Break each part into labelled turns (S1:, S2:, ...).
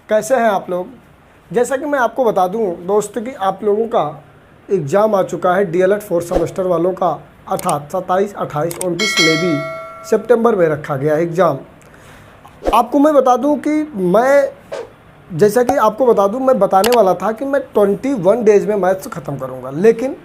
S1: कैसे हैं आप लोग। जैसा कि मैं आपको बता दूं दोस्त कि आप लोगों का एग्ज़ाम आ चुका है डीएलएड 4 सेमेस्टर वालों का, अर्थात 27, 28, 29 में भी सितंबर में रखा गया है एग्ज़ाम। आपको मैं बता दूं कि मैं बताने वाला था कि मैं 21 डेज़ में मैथ्स ख़त्म करूंगा, लेकिन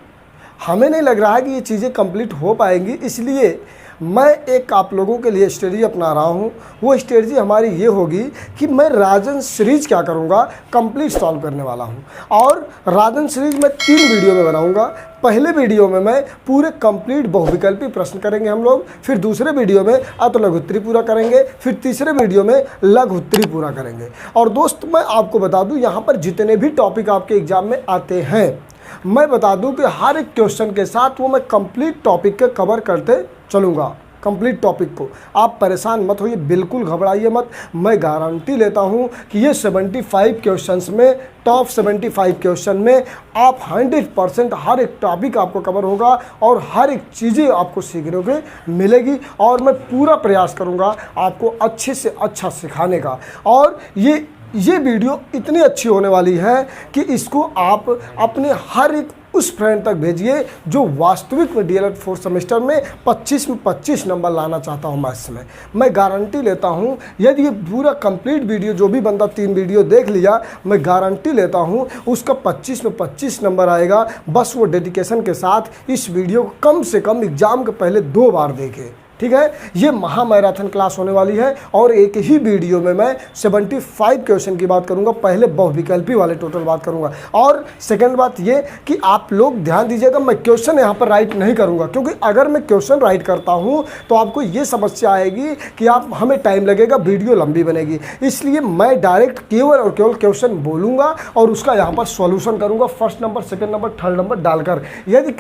S1: हमें नहीं लग रहा है कि ये चीज़ें कंप्लीट हो पाएंगी। इसलिए मैं एक आप लोगों के लिए स्ट्रेटजी अपना रहा हूँ। वो स्ट्रेटजी हमारी ये होगी कि मैं राजन सीरीज क्या करूँगा, कंप्लीट सॉल्व करने वाला हूँ। और राजन सीरीज मैं 3 वीडियो में बनाऊँगा। पहले वीडियो में मैं पूरे कंप्लीट बहुविकल्पी प्रश्न करेंगे हम लोग, फिर दूसरे वीडियो में अत लघु उत्तरी पूरा करेंगे, फिर तीसरे वीडियो में लघु उत्तरी पूरा करेंगे। और दोस्त मैं आपको बता दूँ, यहाँ पर जितने भी टॉपिक आपके एग्जाम में आते हैं, मैं बता दूं कि हर एक क्वेश्चन के साथ वो मैं कंप्लीट टॉपिक के कवर करते चलूँगा, कंप्लीट टॉपिक को। आप परेशान मत होइए, बिल्कुल घबराइए मत। मैं गारंटी लेता हूं कि ये 75 क्वेश्चंस में, टॉप 75 क्वेश्चन में आप 100% हर एक टॉपिक आपको कवर होगा और हर एक चीज़ें आपको सीखने को मिलेगी। और मैं पूरा प्रयास करूँगा आपको अच्छे से अच्छा सिखाने का। और ये वीडियो इतनी अच्छी होने वाली है कि इसको आप अपने हर एक उस फ्रेंड तक भेजिए जो वास्तविक में डीएलएड 4 सेमेस्टर में 25 में 25 नंबर लाना चाहता हूँ मैथ्स में। मैं गारंटी लेता हूँ, यदि ये पूरा कंप्लीट वीडियो जो भी बंदा 3 वीडियो देख लिया, मैं गारंटी लेता हूँ उसका 25 में 25 नंबर आएगा। बस वो डेडिकेशन के साथ इस वीडियो को कम से कम एग्ज़ाम के पहले 2 बार देखे। ठीक है, ये महा मैराथन क्लास होने वाली है और एक ही वीडियो में मैं 75 क्वेश्चन की बात करूंगा। पहले बहुविकल्पी वाले टोटल बात करूंगा। और सेकंड बात ये कि आप लोग ध्यान दीजिएगा, मैं क्वेश्चन यहाँ पर राइट नहीं करूंगा, क्योंकि अगर मैं क्वेश्चन राइट करता हूँ तो आपको ये समस्या आएगी कि हमें टाइम लगेगा, वीडियो लंबी बनेगी। इसलिए मैं डायरेक्ट केवल और केवल क्वेश्चन बोलूँगा और उसका यहाँ पर सॉल्यूशन करूँगा, first number, second number, third number डालकर। यदि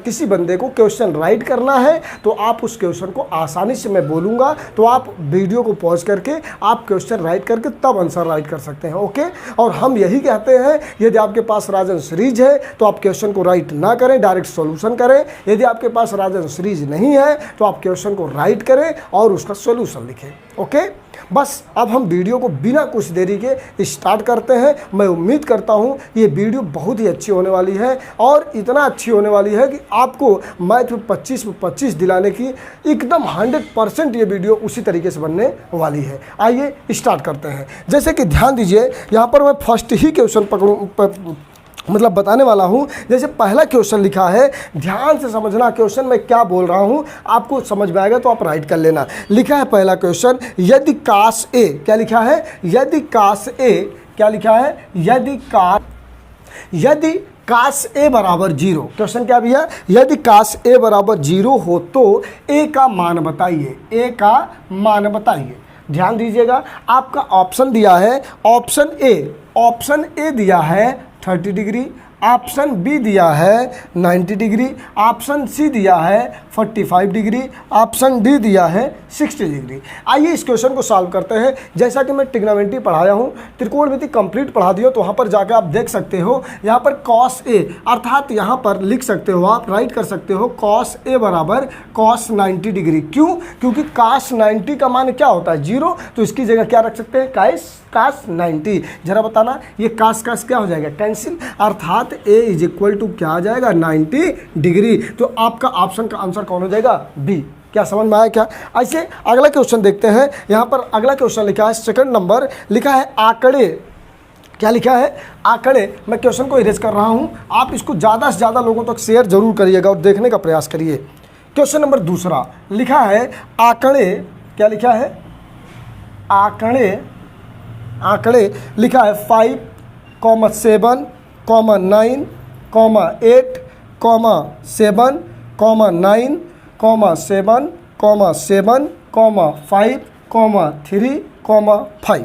S1: किसी बंदे को क्वेश्चन राइट करना है तो आप उस क्वेश्चन को आसानी से मैं बोलूंगा, तो आप वीडियो को पॉज करके आप क्वेश्चन राइट करके तब आंसर राइट कर सकते हैं। ओके, और हम यही कहते हैं, यदि आपके पास राजन सीरीज है तो आप क्वेश्चन को राइट ना करें, डायरेक्ट सॉल्यूशन करें। यदि आपके पास राजन सीरीज नहीं है तो आप क्वेश्चन को राइट करें और उसका सॉल्यूशन लिखें। ओके, बस अब हम वीडियो को बिना कुछ देरी के स्टार्ट करते हैं। मैं उम्मीद करता हूं ये वीडियो बहुत ही अच्छी होने वाली है और इतना अच्छी होने वाली है कि आपको मैथ में 25 में 25 दिलाने की एकदम 100% ये वीडियो उसी तरीके से बनने वाली है। आइए स्टार्ट करते हैं। जैसे कि ध्यान दीजिए, यहाँ पर मैं फर्स्ट ही क्वेश्चन बताने वाला हूं। जैसे पहला क्वेश्चन लिखा है, ध्यान से समझना क्वेश्चन मैं क्या बोल रहा हूं, आपको समझ में आएगा तो आप राइट कर लेना। लिखा है पहला क्वेश्चन, यदि काश ए, क्या लिखा है, यदि काश ए, क्या लिखा है, यदि काश ए बराबर 0। क्वेश्चन क्या भैया, यदि काश ए बराबर 0 हो तो ए का मान बताइए, ए का मान बताइए। ध्यान दीजिएगा, आपका ऑप्शन दिया है, ऑप्शन ए दिया है 30 डिग्री, ऑप्शन बी दिया है 90 डिग्री, ऑप्शन सी दिया है 45 डिग्री, ऑप्शन डी दिया है 60 डिग्री। आइए इस क्वेश्चन को सॉल्व करते हैं। जैसा कि मैं ट्रिग्नोमेट्री पढ़ाया हूँ, त्रिकोणमिति कंप्लीट पढ़ा दिया, तो वहाँ पर जाकर आप देख सकते हो, यहाँ पर कॉस ए, अर्थात यहाँ पर लिख सकते हो, आप राइट कर सकते हो कॉस ए बराबर कॉस 90 डिग्री। क्यों? क्योंकि कॉस 90 का मान क्या होता है, 0, तो इसकी जगह क्या रख सकते हैं, कॉस 90। जरा बताना, ये कॉस क्या हो जाएगा, कैंसिल, अर्थात ए इज इक्वल टू क्या आ जाएगा, 90 डिग्री। तो आपका ऑप्शन का आंसर कौन हो जाएगा, बी। क्या समझ में आया क्या? ऐसे अगला क्वेश्चन देखते हैं। यहाँ पर अगला क्वेश्चन लिखा है, सेकंड नंबर लिखा है आंकड़े, क्या लिखा है, आंकड़े। मैं क्वेश्चन को इरेज कर रहा हूँ, आप इसको ज़्यादा से ज़्यादा लोगों तक शेयर जरूर करिएगा और देखने का प्रयास करिए। क्वेश्चन नंबर दूसरा लिखा है आंकड़े, क्या लिखा है, आंकड़े लिखा है 5, 7, 9, 8, 7, 9, 7, 7, 5, 3, 5।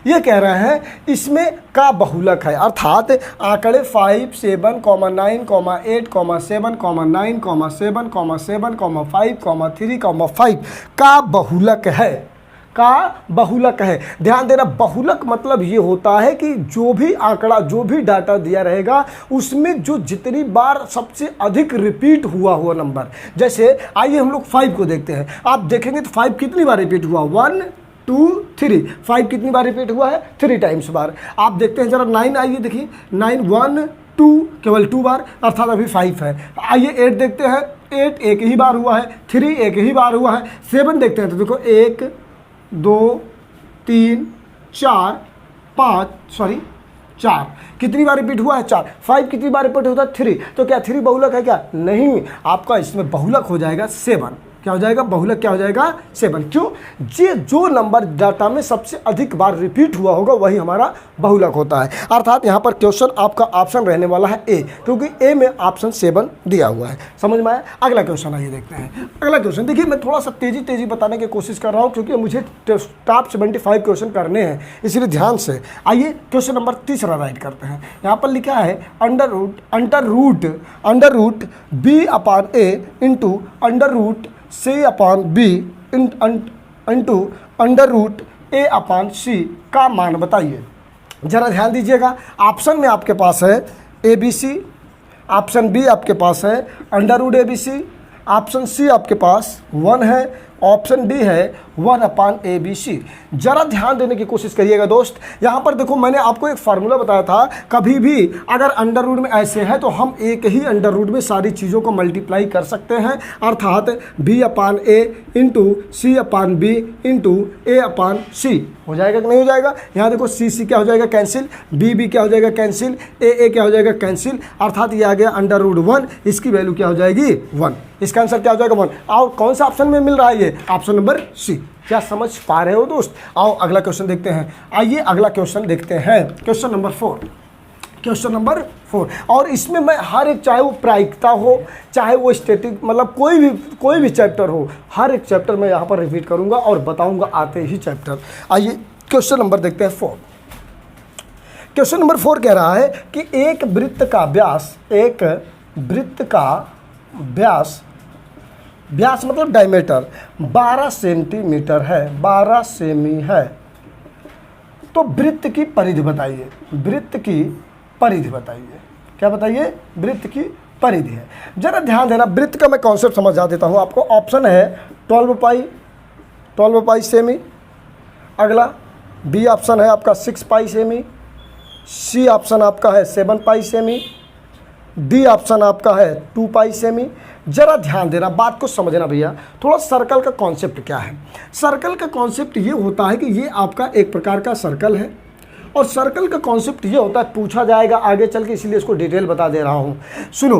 S1: ये कह रहे हैं इसमें का बहुलक है, अर्थात आंकड़े 5, 7, 9, 8, 7, 9, 7, 7, 5, 3, 5 का बहुलक है, का बहुलक है। ध्यान देना, बहुलक मतलब ये होता है कि जो भी आंकड़ा, जो भी डाटा दिया रहेगा उसमें जो जितनी बार सबसे अधिक रिपीट हुआ नंबर। जैसे आइए हम लोग 5 को देखते हैं, आप देखेंगे तो 5 कितनी बार रिपीट हुआ, 1, 2 3, 5 कितनी बार रिपीट हुआ है? 3 टाइम्स बार। आप देखते हैं जरा 9 आइए देखिए, 9 1 2 केवल 2 बार, अर्थात अभी 5 है। आइए 8 देखते हैं, 8 एक ही बार हुआ है, 3 एक ही बार हुआ है। 7 देखते हैं तो देखो 1 2 3 4 4 कितनी बार रिपीट हुआ है? 4। 5 कितनी बार रिपीट होता है? 3। तो क्या 3 बहुलक है क्या? नहीं, आपका इसमें बहुलक हो जाएगा 7। क्या हो जाएगा? बहुलक क्या हो जाएगा? 7। क्यों? ये जो नंबर डाटा में सबसे अधिक बार रिपीट हुआ होगा वही हमारा बहुलक होता है। अर्थात यहाँ पर क्वेश्चन आपका ऑप्शन रहने वाला है ए, क्योंकि ए में ऑप्शन 7 दिया हुआ है। समझ में आया? अगला क्वेश्चन आइए देखते हैं। अगला क्वेश्चन देखिए, मैं थोड़ा सा तेजी बताने की कोशिश कर रहा हूँ क्योंकि मुझे टॉप 75 क्वेश्चन करने हैं, इसलिए ध्यान से। आइए क्वेश्चन नंबर 3 राइट करते हैं। यहाँ पर लिखा है अंडर रूट बी अपान ए इंटू अंडर रूट सी अपान बी इंटू अंडर रूट ए अपान सी का मान बताइए। जरा ध्यान दीजिएगा, ऑप्शन में आपके पास है A B C, option B आपके पास है under root A B C, option C आपके पास 1 है, ऑप्शन डी है 1 अपान ए बी सी। जरा ध्यान देने की कोशिश करिएगा दोस्त। यहाँ पर देखो, मैंने आपको एक फार्मूला बताया था, कभी भी अगर अंडर रूट में ऐसे है तो हम एक ही अंडर रूट में सारी चीज़ों को मल्टीप्लाई कर सकते हैं, अर्थात बी अपान ए इंटू सी अपान बी इंटू ए अपान सी। हो जाएगा कि नहीं हो जाएगा? यहाँ देखो सी क्या हो जाएगा? कैंसिल। बी क्या हो जाएगा? कैंसिल। ए क्या हो जाएगा? कैंसिल। अर्थात ये आ गया अंडर रूट 1, इसकी वैल्यू क्या हो जाएगी? 1। इसका आंसर क्या हो जाएगा? 1। और कौन सा ऑप्शन में मिल रहा है? ये ऑप्शन नंबर सी। क्या समझ पा रहे हो दोस्त? आओ अगला क्वेश्चन देखते हैं। आइए अगला क्वेश्चन देखते हैं, क्वेश्चन नंबर 4। क्वेश्चन नंबर 4, और इसमें मैं हर एक, चाहे वो प्रायिकता हो, चाहे वो स्टैटिक, मतलब कोई भी चैप्टर हो, हर एक चैप्टर मैं यहाँ पर रिपीट करूँगा और बताऊँगा आते ही चैप्टर। आइए क्वेश्चन नंबर देखते हैं 4। क्वेश्चन नंबर 4 कह रहा है कि एक वृत्त का व्यास मतलब डायमीटर 12 सेंटीमीटर है, 12 सेमी है। तो वृत्त की परिधि बताइए। वृत्त की परिधि बताइए। क्या बताइए? वृत्त की परिधि है। जरा ध्यान देना, वृत्त का मैं कॉन्सेप्ट समझा देता हूँ आपको। ऑप्शन है 12 पाई सेमी, अगला बी ऑप्शन है आपका 6 पाई सेमी, सी ऑप्शन आपका है 7 पाई सेमी, डी ऑप्शन आपका है 2 पाई सेमी। जरा ध्यान देना, बात को समझना भैया। थोड़ा सर्कल का कॉन्सेप्ट क्या है? सर्कल का कॉन्सेप्ट ये होता है कि ये आपका एक प्रकार का सर्कल है, और सर्कल का कॉन्सेप्ट ये होता है, पूछा जाएगा आगे चल के, इसलिए इसको डिटेल बता दे रहा हूँ। सुनो,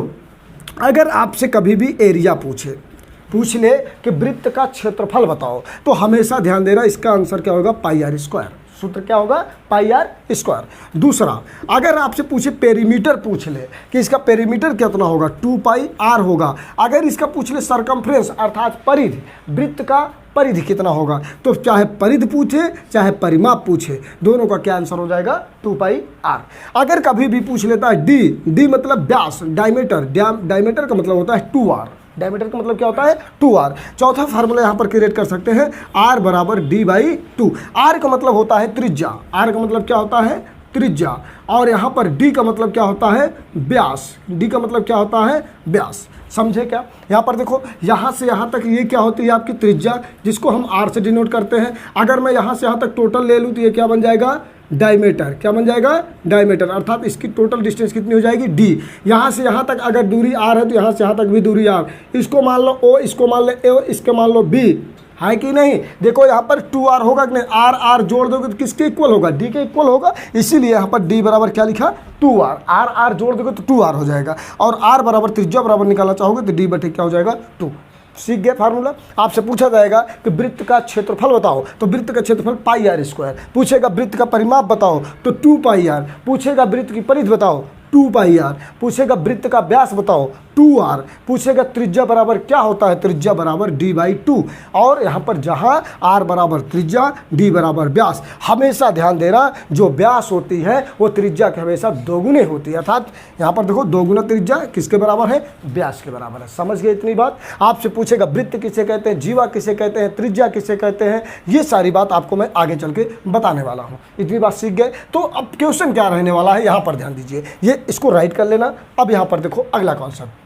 S1: अगर आपसे कभी भी एरिया पूछ ले कि वृत्त का क्षेत्रफल बताओ, तो हमेशा ध्यान देना, इसका आंसर क्या होगा? पाई आर स्क्वायर। सूत्र क्या होगा? पाई आर स्क्वायर। दूसरा, अगर आपसे पूछे पेरीमीटर पूछ ले कि इसका पेरीमीटर कितना होगा, 2 पाई आर होगा। अगर इसका पूछ ले सरकमफ्रेंस अर्थात परिधि, वृत्त का परिधि कितना होगा, तो चाहे परिधि पूछे चाहे परिमाप पूछे, दोनों का क्या आंसर हो जाएगा? 2 पाई आर। अगर कभी भी पूछ लेता है डी मतलब व्यास, डायमीटर का मतलब होता है 2 आर। डायमीटर का मतलब क्या होता है? 2 आर। चौथा फार्मूला यहाँ पर क्रिएट कर सकते हैं, आर बराबर डी बाई 2। आर का मतलब होता है त्रिज्या, आर का मतलब क्या होता है? त्रिज्या। और यहाँ पर डी का मतलब क्या होता है? व्यास। डी का मतलब क्या होता है? व्यास। समझे क्या? यहाँ पर देखो, यहाँ से यहाँ तक ये क्या होती है? आपकी त्रिज्या, जिसको हम आर से डिनोट करते हैं। अगर मैं यहाँ से यहाँ तक टोटल ले लूँ तो ये क्या बन जाएगा? डायमीटर। क्या बन जाएगा? डायमीटर। अर्थात इसकी टोटल डिस्टेंस कितनी हो जाएगी? डी। यहाँ से यहाँ तक अगर दूरी आर है तो यहाँ से यहाँ तक भी दूरी आर। इसको मान लो ओ, इसको मान लो ए, इसके मान लो बी, है कि नहीं? देखो यहाँ पर 2 आर होगा कि नहीं? आर जोड़ दोगे तो किसके इक्वल होगा? डी के इक्वल होगा। इसीलिए यहाँ पर डी बराबर क्या लिखा? 2 आर। आर जोड़ दोगे तो 2 आर हो जाएगा, और आर बराबर त्रिज्या बराबर निकालना चाहोगे तो डी बटे क्या हो जाएगा? 2। सीख गए फार्मूला? आपसे पूछा जाएगा कि वृत्त का क्षेत्रफल बताओ, तो वृत्त का क्षेत्रफल पाई आर स्क्वायर। पूछेगा वृत्त का परिमाप बताओ, तो 2 पाई आर। पूछेगा वृत्त की परिधि बताओ, 2 पाई आर। पूछेगा वृत्त का व्यास बताओ, 2 आर। पूछेगा त्रिज्या बराबर क्या होता है? त्रिज्या बराबर डी बाई 2। और यहाँ पर जहाँ आर बराबर त्रिज्या, डी बराबर व्यास, हमेशा ध्यान देना, जो व्यास होती है वो त्रिज्या के हमेशा दोगुने होती है। अर्थात यहाँ पर देखो, दोगुना त्रिज्या किसके बराबर है? व्यास के बराबर है। समझ गए इतनी बात? आपसे पूछेगा वृत्त किसे कहते हैं, जीवा किसे कहते हैं, त्रिज्या किसे कहते हैं, ये सारी बात आपको मैं आगे चल के बताने वाला हूँ। इतनी बात सीख गए? तो अब क्वेश्चन क्या रहने वाला है, यहाँ पर ध्यान दीजिए। ये इसको राइट कर लेना। अब यहाँ पर देखो अगला कॉन्सेप्ट।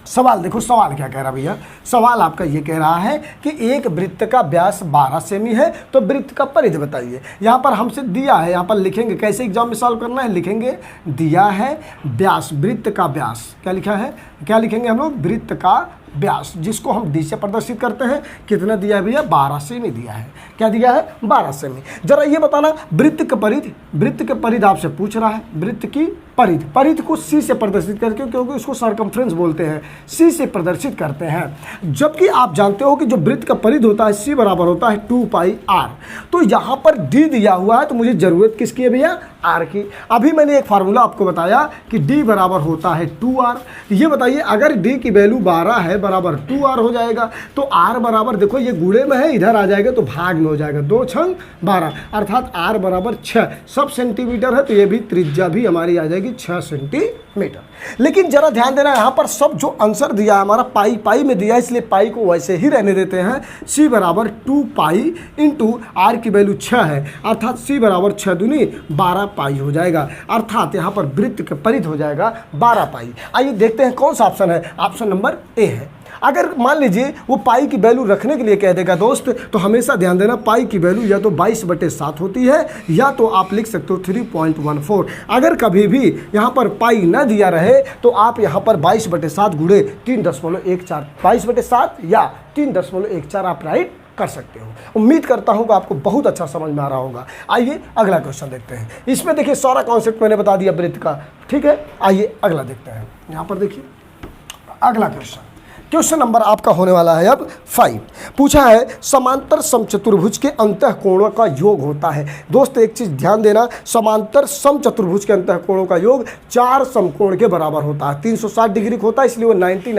S1: सवाल देखो, सवाल क्या कह रहा भैया, सवाल आपका ये कह रहा है कि एक वृत्त का व्यास 12 सेमी है तो वृत्त का परिधि बताइए। यहाँ पर हमसे दिया है, यहाँ पर लिखेंगे कैसे एग्जाम में सॉल्व करना है, लिखेंगे दिया है व्यास, वृत्त का व्यास, क्या लिखा है, क्या लिखेंगे हम लोग, वृत्त का व्यास, जिसको हम डी से प्रदर्शित करते हैं। कितना दिया है भैया, 12 सेमी दिया है। क्या दिया है, 12 सेमी। जरा ये बताना वृत्त का परिधि, वृत्त के परिधि आपसे पूछ रहा है, वृत्त की परिधि, परिधि को सी से प्रदर्शित करके, क्योंकि उसको सर्कमफ्रेंस बोलते हैं, सी से प्रदर्शित करते हैं। जबकि आप जानते हो कि जो वृत्त का परिधि होता है सी बराबर होता है 2πr। तो यहाँ पर डी दिया हुआ है तो मुझे जरूरत किसकी है भैया, आर की। अभी मैंने एक फार्मूला आपको बताया कि डी बराबर होता है 2r। ये बताइए अगर डी की वैल्यू 12 है बराबर 2r हो जाएगा, तो आर बराबर देखो ये गुणे में है, इधर आ जाएगा तो भाग में हो जाएगा, 2 छंग 12, अर्थात आर बराबर 6 सब सेंटीमीटर है, तो ये भी त्रिज्या भी हमारी आ जाएगी 6 सेंटीमीटर। लेकिन जरा ध्यान देना, यहाँ पर सब जो आंसर दिया है हमारा पाई पाई में दिया है, इसलिए पाई को वैसे ही रहने देते हैं। सी बराबर 2π इंटू आर की वैल्यू 6 है, अर्थात सी बराबर 6 दूनी 12 पाई हो जाएगा, अर्थात यहाँ पर वृत्त के परिधि हो जाएगा 12 पाई। आइए देखते हैं कौन सा ऑप्शन है, ऑप्शन नंबर ए है। अगर मान लीजिए वो पाई की वैल्यू रखने के लिए कह देगा दोस्त, तो हमेशा ध्यान देना पाई की वैल्यू या तो 22/7 होती है, या तो आप लिख सकते हो 3.14। अगर कभी भी यहाँ पर पाई न दिया रहे तो आप यहाँ पर 22/7 गुणे 3.14, 22/7 या 3.14 आप राइट कर सकते हो। उम्मीद करता हूँ कि आपको बहुत अच्छा समझ में आ रहा होगा। आइए अगला क्वेश्चन देखते हैं। इसमें देखिए सारा कॉन्सेप्ट मैंने बता दिया वृत्त का, ठीक है। आइए अगला देखते हैं। यहाँ पर देखिए अगला क्वेश्चन, क्वेश्चन नंबर आपका होने वाला है अब 5। पूछा है समांतर समचतुर्भुज के अंतःकोणों का योग होता है। दोस्त एक चीज ध्यान देना, समांतर समचतुर्भुज के अंतःकोणों का योग 4 समकोण के बराबर होता है। 360 डिग्री का होता है, इसलिए वो 90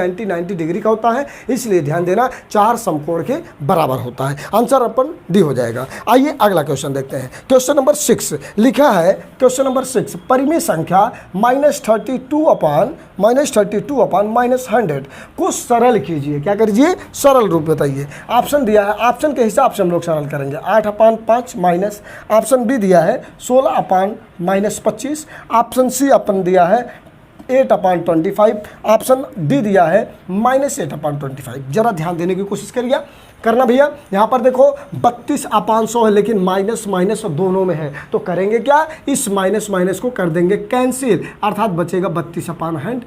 S1: डिग्री का होता है, इसलिए ध्यान देना 4 समकोण के बराबर होता है। आंसर अपन डी हो जाएगा। आइए अगला क्वेश्चन देखते हैं। क्वेश्चन नंबर 6 लिखा है, क्वेश्चन नंबर 6, परिमेय संख्या -32/-100 को सरल कीजिए। क्या करिए, सरल रूप बताइए। ऑप्शन दिया है, ऑप्शन के हिसाब से हम लोग सरल करेंगे। 8/5 माइनस, ऑप्शन बी दिया है 16/-25, ऑप्शन सी अपन दिया है 8/25, ऑप्शन डी दिया है -8/25। जरा ध्यान देने की कोशिश करिए करना भैया। यहाँ पर देखो 32/100 है, लेकिन माइनस माइनस दोनों में है, तो करेंगे क्या, इस माइनस माइनस को कर देंगे कैंसिल, अर्थात बचेगा 32/100।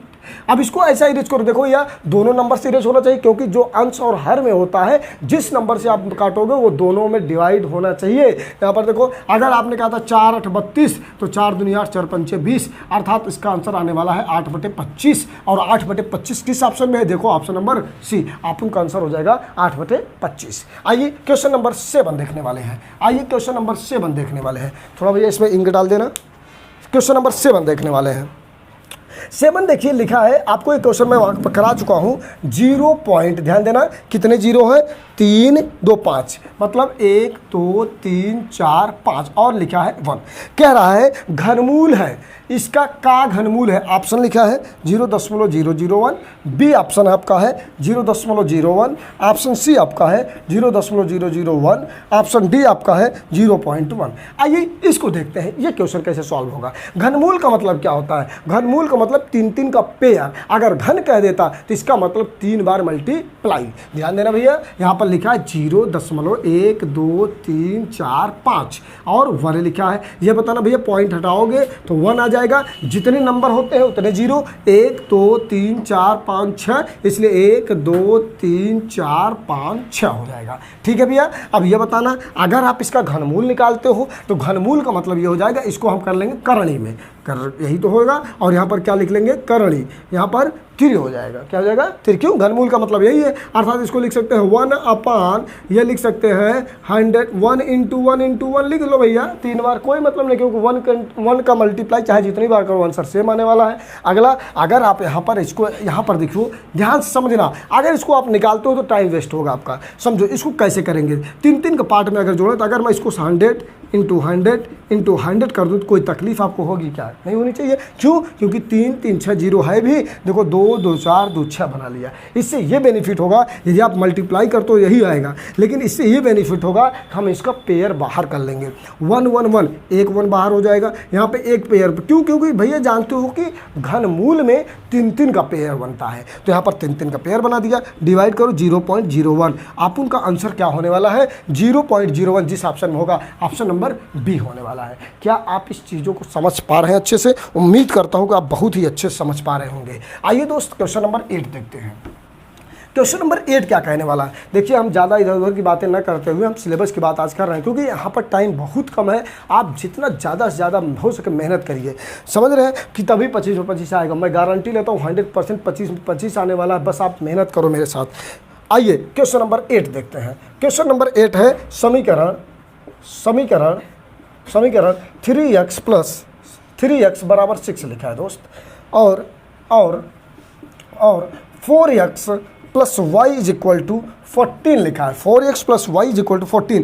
S1: अब इसको ऐसा इरेज करो, देखो या दोनों नंबर से इरेज होना चाहिए, क्योंकि जो अंश और हर में होता है जिस नंबर से आप काटोगे वो दोनों में डिवाइड होना चाहिए। यहाँ पर देखो अगर आपने कहा था 4 8 32, तो 4 दूनी 8 4 5 20, अर्थात इसका आंसर आने वाला है 8/25। और 8/25 किस ऑप्शन में है, देखो ऑप्शन नंबर सी, आप उनका आंसर हो जाएगा 8/25। आइए क्वेश्चन नंबर 7 देखने वाले हैं। आइए क्वेश्चन नंबर 7 देखने वाले हैं। थोड़ा भैया इसमें इंक डाल देना। क्वेश्चन नंबर 7 देखने वाले हैं। 7 देखिए लिखा है, आपको एक क्वेश्चन मैं वहाँ पर करा चुका हूँ। 0 पॉइंट, ध्यान देना कितने जीरो हैं, 3 2 5, मतलब 1 2 3 4 5, और लिखा है 1। कह रहा है घनमूल है, इसका का घनमूल है। ऑप्शन लिखा है 0.001, बी ऑप्शन आपका है 0.01, ऑप्शन सी आपका है 0.001, ऑप्शन डी आपका है 0.1। आइए इसको देखते हैं ये क्वेश्चन कैसे सॉल्व होगा। घनमूल का मतलब क्या होता है, घनमूल का मतलब 3 का पेयर। अगर घन कह देता तो इसका मतलब 3 बार मल्टीप्लाई। ध्यान देना भैया, यहाँ पर लिखा है 0.1 2 3 4 5 और 1 लिखा है। ये बताना भैया पॉइंट हटाओगे तो 1 आ जाएगा। जितने नंबर होते हैं उतने जीरो, 1 2 3 4 5 6, इसलिए 1 2 3 4 5 6 हो जाएगा। ठीक है भैया। अब ये बताना अगर आप इसका घनमूल निकालते हो तो घनमूल का मतलब ये हो जाएगा, इसको हम कर लेंगे करणी में, यही तो होगा। और यहाँ पर क्या लिख लेंगे, करणी, यहाँ पर 3 हो जाएगा। क्या हो जाएगा, 3। क्यों, घनमूल का मतलब यही है, अर्थात इसको लिख सकते हैं 1/, ये लिख सकते हैं 100, 1 × 1 लिख लो भैया 3 बार, कोई मतलब नहीं, क्योंकि 1 का मल्टीप्लाई चाहे जितनी बार करो आंसर सेम आने वाला है। अगला, अगर आप यहाँ पर इसको यहाँ पर देखो, ध्यान से समझना, अगर इसको आप निकालते हो तो टाइम वेस्ट होगा आपका। समझो इसको कैसे करेंगे, 3 का पार्ट में अगर जोड़े, तो अगर मैं इसको 100 × 100 कर दूँ तो कोई तकलीफ आपको होगी क्या, नहीं होनी चाहिए। क्यों, क्योंकि 3 3 6 0 है भी, देखो 2 2 2 4 2 6 बना लिया। इससे ये बेनिफिट होगा, यदि आप मल्टीप्लाई करते हो यही आएगा, लेकिन इससे ये बेनिफिट होगा हम इसका पेयर बाहर कर लेंगे। 1 1 1, एक 1 बाहर हो जाएगा, यहाँ पे एक पेयर। क्यों? क्योंकि भैया जानते हो कि घनमूल में 3 3 का पेयर बनता है, तो यहाँ पर 3 3 का पेयर बना दिया। डिवाइड करो 0.01, आप उनका आंसर क्या होने वाला है? 0.01। जिस ऑप्शन में होगा ऑप्शन नंबर बी होने वाला है। क्या आप इस चीज़ों को समझ पा रहे हैं अच्छे से? उम्मीद करता हूँ कि आप बहुत ही अच्छे से समझ पा रहे होंगे। आइए दोस्त क्वेश्चन नंबर 8 देखते हैं। क्वेश्चन नंबर 8 क्या कहने वाला है? देखिए, हम ज़्यादा इधर उधर की बातें न करते हुए हम सिलेबस की बात आज कर रहे हैं, क्योंकि यहाँ पर टाइम बहुत कम है। आप जितना ज़्यादा से ज़्यादा हो सके मेहनत करिए, समझ रहे हैं कि तभी 25 में 25 आएगा। मैं गारंटी लेता हूँ 100% 25 में 25 आने वाला है। बस आप मेहनत करो मेरे साथ। आइए क्वेश्चन नंबर 8 देखते हैं। क्वेश्चन नंबर 8 है समीकरण 3x + 3x = 6 लिखा है दोस्त, और 4x + y = 14 लिखा है। 4x + y = 14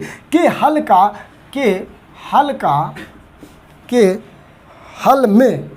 S1: के हल में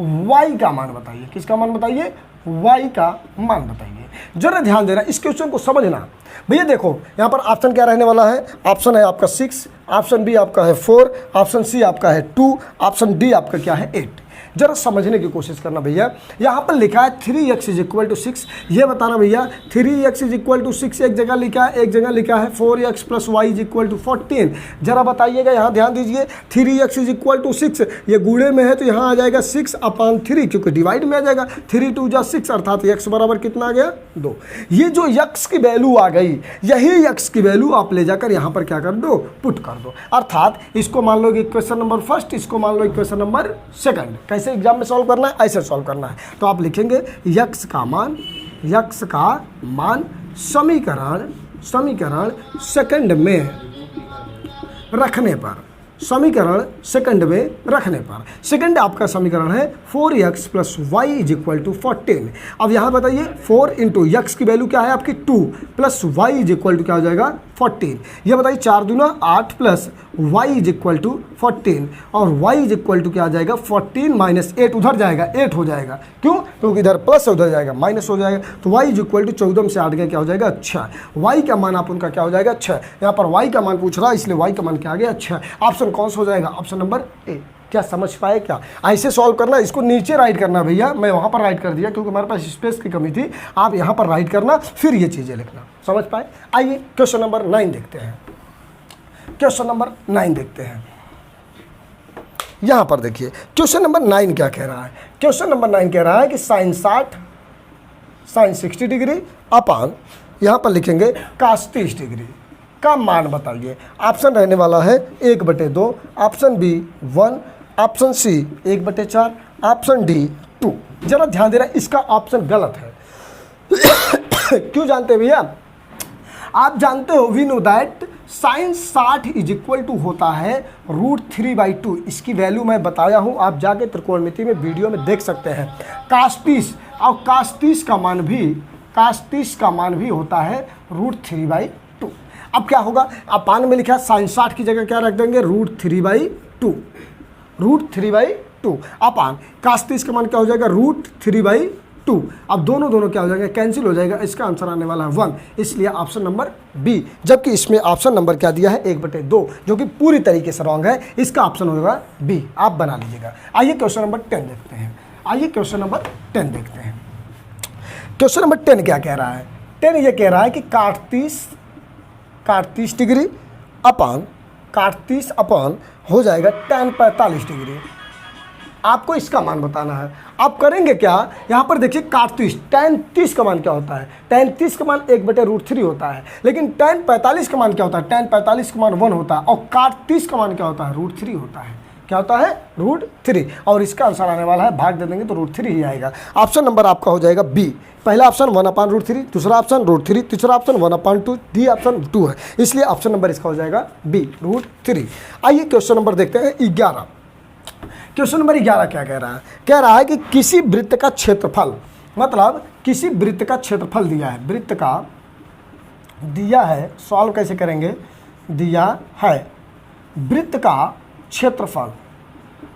S1: y का मान बताइए। किसका मान बताइए? y का मान बताइए। जरा ध्यान देना, इस क्वेश्चन को समझना। भैया देखो, यहाँ पर ऑप्शन क्या रहने वाला है? ऑप्शन है आपका 6, ऑप्शन बी आपका है 4, ऑप्शन सी आपका है 2, ऑप्शन डी आपका क्या है? 8। जरा समझने की कोशिश करना भैया। यहाँ पर लिखा है 3x = 6। ये बताना भैया 3x = 6 एक जगह लिखा है, एक जगह लिखा है 4x + y = 14। जरा बताइएगा, यहाँ ध्यान दीजिए। 3x = 6 ये गुणे में है तो यहाँ आ जाएगा 6/3, क्योंकि डिवाइड में आ जाएगा। 3 2 जा 6, अर्थात x बराबर कितना आ गया? 2। ये जो x की वैल्यू आ गई, यही x की वैल्यू आप ले जाकर यहाँ पर क्या कर दो? पुट कर दो। अर्थात इसको मान लो इक्वेशन नंबर फर्स्ट, इसको मान लो इक्वेशन नंबर सेकंड। कैसे एग्जाम में सॉल्व करना है? ऐसे सॉल्व करना है। तो आप लिखेंगे x का मान समीकरण सेकंड में रखने पर, सेकंड आपका समीकरण है 4x + y = 14। अब यहाँ बताइए 4 × x की वैल्यू क्या है आपकी? 2 + y = क्या हो जाएगा? 14। ये बताइए 4 दूना 8 + y = 14, और y = क्या आ जाएगा? 14 - 8 उधर जाएगा, 8 हो जाएगा। क्यों? क्योंकि इधर प्लस है, उधर जाएगा माइनस हो जाएगा। तो y = 14 में से 8 गया, क्या हो जाएगा? 6। y का मान आप उनका क्या हो जाएगा? 6। यहाँ पर y का मान पूछ रहा है, इसलिए y का मान क्या आ गया? 6। ऑप्शन कौन सा हो जाएगा? Option number A. क्या समझ पाए? क्या ऐसे सॉल्व करना, इसको नीचे राइट करना भैया। मैं वहाँ पर राइट कर दिया क्योंकि हमारे पास स्पेस की कमी थी। आप यहाँ पर राइट करना, फिर ये चीज़ें लिखना। समझ पाए? आइए क्वेश्चन नंबर 9 देखते हैं। क्वेश्चन नंबर 9 देखते हैं। यहाँ पर देखिए क्वेश्चन नंबर 9 क्या कह रहा है? क्वेश्चन नंबर 9 कह रहा है कि sin 60 डिग्री अपान, यहाँ पर लिखेंगे cos 30 डिग्री का मान बताइए। ऑप्शन रहने वाला है 1/2, option B 1, option C 1/4, option D 2। जरा ध्यान देना, इसका ऑप्शन गलत है। क्यों जानते हैं भैया? आप जानते हो, वी नो दैट sin 60 = होता है √3/2। इसकी वैल्यू मैं बताया हूँ, आप जाके त्रिकोणमिति में वीडियो में देख सकते हैं। cos 30 और cos 30 का मान भी होता है √3/2। अब क्या होगा? अपान में लिखा है sin 60 की जगह क्या रख देंगे? √3/2 अपान cos 30 का मान क्या हो जाएगा? √3/2। अब दोनों क्या हो जाएगा? कैंसिल हो जाएगा। इसका आंसर आने वाला है 1, इसलिए ऑप्शन नंबर बी। जबकि इसमें ऑप्शन नंबर क्या दिया है? 1/2, जो कि पूरी तरीके से रॉन्ग है। इसका ऑप्शन होगा बी, आप बना लीजिएगा। आइए क्वेश्चन नंबर 10 देखते हैं। क्वेश्चन नंबर 10 क्या कह रहा है? 10 ये कह रहा है कि काट 30 डिग्री अपान हो जाएगा tan 45 डिग्री। आपको इसका मान बताना है। आप करेंगे क्या? यहाँ पर देखिए काट 30, tan 30 का मान क्या होता है? tan 30 का मान 1/√3 होता है। लेकिन tan 45 का मान क्या होता है? tan 45 का मान 1 होता है। और काट 30 का मान क्या होता है? √3 होता है। क्या होता है? √3। और इसका आंसर आने वाला है, भाग दे देंगे तो √3 ही आएगा। ऑप्शन नंबर आपका हो जाएगा बी। पहला ऑप्शन 1/√3, दूसरा ऑप्शन √3, तीसरा ऑप्शन 1/2, डी ऑप्शन 2 है। इसलिए ऑप्शन नंबर इसका हो जाएगा बी, √3। आइए क्वेश्चन नंबर देखते हैं 11। क्वेश्चन नंबर 11 क्या कह रहा है? कह रहा है कि किसी वृत्त का क्षेत्रफल, मतलब किसी वृत्त का क्षेत्रफल दिया है, वृत्त का दिया है, सॉल्व कैसे करेंगे? दिया है वृत्त का क्षेत्रफल,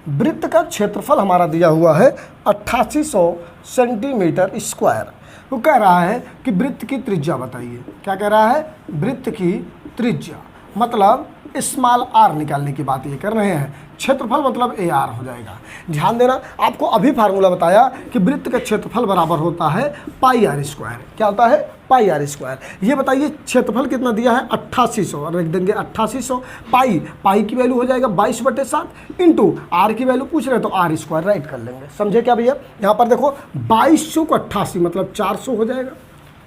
S1: वृत्त का क्षेत्रफल हमारा दिया हुआ है 8800 सेंटीमीटर स्क्वायर। वो कह रहा है कि वृत्त की त्रिज्या बताइए। क्या कह रहा है? वृत्त की त्रिज्या मतलब स्मॉल आर निकालने की बात ये कर रहे हैं। क्षेत्रफल मतलब ए आर हो जाएगा। ध्यान देना, आपको अभी फार्मूला बताया कि वृत्त का क्षेत्रफल बराबर होता है पाई आर स्क्वायर। क्या होता है? पाई आर स्क्वायर। ये बताइए क्षेत्रफल कितना दिया है? 8800 और रख देंगे 8800 पाई की वैल्यू हो जाएगा 22/7 इंटू आर की वैल्यू पूछ रहे हैं तो आर स्क्वायर राइट कर लेंगे। समझे क्या भैया? यहाँ पर देखो 2200 को 88 मतलब 400 हो जाएगा।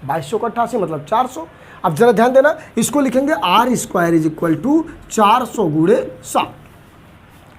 S1: 2200 को 88 मतलब 400। अब जरा ध्यान देना, इसको लिखेंगे R square is equal to 400 × 7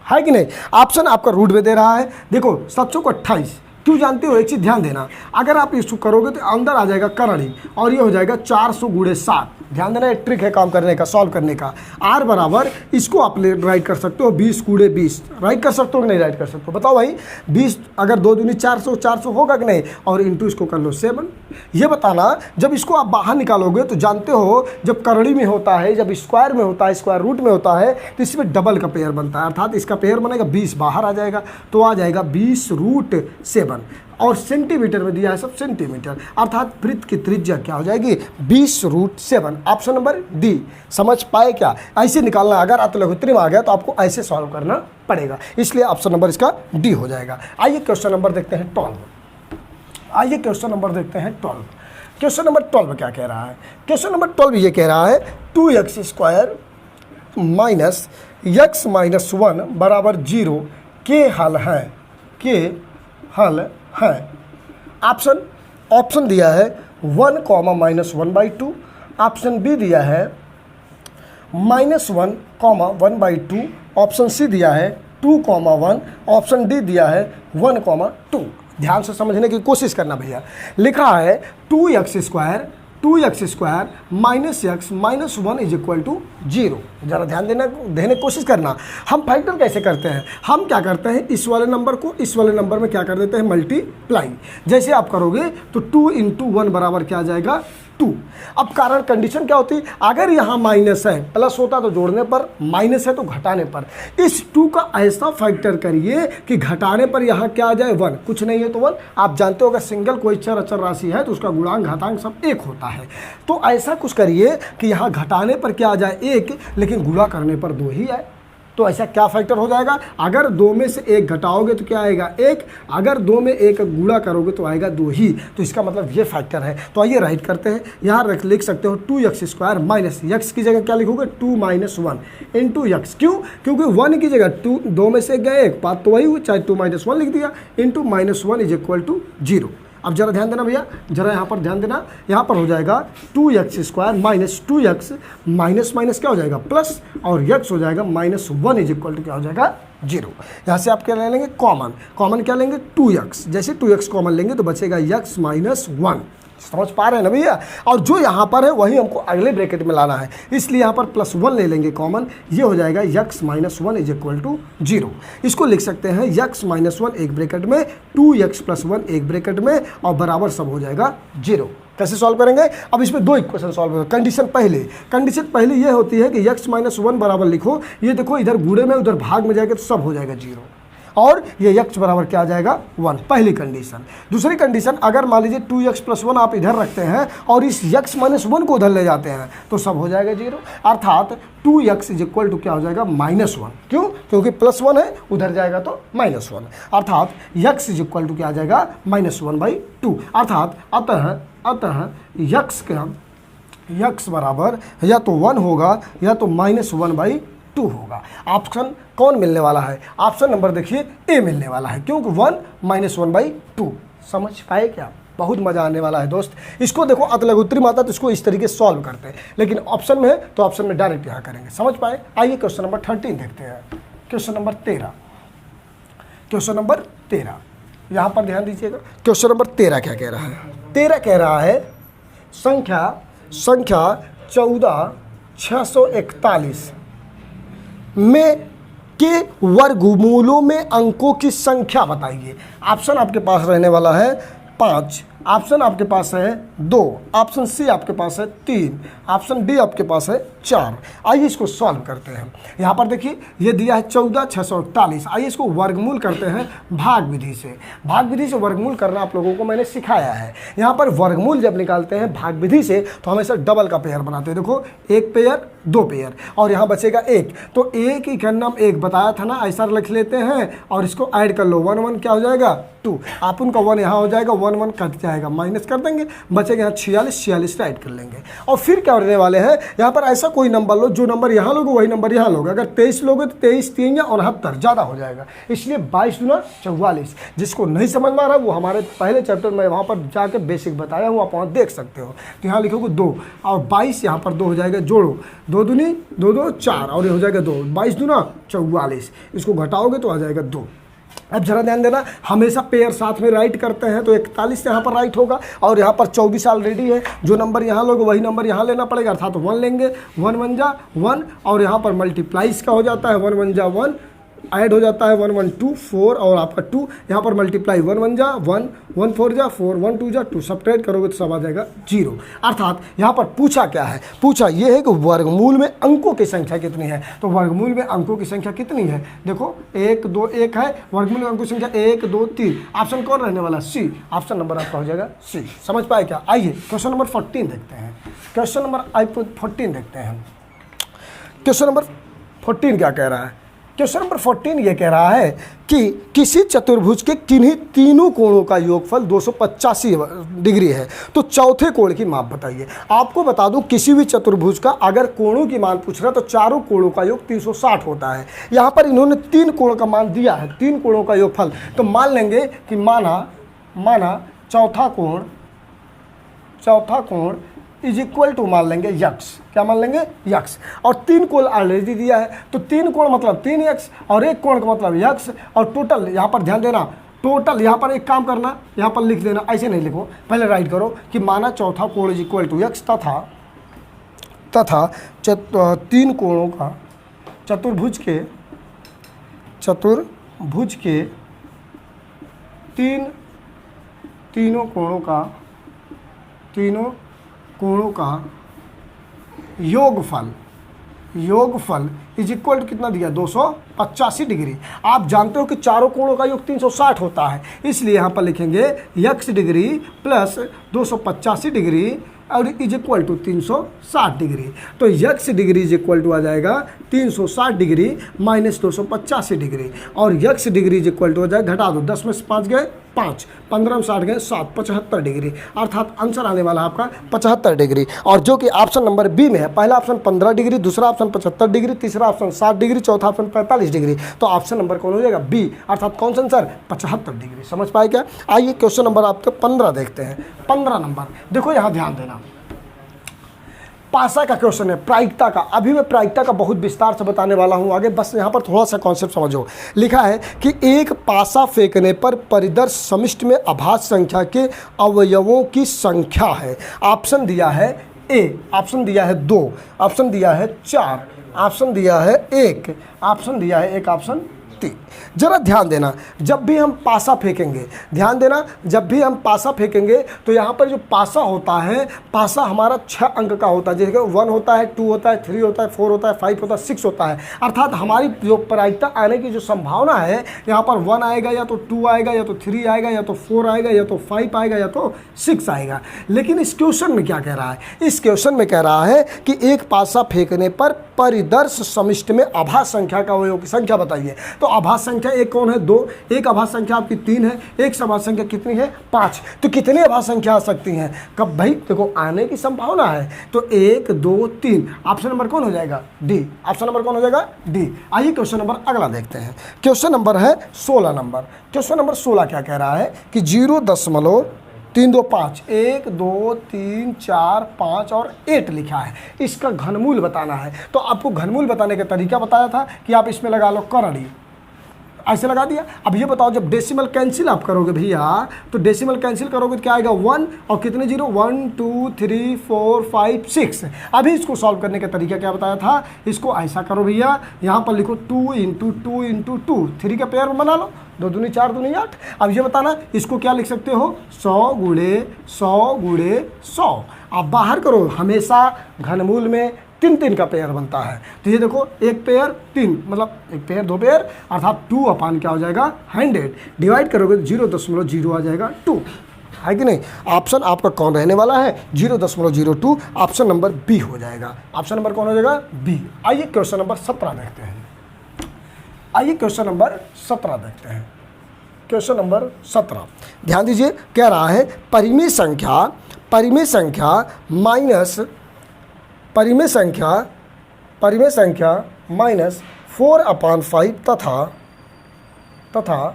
S1: है कि नहीं? ऑप्शन आपका रूट में दे रहा है। देखो 700 को 28 क्यों जानते हो? एक चीज़ ध्यान देना, अगर आप इसको करोगे तो अंदर आ जाएगा करड़ी और ये हो जाएगा 400 × 7। ध्यान देना, एक ट्रिक है काम करने का, सॉल्व करने का। आर बराबर इसको आप राइट कर सकते हो 20 × 20 राइट कर सकते हो कि नहीं राइट कर सकते हो? बताओ भाई, 20 अगर 2 दूनी 400 400 होगा कि नहीं? और इंटू इसको कर लो 7। ये बताना, जब इसको आप बाहर निकालोगे तो जानते हो जब करड़ी में होता है, जब स्क्वायर में होता है, स्क्वायर रूट में होता है तो इसमें डबल का पेयर बनता है, अर्थात इसका पेयर बनेगा 20 बाहर आ जाएगा तो आ जाएगा 20√7 और सेंटीमीटर में दिया है सब सेंटीमीटर, अर्थात वृत्त की त्रिज्या क्या हो जाएगी? 20√7। Option number D. समझ पाए क्या? ऐसे निकालना, अगर अतलघुत्री में आ गया तो आपको ऐसे सॉल्व करना पड़ेगा, इसलिए ऑप्शन नंबर इसका डी हो जाएगा। आइए क्वेश्चन नंबर देखते हैं 12। आइए क्वेश्चन नंबर देखते हैं 12। क्वेश्चन नंबर 12 क्या कह रहा है? क्वेश्चन नंबर 12 ये कह रहा है 2x² - x - 1 बराबर 0 के हल है। के हल है। ऑप्शन दिया है 1, -1/2। ऑप्शन बी दिया है -1, (1/2). ऑप्शन सी दिया है 2, 1। ऑप्शन डी दिया है 1, 2। ध्यान से समझने की कोशिश करना भैया। लिखा है 2x² - x - 1 is equal to 0। ज़रा ध्यान देने की कोशिश करना। हम फैक्टर कैसे करते हैं? हम क्या करते हैं, इस वाले नंबर को इस वाले नंबर में क्या कर देते हैं? मल्टीप्लाई। जैसे आप करोगे तो 2 × 1 बराबर क्या आ जाएगा? 2। अब कारण कंडीशन क्या होती है? अगर यहाँ माइनस है, प्लस होता तो जोड़ने पर, माइनस है तो घटाने पर। इस 2 का ऐसा फैक्टर करिए कि घटाने पर यहाँ क्या आ जाए? 1। कुछ नहीं है तो 1। आप जानते हो अगर सिंगल कोई चर अचर राशि है तो उसका गुणांक घातांक सब 1 होता है। तो ऐसा कुछ करिए कि यहाँ घटाने पर क्या आ जाए? 1, लेकिन गुणा करने पर 2 ही आए। तो ऐसा क्या फैक्टर हो जाएगा? अगर 2 में से 1 घटाओगे तो क्या आएगा? 1। अगर 2 में 1 गुणा करोगे तो आएगा 2 ही। तो इसका मतलब ये फैक्टर है। तो आइए राइट करते हैं। यहाँ लिख सकते हो 2x² माइनस x की जगह क्या लिखोगे? 2 - 1 इंटू x। क्यों? क्योंकि 1 की जगह 2 में से 1 गए, 1 बात तो वही हुई, चाहे 2 - 1 लिख दिया इंटू -1 इज इक्वल टू 0। अब जरा ध्यान देना भैया, जरा यहाँ पर ध्यान देना। यहाँ पर हो जाएगा 2x² minus 2x minus minus क्या हो जाएगा? प्लस, और x हो जाएगा -1 इज इक्वल टू क्या हो जाएगा? 0। यहाँ से आप क्या ले लेंगे? कॉमन क्या लेंगे? 2x। जैसे 2x कॉमन लेंगे तो बचेगा x - 1। समझ पा रहे हैं ना भैया? और जो यहाँ पर है वही हमको अगले ब्रैकेट में लाना है, इसलिए यहाँ पर +1 ले लेंगे कॉमन। ये हो जाएगा x - 1 इज इक्वल टू 0। इसको लिख सकते हैं x - 1 एक ब्रैकेट में, 2x + 1 एक ब्रैकेट में, और बराबर सब हो जाएगा 0। कैसे सॉल्व करेंगे? अब इसमें 2 इक्वेशन सॉल्व करेंगे। कंडीशन पहले ये होती है कि x - 1 बराबर लिखो। ये देखो इधर गुणे में उधर भाग में जाएगा तो सब हो जाएगा 0, और ये x बराबर क्या आ जाएगा? 1। पहली कंडीशन। दूसरी कंडीशन, अगर मान लीजिए 2x + 1 आप इधर रखते हैं और इस x - 1 को उधर ले जाते हैं तो सब हो जाएगा 0, अर्थात 2x इज इक्वल टू क्या हो जाएगा? -1। क्यों? क्योंकि +1 है, उधर जाएगा तो -1, अर्थात x इज इक्वल टू क्या आ जाएगा? -1/2। अर्थात अतः x बराबर या तो 1 होगा या तो -1/2 होगा। ऑप्शन कौन मिलने वाला है? ऑप्शन नंबर देखिए ए मिलने वाला है, क्योंकि 1 - 1/2। समझ पाए क्या? बहुत मज़ा आने वाला है दोस्त। इसको देखो अतलघुत्री माता तो इसको इस तरीके से सॉल्व करते हैं, लेकिन ऑप्शन में है तो ऑप्शन में डायरेक्ट यहाँ करेंगे। समझ पाए? आइए क्वेश्चन नंबर 13 देखते हैं। क्वेश्चन नंबर 13 यहाँ पर ध्यान दीजिएगा। क्वेश्चन नंबर 13 क्या कह रहा है? 13 कह रहा है संख्या 14,641 में के वर्गमूलों में अंकों की संख्या बताइए। ऑप्शन आपके पास रहने वाला है 5, ऑप्शन आपके पास है 2, ऑप्शन सी आपके पास है 3, ऑप्शन डी आपके पास है 4। आइए इसको सॉल्व करते हैं। यहाँ पर देखिए ये दिया है 14,641। आइए इसको वर्गमूल करते हैं भाग विधि से। भाग विधि से वर्गमूल करना आप लोगों को मैंने सिखाया है। यहाँ पर वर्गमूल जब निकालते हैं भाग विधि से तो हमेशा डबल का पेयर बनाते हैं। देखो 1 पेयर 2 पेयर और यहाँ बचेगा 1, तो 1 ही का नाम 1 बताया था ना, ऐसा लिख लेते हैं और इसको ऐड कर लो। 1 1 क्या हो जाएगा 2, आप उनका 1 यहाँ हो जाएगा, 1 1 कट जाएगा, माइनस कर देंगे, बचेगा यहाँ 46, 46 ऐड कर लेंगे। और फिर क्या करने वाले हैं, यहाँ पर ऐसा कोई नंबर लो, जो नंबर यहाँ लोगे वही नंबर यहाँ लोगे। अगर 23 लोगे तो 23 3 या 69 ज़्यादा हो जाएगा, इसलिए 22 दूना 44। जिसको नहीं समझ में आ रहा वो हमारे पहले चैप्टर में वहाँ पर जाकर बेसिक बताया हूँ, आप वहाँ देख सकते हो। तो यहाँ लिखोगे 2 और 22 यहाँ पर 2 हो जाएगा, जोड़ो 2 दूनी 2 2 4 और ये हो जाएगा 2, 22 दूना 44, इसको घटाओगे तो आ जाएगा 2। अब जरा ध्यान देना, हमेशा पेयर साथ में राइट करते हैं तो 41 यहाँ पर राइट होगा और यहाँ पर 24 ऑलरेडी है। जो नंबर यहाँ लोगे वही नंबर यहाँ लेना पड़ेगा, अर्थात 1 लेंगे, 1 1 जा 1 और यहाँ पर मल्टीप्लाइज का हो जाता है, 1 1 जा 1 ऐड हो जाता है, 1 1 2 4 और आपका 2 यहाँ पर मल्टीप्लाई, 1 1 जा 1 1 4 जा 4 1 2 जा 2, सब्ट्रैक्ट करोगे तो सब आ जाएगा 0। अर्थात यहाँ पर पूछा क्या है, पूछा ये है कि वर्गमूल में अंकों की संख्या कितनी है। तो वर्गमूल में अंकों की संख्या कितनी है, देखो 1 2 1 है, वर्गमूल में अंकों की संख्या 1 2 3। ऑप्शन कौन रहने वाला, सी। ऑप्शन नंबर आपका हो जाएगा सी। समझ पाए क्या। आइए क्वेश्चन नंबर 14 देखते हैं। क्वेश्चन नंबर 14 देखते हैं। क्वेश्चन नंबर 14 क्या कह रहा है, क्वेश्चन नंबर 14 ये कह रहा है कि किसी चतुर्भुज के किन्हीं तीनों कोणों का योगफल 285 डिग्री है, तो चौथे कोण की माप बताइए। आपको बता दूं किसी भी चतुर्भुज का अगर कोणों की मान पूछ रहा है तो चारों कोणों का योग 360 होता है। यहाँ पर इन्होंने 3 कोण का मान दिया है, 3 कोणों का योगफल, तो मान लेंगे कि माना चौथा कोण इज इक्वल टू मान लेंगे यक्स। क्या मान लेंगे, यक्स। और 3 कोण ऑलरेडी दिया है, तो 3 कोण मतलब 3 यक्स और 1 कोण का मतलब यक्स। और टोटल यहाँ पर ध्यान देना, टोटल यहाँ पर एक काम करना, यहाँ पर लिख देना, ऐसे नहीं लिखो, पहले राइट करो कि माना चौथा कोण इज इक्वल टू यक्स तथा 3 कोणों का चतुर्भुज के तीनों कोणों का योगफल इज इक्वल टू कितना दिया, 285 डिग्री। आप जानते हो कि चारों कोणों का योग 360 होता है, इसलिए यहाँ पर लिखेंगे यक्स डिग्री प्लस 285 डिग्री और इज इक्वल टू 360 डिग्री। तो x degree is equal to आ जाएगा 360 डिग्री माइनस 285 डिग्री और x degree is equal to हो जाएगा, घटा दो, 10 में से 5 गए 5, 15 में 60 गए 7, 75 डिग्री। अर्थात आंसर आने वाला है आपका 75 डिग्री। और जो कि ऑप्शन नंबर बी में है, पहला ऑप्शन 15 डिग्री, दूसरा ऑप्शन 75 डिग्री, तीसरा ऑप्शन 60 डिग्री, चौथा ऑप्शन 45 डिग्री। तो ऑप्शन नंबर कौन हो जाएगा, बी। अर्थात कौन सा आंसर, 75 डिग्री। समझ पाए क्या। आइए क्वेश्चन नंबर आपके 15 देखते हैं। 15 नंबर देखो, यहाँ ध्यान देना, पासा का क्वेश्चन है, प्रायिकता का। अभी मैं प्रायिकता का बहुत विस्तार से बताने वाला हूं आगे, बस यहाँ पर थोड़ा सा कॉन्सेप्ट समझो। लिखा है कि एक पासा फेंकने पर परिदर्श समिष्ट में अभाज्य संख्या के अवयवों की संख्या है। ऑप्शन दिया है ए, ऑप्शन दिया है 2, ऑप्शन दिया है 4, ऑप्शन दिया है 1, ऑप्शन दिया है 1, ऑप्शन 3। जरा ध्यान देना, जब भी हम पासा फेंकेंगे, ध्यान देना, जब भी हम पासा फेंकेंगे तो यहाँ पर जो पासा होता है, पासा हमारा 6 अंक का होता है। जैसे 1 होता है, 2 होता है, 3 होता है, 4 होता है, 5 होता है, 6 होता है। अर्थात हमारी जो प्रायिकता आने की जो संभावना है, यहाँ पर 1 आएगा या तो 2 आएगा या तो 3 आएगा या तो 4 आएगा या तो 5 आएगा या तो 6 आएगा। लेकिन इस क्वेश्चन में क्या कह रहा है, इस क्वेश्चन में कह रहा है कि एक पासा फेंकने पर परिदर्श समिष्ट में अभाज्य संख्या का अवयव की संख्या बताइए। तो अभाज्य संख्या एक कौन है, 2, एक अभाज्य संख्या आपकी 3 है, एक अभाज्य संख्या कितनी है, 5। तो कितनी अभाज्य संख्या आ सकती हैं, कब भाई, देखो आने की संभावना है, तो 1 2 3। ऑप्शन नंबर कौन हो जाएगा, डी। ऑप्शन नंबर कौन हो जाएगा, डी। आइए क्वेश्चन नंबर अगला देखते हैं। क्वेश्चन नंबर है 16 नंबर। क्वेश्चन नंबर 16 क्या कह रहा है कि 0.325 1 2 3 4 5 और 8 लिखा है, इसका घनमूल बताना है। तो आपको घनमूल बताने का तरीका बताया था कि आप इसमें लगा लो करड़ी। ऐसे लगा दिया। अब ये बताओ जब डेसिमल कैंसिल आप करोगे भैया, तो डेसिमल कैंसिल करोगे तो क्या आएगा 1 और कितने जीरो 1 2 3 4 5 6। अभी इसको सॉल्व करने का तरीका क्या बताया था, इसको ऐसा करो भैया, यहाँ पर लिखो 2 इंटू 2 इंटू 2, 3 का पेयर बना लो, 2 दूनी 4 दूनी 8। अब ये बताना इसको क्या लिख सकते हो 100 गुणे 100 गुणे 100। आप बाहर करो, हमेशा घनमूल में 3 का पेयर बनता है। तो ये देखो एक पेयर 3 मतलब एक पेयर 2 पेयर अर्थात 2 अपान क्या हो जाएगा 100, डिवाइड करोगे 0.0 आ जाएगा 2, है कि नहीं। ऑप्शन आपका कौन रहने वाला है 0.02, ऑप्शन नंबर बी हो जाएगा। ऑप्शन नंबर कौन हो जाएगा बी। आइए क्वेश्चन नंबर 17 देखते हैं। आइए क्वेश्चन नंबर 17 देखते हैं। क्वेश्चन नंबर 17 ध्यान दीजिए, कह रहा है परिमेय संख्या माइनस 4/5 तथा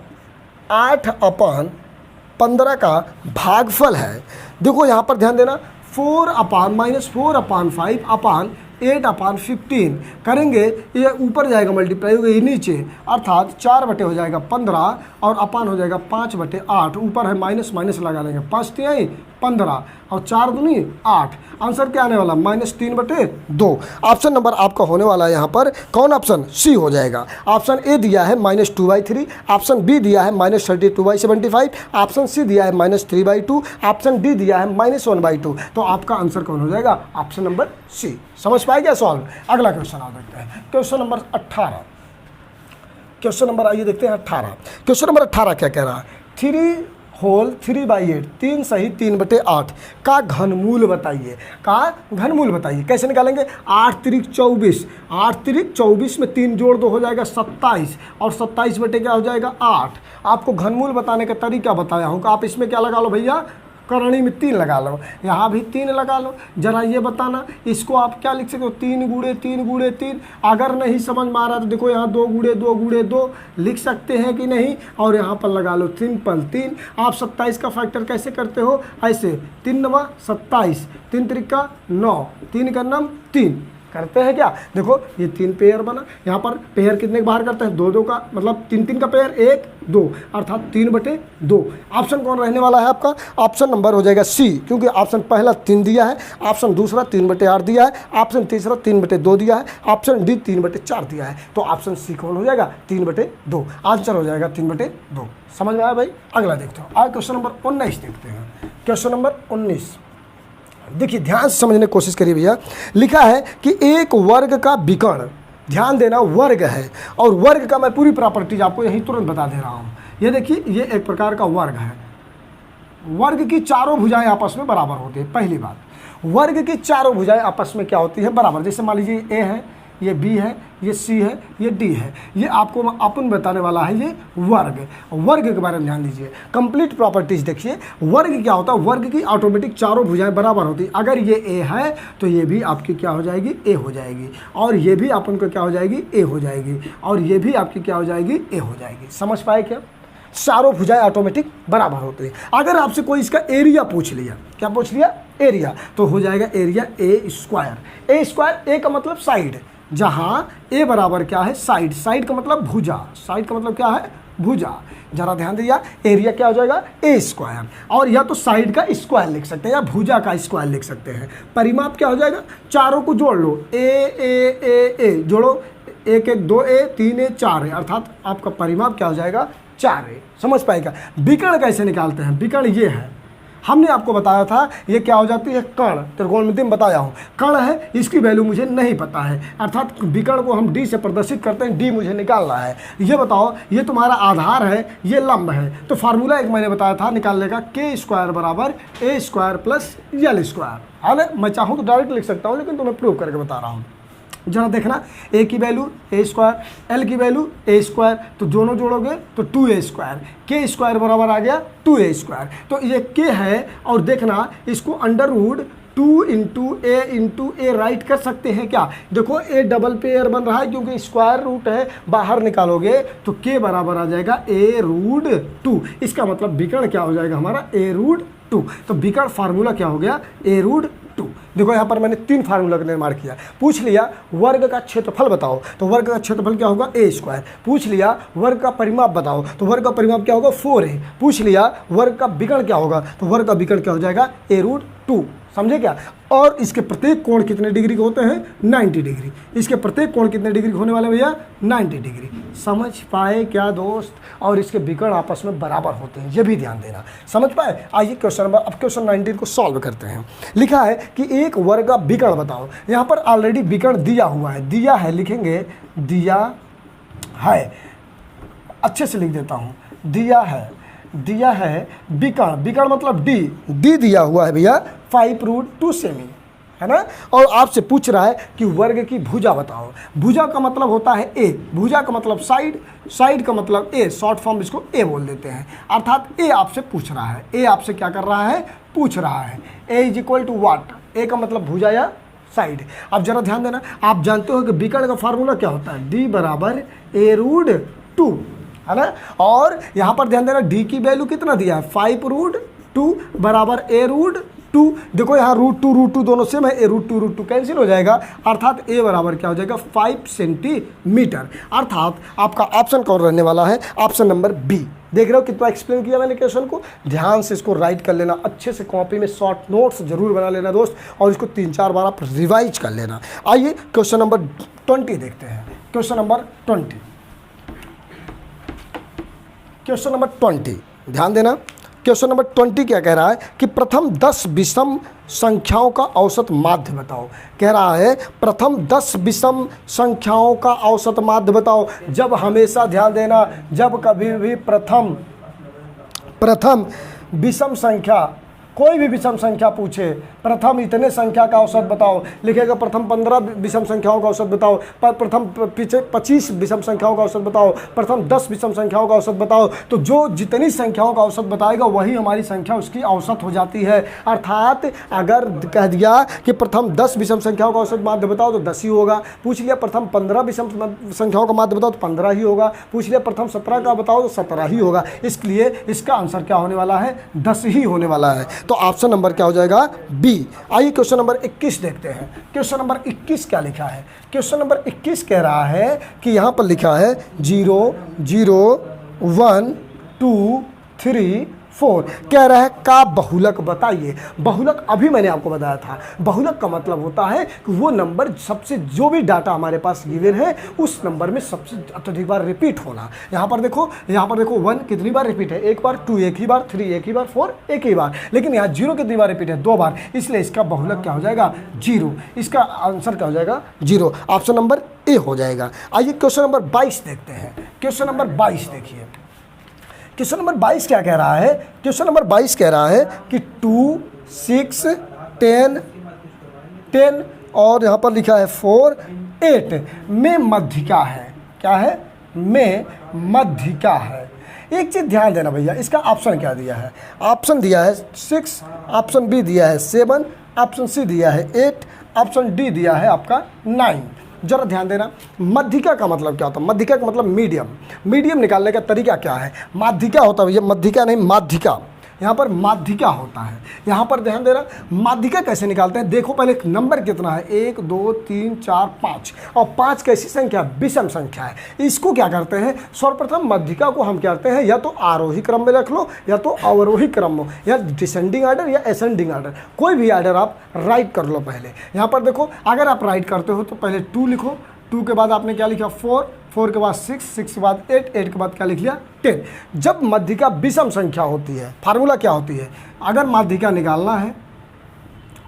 S1: 8/15 का भागफल है। देखो यहाँ पर ध्यान देना, 4/-4/5 अपान 8/15 करेंगे, ये ऊपर जाएगा मल्टीप्लाई होगा, ये नीचे अर्थात 4 बटे हो जाएगा 15 और अपान हो जाएगा 5/8। ऊपर है माइनस माइनस लगा लेंगे, 5 तिहाई 15 और 4 दूनी 8। आंसर क्या आने वाला -3/2। ऑप्शन नंबर आपका होने वाला है यहाँ पर कौन, ऑप्शन सी हो जाएगा। ऑप्शन ए दिया है -2/3, ऑप्शन बी दिया है -32/75, ऑप्शन सी दिया है -3/2, ऑप्शन डी दिया है -1/2। तो आपका आंसर कौन हो जाएगा ऑप्शन नंबर सी। समझ पाए क्या सॉल्व। अगला क्वेश्चन आप देखते हैं, क्वेश्चन नंबर 18। क्वेश्चन नंबर आइए देखते हैं 18। क्वेश्चन नंबर 18 क्या कह रहा है, 3 होल 3/8 3 सही 3/8 का घनमूल बताइए। का घनमूल बताइए, कैसे निकालेंगे 8 त्रिक 24, 8 त्रिक 24 में 3 जोड़ 2 हो जाएगा 27 और 27 बटे क्या हो जाएगा 8। आपको घनमूल बताने का तरीका बताया हूँ, आप इसमें क्या लगा लो भैया, करणी में 3 लगा लो, यहाँ भी 3 लगा लो। जरा ये बताना इसको आप क्या लिख सकते हो 3 गुणे 3 गुणे 3। अगर नहीं समझ में आ रहा तो देखो यहाँ 2 गुणे 2 गुणे 2 लिख सकते हैं कि नहीं, और यहाँ पर लगा लो सिंपल 3। आप 27 का फैक्टर कैसे करते हो, ऐसे 3 9 27, 3 त्रिका 9, 3 का नम 3 करते हैं क्या। देखो ये 3 पेयर बना, यहाँ पर पेयर कितने के बाहर करते हैं 2 2 का, मतलब 3 का पेयर 1 2 अर्थात 3/2। ऑप्शन कौन रहने वाला है आपका, ऑप्शन नंबर हो जाएगा सी, क्योंकि ऑप्शन पहला 3 दिया है, ऑप्शन दूसरा 3/8 दिया है, ऑप्शन तीसरा 3/2 दिया है, ऑप्शन डी 3/4 दिया है। तो ऑप्शन सी कौन हो जाएगा 3/2, आंसर हो जाएगा 3/2। समझ में आया भाई। अगला देखते हो, आज क्वेश्चन नंबर 19 देखते हैं। क्वेश्चन नंबर 19 देखिए, ध्यान से समझने की कोशिश करिए भैया। लिखा है कि एक वर्ग का विकर्ण, ध्यान देना वर्ग है, और वर्ग का मैं पूरी प्रॉपर्टीज आपको यही तुरंत बता दे रहा हूँ। ये देखिए ये एक प्रकार का वर्ग है, वर्ग की चारों भुजाएं आपस में बराबर होती है। पहली बात, वर्ग की चारों भुजाएं आपस में क्या होती है बराबर। जैसे मान लीजिए ए है, ये बी है, ये सी है, ये डी है, ये आपको अपन बताने वाला है ये वर्ग। वर्ग के बारे में ध्यान दीजिए, कंप्लीट प्रॉपर्टीज देखिए। वर्ग क्या होता है, वर्ग की ऑटोमेटिक चारों भुजाएं बराबर होती है। अगर ये ए है तो ये भी आपकी क्या हो जाएगी ए हो जाएगी, और ये भी अपन को क्या हो जाएगी ए हो जाएगी, और ये भी आपकी क्या हो जाएगी ए हो जाएगी। समझ पाए क्या, चारों भुजाएं ऑटोमेटिक बराबर होती है। अगर आपसे कोई इसका एरिया पूछ लिया, क्या पूछ लिया एरिया, तो हो जाएगा area A square. A square, A का मतलब साइड, जहाँ ए बराबर क्या है साइड, साइड का मतलब भुजा, साइड का मतलब क्या है भुजा। जरा ध्यान दिया, एरिया क्या हो जाएगा ए स्क्वायर, और या तो साइड का स्क्वायर लिख सकते हैं या भुजा का स्क्वायर लिख सकते हैं। परिमाप क्या हो जाएगा, चारों को जोड़ लो, ए जोड़ो, 1 1 2 ए 3 ए 4 ए, अर्थात आपका परिमाप क्या हो जाएगा 4 ए। समझ पाएगा। विकर्ण कैसे निकालते हैं, विकर्ण ये है, हमने आपको बताया था ये क्या हो जाती है कर्ण, त्रिकोणमिति में बताया हूँ। कर्ण है, इसकी वैल्यू मुझे नहीं पता है, अर्थात विकर्ण को हम डी से प्रदर्शित करते हैं, डी मुझे निकालना है। ये बताओ ये तुम्हारा आधार है, ये लंब है, तो फार्मूला एक मैंने बताया था निकालने का, के स्क्वायर बराबर ए स्क्वायर प्लस एल स्क्वायर। हाल मैं चाहूँ तो डायरेक्ट लिख सकता हूँ, लेकिन तुम्हें प्रूव करके बता रहा हूँ। जरा देखना, ए की वैल्यू ए स्क्वायर, एल की वैल्यू ए स्क्वायर, तो दोनों जोड़ोगे तो 2a स्क्वायर, के स्क्वायर बराबर आ गया 2a स्क्वायर। तो ये के है, और देखना इसको अंडर रूट 2 इंटू ए राइट कर सकते हैं क्या। देखो ए डबल पेयर बन रहा है क्योंकि स्क्वायर रूट है, बाहर निकालोगे तो के बराबर आ जाएगा a√2। इसका मतलब विकर्ण क्या हो जाएगा हमारा a√2। तो विकर्ण फार्मूला क्या हो गया a√2। देखो यहाँ पर मैंने 3 फार्मूला का निर्माण किया। पूछ लिया वर्ग का क्षेत्रफल बताओ, तो वर्ग का क्षेत्रफल क्या होगा, ए स्क्वायर। पूछ लिया वर्ग का परिमाप बताओ, तो वर्ग का परिमाप क्या होगा, 4a। पूछ लिया वर्ग का विकर्ण क्या होगा, तो वर्ग का विकर्ण क्या हो जाएगा, a√2। समझे क्या। और इसके प्रत्येक कोण कितने डिग्री के होते हैं, 90 डिग्री। इसके प्रत्येक कोण कितने डिग्री होने वाले भैया, 90 डिग्री। समझ पाए क्या दोस्त। और इसके विकर्ण आपस में बराबर होते हैं, ये भी ध्यान देना। समझ पाए। आइए क्वेश्चन नंबर, अब क्वेश्चन 19 को सॉल्व करते हैं। लिखा है कि एक वर्ग का विकर्ण बताओ। यहाँ पर ऑलरेडी विकर्ण दिया हुआ है, दिया है लिखेंगे, दिया है, अच्छे से लिख देता हूँ, दिया है, दिया है विकर्ण, विकर्ण मतलब डी दिया हुआ है भैया 5√2 सेमी, है ना। और आपसे पूछ रहा है कि वर्ग की भुजा बताओ। भुजा का मतलब होता है ए, भुजा का मतलब साइड, साइड का मतलब ए, शॉर्ट फॉर्म इसको ए बोल देते हैं। अर्थात ए आपसे पूछ रहा है, ए आपसे क्या कर रहा है, पूछ रहा है। ए इज इक्वल टू वाट, ए का मतलब भुजा या साइड। अब जरा ध्यान देना, आप जानते हो कि विकर्ण का फार्मूला क्या होता है, डी बराबर a√2, है ना। और यहाँ पर ध्यान देना डी की वैल्यू कितना दिया है, 5√2 बराबर a√2। देखो यहाँ √2 दोनों सेम है, a√2 कैंसिल हो जाएगा। अर्थात a बराबर क्या हो जाएगा, 5 सेंटीमीटर। अर्थात आपका ऑप्शन कौन रहने वाला है, ऑप्शन नंबर बी। देख रहे हो कितना एक्सप्लेन किया मैंने क्वेश्चन को। ध्यान से इसको राइट कर लेना, अच्छे से कॉपी में शॉर्ट नोट्स जरूर बना लेना दोस्त, और इसको 3-4 बार आप रिवाइज कर लेना। आइए क्वेश्चन नंबर 20 देखते हैं। क्वेश्चन नंबर 20, क्वेश्चन नंबर 20 ध्यान देना। क्वेश्चन नंबर 20 क्या कह रहा है कि प्रथम 10 विषम संख्याओं का औसत माध्य बताओ। कह रहा है प्रथम 10 विषम संख्याओं का औसत माध्य बताओ। जब हमेशा ध्यान देना, जब कभी भी प्रथम विषम संख्या, कोई भी विषम संख्या पूछे, प्रथम इतने संख्या का औसत बताओ, लिखेगा प्रथम 15 विषम संख्याओं का औसत बताओ, प्रथम 25 विषम संख्याओं का औसत बताओ, प्रथम 10 विषम संख्याओं का औसत बताओ। तो जो जितनी संख्याओं का औसत बताएगा वही हमारी संख्या उसकी औसत हो जाती है। अर्थात अगर कह दिया कि प्रथम 10 विषम संख्याओं का औसत माध्य बताओ तो 10 ही होगा। पूछ लिया प्रथम 15 विषम संख्याओं का माध्य बताओ तो 15 ही होगा। पूछ लिया प्रथम 17 का बताओ तो 17 ही होगा। इसलिए इसका आंसर क्या होने वाला है, 10 ही होने वाला है। तो ऑप्शन नंबर क्या हो जाएगा, बी। आइए क्वेश्चन नंबर 21 देखते हैं। क्वेश्चन नंबर 21 क्या लिखा है। क्वेश्चन नंबर 21 कह रहा है कि यहाँ पर लिखा है 0 0 1 2 3 4। कह रहा है का बहुलक बताइए। बहुलक अभी मैंने आपको बताया था, बहुलक का मतलब होता है कि वो नंबर सबसे, जो भी डाटा हमारे पास गिवन है उस नंबर में सबसे अत्यधिक बार रिपीट होना। यहाँ पर देखो 1 कितनी बार रिपीट है, एक बार, 2 एक ही बार, 3 एक ही बार, 4 एक ही बार। लेकिन यहाँ 0 कितनी बार रिपीट है, 2 बार। इसलिए इसका बहुलक क्या हो जाएगा, 0। इसका आंसर क्या हो जाएगा, 0। ऑप्शन नंबर ए हो जाएगा। आइए क्वेश्चन नंबर 22 देखते हैं। क्वेश्चन नंबर 22 देखिए। क्वेश्चन नंबर 22 क्या कह रहा है, क्वेश्चन नंबर 22 कह रहा है कि 2 6 10 और यहाँ पर लिखा है 4 8 में मध्यिका है। क्या है, में मध्यिका है। एक चीज़ ध्यान देना भैया, इसका ऑप्शन क्या दिया है, ऑप्शन दिया है 6, ऑप्शन बी दिया है 7, ऑप्शन सी दिया है 8, ऑप्शन डी दिया है आपका 9। जरा ध्यान देना, मध्यिका का मतलब क्या होता है, मध्यिका का मतलब मीडियम। मीडियम निकालने का तरीका क्या है, माध्यिका होता है भैया, मध्यिका नहीं माध्यिका। यहाँ पर माध्यिका होता है। यहाँ पर ध्यान देना, माध्यिका कैसे निकालते हैं, देखो पहले नंबर कितना है, 1 2 3 4 5, और 5 कैसी संख्या, विषम संख्या है। इसको क्या करते हैं, सर्वप्रथम मध्यिका को हम कहते हैं या तो आरोही क्रम में रख लो या तो अवरोही क्रम में, या डिसेंडिंग ऑर्डर या असेंडिंग ऑर्डर, कोई भी ऑर्डर आप राइट कर लो पहले। यहाँ पर देखो अगर आप राइट करते हो तो पहले 2 लिखो, 2 के बाद आपने क्या लिखा 4, 4 के बाद 6, 6 के बाद 8, 8 के बाद क्या लिख लिया 10। जब मध्यिका विषम संख्या होती है, फार्मूला क्या होती है, अगर माध्यिका निकालना है,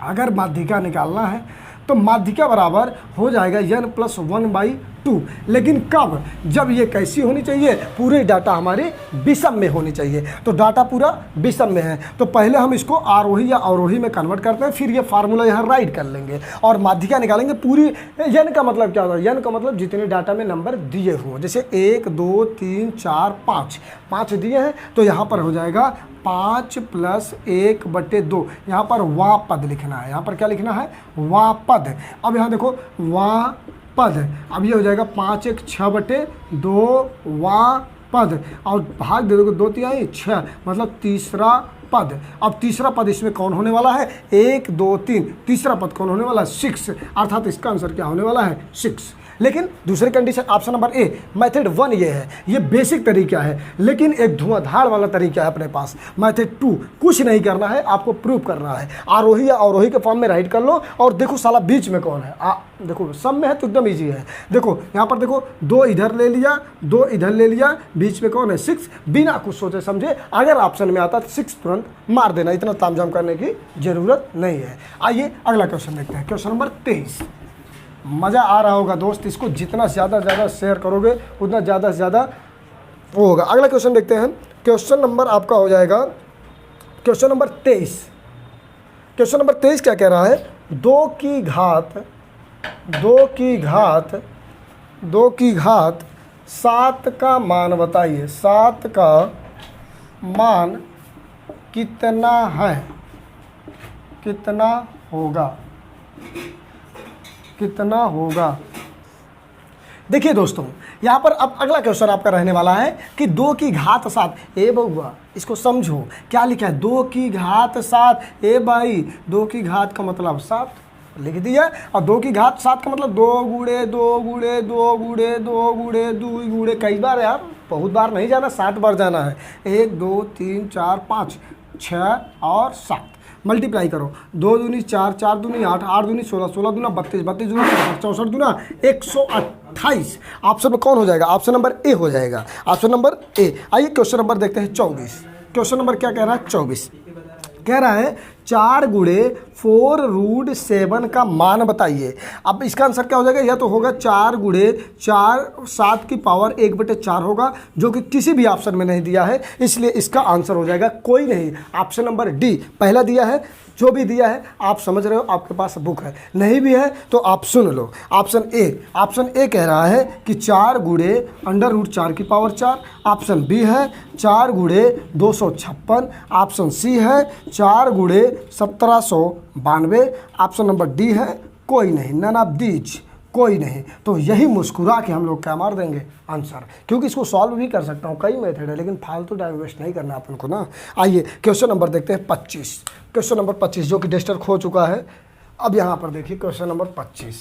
S1: अगर माध्यिका निकालना है तो माध्यिका बराबर हो जाएगा n+1/2। लेकिन कब, जब ये कैसी होनी चाहिए, पूरे डाटा हमारे विषम में होनी चाहिए। तो डाटा पूरा विषम में है तो पहले हम इसको आरोही या अवरोही में कन्वर्ट करते हैं, फिर ये फार्मूला यहाँ राइट कर लेंगे और माध्यिका निकालेंगे पूरी। n का मतलब क्या होता है, n का मतलब जितने डाटा में नंबर दिए हुए, जैसे 1 2 3 4 5 दिए हैं तो यहाँ पर हो जाएगा 5 + 1/2। यहाँ पर वा पद लिखना है, यहाँ पर क्या लिखना है, वा पद। अब यहाँ देखो वा पद, अब ये हो जाएगा 5 1 6/2 वा पद, और भाग दे दोगे 2 3 6, मतलब तीसरा पद। अब तीसरा पद इसमें कौन होने वाला है, 1 2 3, तीसरा पद कौन होने वाला है, 6, अर्थात इसका आंसर क्या होने वाला है, 6। लेकिन दूसरी condition option number A, method 1 ये है, ये बेसिक तरीका है, लेकिन एक धुआंधार वाला तरीका है अपने पास। मेथड 2 कुछ नहीं करना है, आपको प्रूव करना है, आरोही या अवरोही के फॉर्म में राइट कर लो और देखो साला बीच में कौन है। देखो सब में है तो एकदम ईजी है। देखो यहाँ पर देखो 2 इधर ले लिया, 2 इधर ले लिया, बीच में कौन है, 6। बिना कुछ सोचे समझे अगर ऑप्शन में आता तो 6 तुरंत मार देना, इतना तामझाम करने की जरूरत नहीं है। आइए अगला क्वेश्चन देखते हैं, क्वेश्चन नंबर 23। मज़ा आ रहा होगा दोस्त, इसको जितना ज़्यादा शेयर करोगे उतना ज़्यादा से ज़्यादा वो होगा। अगला क्वेश्चन देखते हैं, क्वेश्चन नंबर आपका हो जाएगा क्वेश्चन नंबर 23। क्वेश्चन नंबर 23 क्या कह रहा है, 2 की घात 7 का मान बताइए, 7 का मान कितना है, कितना होगा। देखिए दोस्तों यहाँ पर अब अगला क्वेश्चन आपका रहने वाला है कि 2 की घात 7, ए बउआ इसको समझो क्या लिखा है, 2 की घात 7, ए भाई 2 की घात का मतलब 7 लिख दिया, और 2 की घात 7 का मतलब 2 गुणे 2 गुणे 2 गुणे 2 गुणे 2 गुणे, कई बार यार, बहुत बार नहीं जाना, 7 बार जाना है। 1 2 3 4 5 6 और 7 मल्टीप्लाई करो, 2 दूनी 4, 4 दूनी 8, 8 दूनी 16, 16 दूना 32, 32 दूना 64 दूना 128। ऑप्शन में कौन हो जाएगा, ऑप्शन नंबर ए हो जाएगा, ऑप्शन नंबर ए। आइए क्वेश्चन नंबर देखते हैं 24। क्वेश्चन नंबर क्या कह रहा है, 24 कह रहा है 4 गुणे 4√7 का मान बताइए। अब इसका आंसर क्या हो जाएगा, यह तो होगा 4 गुणे 4, 7 की पावर 1/4 होगा, जो कि किसी भी ऑप्शन में नहीं दिया है, इसलिए इसका आंसर हो जाएगा कोई नहीं, ऑप्शन नंबर डी पहला दिया है। जो भी दिया है आप समझ रहे हो, आपके पास बुक है, नहीं भी है तो आप सुन लो। ऑप्शन ए कह रहा है कि 4 गुणे √4 की पावर 4, ऑप्शन बी है 4 गुणे 256, ऑप्शन सी है 4 गुणे 1792, ऑप्शन नंबर डी है कोई नहीं, नन ऑफ दीज, कोई नहीं। तो यही मुस्कुरा के हम लोग क्या मार देंगे आंसर, क्योंकि इसको सॉल्व भी कर सकता हूँ, कई मेथड है, लेकिन फालतू टाइम वेस्ट नहीं करना अपन को ना। आइए क्वेश्चन नंबर देखते हैं 25। क्वेश्चन नंबर 25 जो कि डेस्टर खो चुका है। अब यहाँ पर देखिए क्वेश्चन नंबर 25।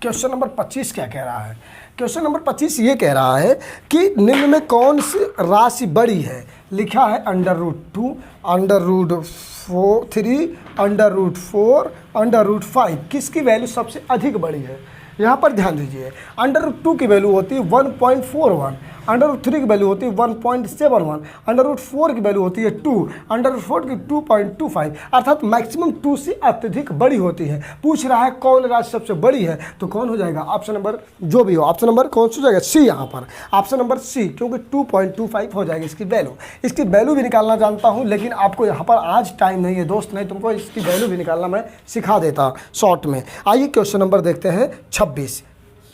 S1: क्वेश्चन नंबर 25 क्या कह रहा है, क्वेश्चन नंबर 25 ये कह रहा है कि निम्न में कौन सी राशि बड़ी है। लिखा है √2, √3, √4, √5, किसकी वैल्यू सबसे अधिक बड़ी है। यहाँ पर ध्यान दीजिए, √2 की वैल्यू होती है 1.41, √3 की वैल्यू होती है 1.71, √4 की वैल्यू होती है 2, √4 की 2.25, अर्थात मैक्सिमम 2 से अत्यधिक बड़ी होती है। पूछ रहा है कौन राशि सबसे बड़ी है, तो कौन हो जाएगा, ऑप्शन नंबर जो भी हो, ऑप्शन नंबर कौन सा हो जाएगा, सी। यहाँ पर ऑप्शन नंबर सी, क्योंकि 2.25 हो जाएगी इसकी वैल्यू। इसकी वैल्यू भी निकालना जानता हूँ, लेकिन आपको यहाँ पर आज टाइम नहीं है दोस्त, नहीं तुमको इसकी वैल्यू भी निकालना मैं सिखा देता शॉर्ट में। आइए क्वेश्चन नंबर देखते हैं 26।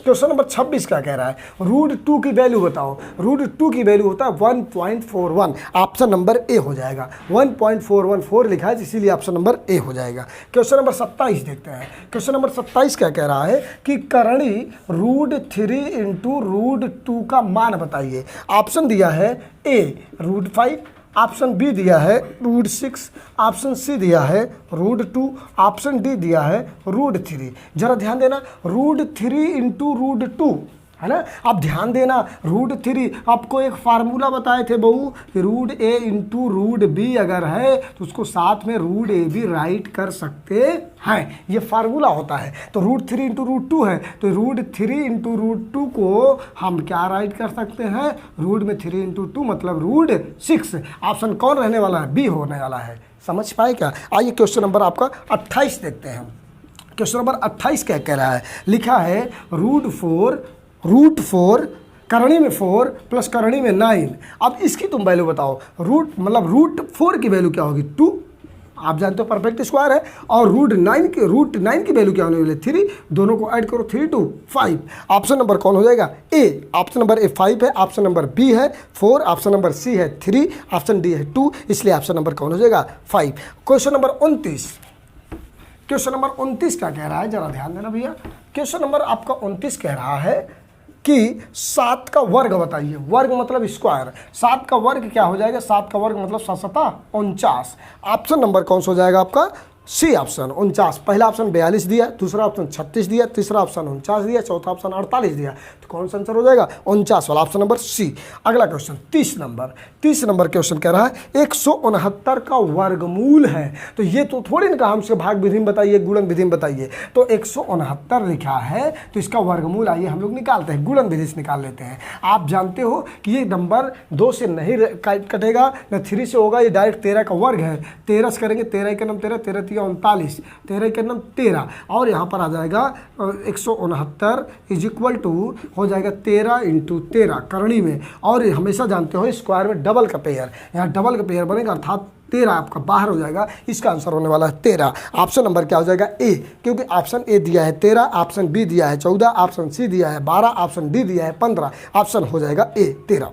S1: क्वेश्चन नंबर 26 क्या कह रहा है, √2 की वैल्यू बताओ। √2 की वैल्यू होता है 1.41, ऑप्शन नंबर ए हो जाएगा। 1.414 लिखा है, इसीलिए ऑप्शन नंबर ए हो जाएगा। क्वेश्चन नंबर 27 देखते हैं। क्वेश्चन नंबर 27 क्या कह रहा है कि करणी √3 × √2 का मान बताइए। ऑप्शन दिया है ए √5, ऑप्शन बी दिया है √6, ऑप्शन सी दिया है √2, ऑप्शन डी दिया है √3। जरा ध्यान देना, √3 × √2 है ना। अब ध्यान देना, √3 आपको एक फार्मूला बताए थे बहू कि √a × √b अगर है तो उसको साथ में √ab राइट कर सकते हैं, ये फार्मूला होता है। तो √3 × √2 है तो √3 × √2 को हम क्या राइट कर सकते हैं, √3 × 2 मतलब √6। ऑप्शन कौन रहने वाला है, बी होने वाला है। समझ पाए क्या। आइए क्वेश्चन नंबर आपका 28 देखते हैं। क्वेश्चन नंबर 28 क्या कह रहा है, लिखा है √4 करणी में 4 प्लस करणी में 9। अब इसकी तुम वैल्यू बताओ, √4 की वैल्यू क्या होगी 2, आप जानते हो परफेक्ट स्क्वायर है, और √9 की वैल्यू क्या होने वाली है 3, दोनों को ऐड करो 3 2 5। ऑप्शन नंबर कौन हो जाएगा, ए। ऑप्शन नंबर ए 5 है, ऑप्शन नंबर बी है 4, ऑप्शन नंबर सी है 3, ऑप्शन डी है 2, इसलिए ऑप्शन नंबर कौन हो जाएगा 5। Question number 29। क्वेश्चन नंबर 29 क्या कह रहा है, जरा ध्यान देना भैया। क्वेश्चन नंबर आपका 29 कह रहा है कि 7 का वर्ग बताइए, वर्ग मतलब स्क्वायर, 7 का वर्ग क्या हो जाएगा, 7 का वर्ग मतलब 7 7 49। ऑप्शन नंबर कौन सा हो जाएगा आपका, सी ऑप्शन 49। पहला ऑप्शन 42 दिया, दूसरा ऑप्शन 36 दिया, तीसरा ऑप्शन 49 दिया, चौथा ऑप्शन 48 दिया, तो कौन सा आंसर हो जाएगा, 49 वाला, ऑप्शन नंबर सी। अगला क्वेश्चन 30 नंबर क्वेश्चन कह रहा है 169 का वर्गमूल है। तो ये तो थोड़ी ना कहा हमसे भाग विधि में बताइए, गुणन विधि में बताइए, तो 169 लिखा है तो इसका वर्गमूल आइए हम लोग निकालते हैं, गुणन विधि से निकाल लेते हैं। आप जानते हो कि ये नंबर 2 से नहीं कटेगा न 3 से होगा, ये डायरेक्ट 13 का वर्ग है, 13 से करेंगे, 13 के नाम 13, 13 39, 13 के नाम 13, और यहाँ पर आ जाएगा 169 इज इक्वल टू हो जाएगा 13 इंटू 13 करणी में, और हमेशा जानते हो स्क्वायर में डबल का पेयर, यहाँ डबल का पेयर बनेगा अर्थात 13 आपका बाहर हो जाएगा, इसका आंसर होने वाला है 13। ऑप्शन नंबर क्या हो जाएगा, ए, क्योंकि ऑप्शन ए दिया है 13, ऑप्शन बी दिया है 14, ऑप्शन सी दिया है 12, ऑप्शन डी दिया है 15, ऑप्शन हो जाएगा ए 13।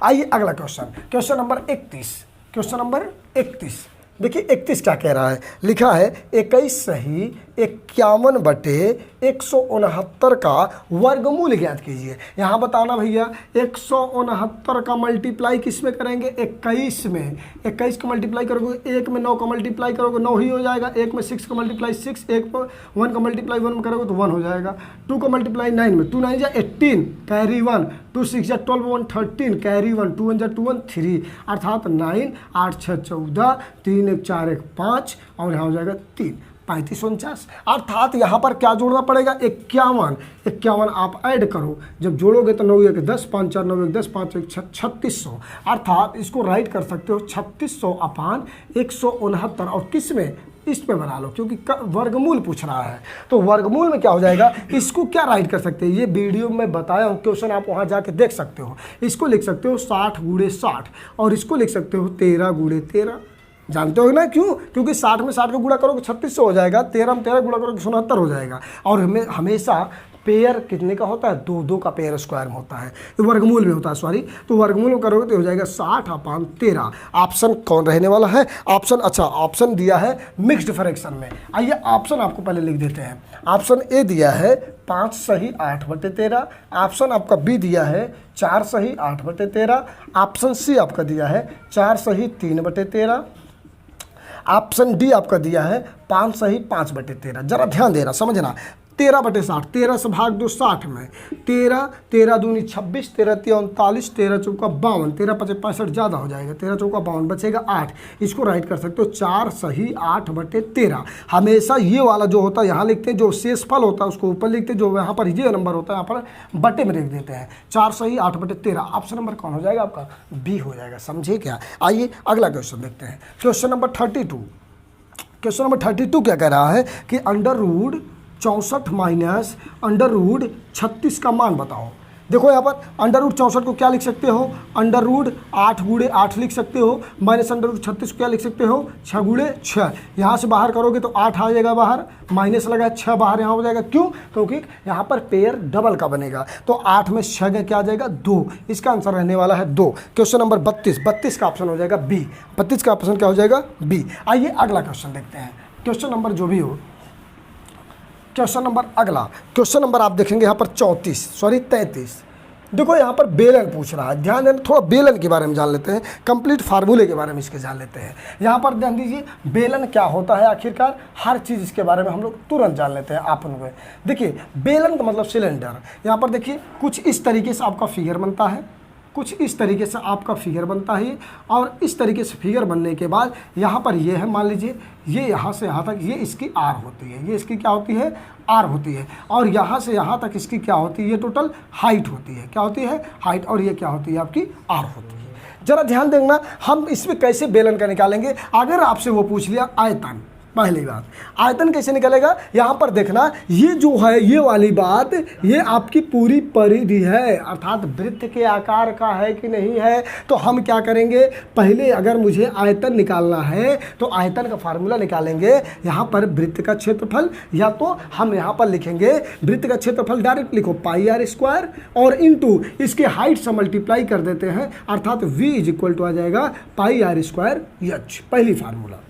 S1: आइए अगला क्वेश्चन नंबर 31, क्वेश्चन नंबर 31 देखिए 31 क्या कह रहा है, लिखा है 21 सही 51 बटे 169 का वर्गमूल ज्ञात कीजिए। यहाँ बताना भैया 169 का मल्टीप्लाई किस में करेंगे, 21 में, 21 का मल्टीप्लाई करोगे, 1 में 9 का मल्टीप्लाई करोगे 9 ही हो जाएगा, 1 में 6 का मल्टीप्लाई 6, 1 में 1 का मल्टीप्लाई 1 में करोगे तो 1 हो जाएगा, 2 का मल्टीप्लाई 9 में, 2 9 जा 18 कैरी 1, 2 6 जा 12 1 13 कैरी 1, 2 1 जा 2 1 3, अर्थात 9 8 6 14 3 1 4 1 5, और यहाँ हो जाएगा 3 35 49, अर्थात यहाँ पर क्या जोड़ना पड़ेगा, 51 आप ऐड करो, जब जोड़ोगे तो 9 1 10 5 4 9 1 10 5 1 3600, अर्थात इसको राइट कर सकते हो 3600 अपान 169, और किस में, इस पे बना लो क्योंकि वर्गमूल पूछ रहा है, तो वर्गमूल में क्या हो जाएगा, इसको क्या राइट कर सकते हैं, ये वीडियो में बताया हूँ क्वेश्चन, आप वहाँ जाके देख सकते हो। इसको लिख सकते हो 60 गुणे 60, और इसको लिख सकते हो 13 गुणे 13, जानते हो ना क्यों, क्योंकि 60 में 60 का गुणा करोगे 3600 हो जाएगा, 13 में 13 गुणा करोगे 69 हो जाएगा, और हमेशा पेयर कितने का होता है, 2 का पेयर स्क्वायर में होता है, तो वर्गमूल में होता है, सॉरी, तो वर्गमूल में करोगे तो हो जाएगा 60 अपान 13। ऑप्शन कौन रहने वाला है, ऑप्शन, अच्छा ऑप्शन दिया है मिक्स्ड फ्रैक्शन में। आइए ऑप्शन आपको पहले लिख देते हैं। ऑप्शन ए दिया है 5 सही 8 बटे 13, ऑप्शन आपका बी दिया है 4 सही 8 बटे 13, ऑप्शन सी आपका दिया है 4 सही 3 बटे 13, ऑप्शन डी आपका दिया है 5 सही 5 बटे 13। जरा ध्यान देना, समझना, 13 बटे 60, 13 से भाग दो 60 में, 13 दूनी 26, 13 39, 13 चौका 52, 13 पचे 65 ज़्यादा हो जाएगा, 13 चौका 52, बचेगा 8, इसको राइट कर सकते हो 4 सही 8 बटे 13। हमेशा ये वाला जो होता है यहाँ लिखते हैं, जो शेष फल होता है उसको ऊपर लिखते हैं, जो यहाँ पर ये नंबर होता है यहाँ पर बटे में लिख देते हैं, 4 सही 8 बटे 13। ऑप्शन नंबर कौन हो जाएगा आपका, बी हो जाएगा, समझे क्या। आइए अगला क्वेश्चन देखते हैं, क्वेश्चन नंबर 32। क्वेश्चन नंबर 32 क्या कह रहा है कि under root 64 minus under root 36 का मान बताओ। देखो यहाँ पर अंडर रूट 64 को क्या लिख सकते हो, अंडर रूट 8 गुणे 8 लिख सकते हो, माइनस अंडर रूट 36 को क्या लिख सकते हो, 6 गुणे 6। यहाँ से बाहर करोगे तो 8 आ जाएगा बाहर, माइनस लगा 6 बाहर यहाँ हो जाएगा, क्यों, क्योंकि यहाँ पर पेयर डबल का बनेगा, तो 8 में 6 का क्या आ जाएगा 2, इसका आंसर रहने वाला है 2। क्वेश्चन नंबर 32 का ऑप्शन हो जाएगा बी, 32 का ऑप्शन क्या हो जाएगा बी। आइए अगला क्वेश्चन देखते हैं, क्वेश्चन नंबर जो भी हो, क्वेश्चन नंबर अगला क्वेश्चन नंबर आप देखेंगे यहाँ पर 33। देखो यहाँ पर बेलन पूछ रहा है, ध्यान देना, थोड़ा बेलन के बारे में जान लेते हैं, कंप्लीट फार्मूले के बारे में इसके जान लेते हैं। यहाँ पर ध्यान दीजिए बेलन क्या होता है, आखिरकार हर चीज़ इसके बारे में हम लोग तुरंत जान लेते हैं आप लोग। देखिए बेलन का मतलब सिलेंडर, यहाँ पर देखिए कुछ इस तरीके से आपका फिगर बनता है, कुछ इस तरीके से आपका फिगर बनता है, और इस तरीके से फिगर बनने के बाद यहाँ पर ये है, मान लीजिए ये यहाँ से यहाँ तक ये इसकी आर होती है, ये इसकी क्या होती है, आर होती है, और यहाँ से यहाँ तक इसकी क्या होती है, ये टोटल हाइट होती है, क्या होती है, हाइट, और ये क्या होती है आपकी आर होती है। जरा ध्यान देना, हम इसमें कैसे बेलन का निकालेंगे। अगर आपसे वो पूछ लिया आयतन, पहली बात आयतन कैसे निकलेगा, यहाँ पर देखना, ये जो है ये वाली बात, ये आपकी पूरी परिधि है, अर्थात वृत्त के आकार का है कि नहीं है। तो हम क्या करेंगे, पहले अगर मुझे आयतन निकालना है तो आयतन का फार्मूला निकालेंगे, यहाँ पर वृत्त का क्षेत्रफल, या तो हम यहाँ पर लिखेंगे वृत्त का क्षेत्रफल, डायरेक्ट लिखो पाई आर स्क्वायर, और इनटू इसके हाइट से मल्टीप्लाई कर देते हैं, अर्थात v इज इक्वल टू आ जाएगा पाई आर स्क्वायर एच, पहली फार्मूला।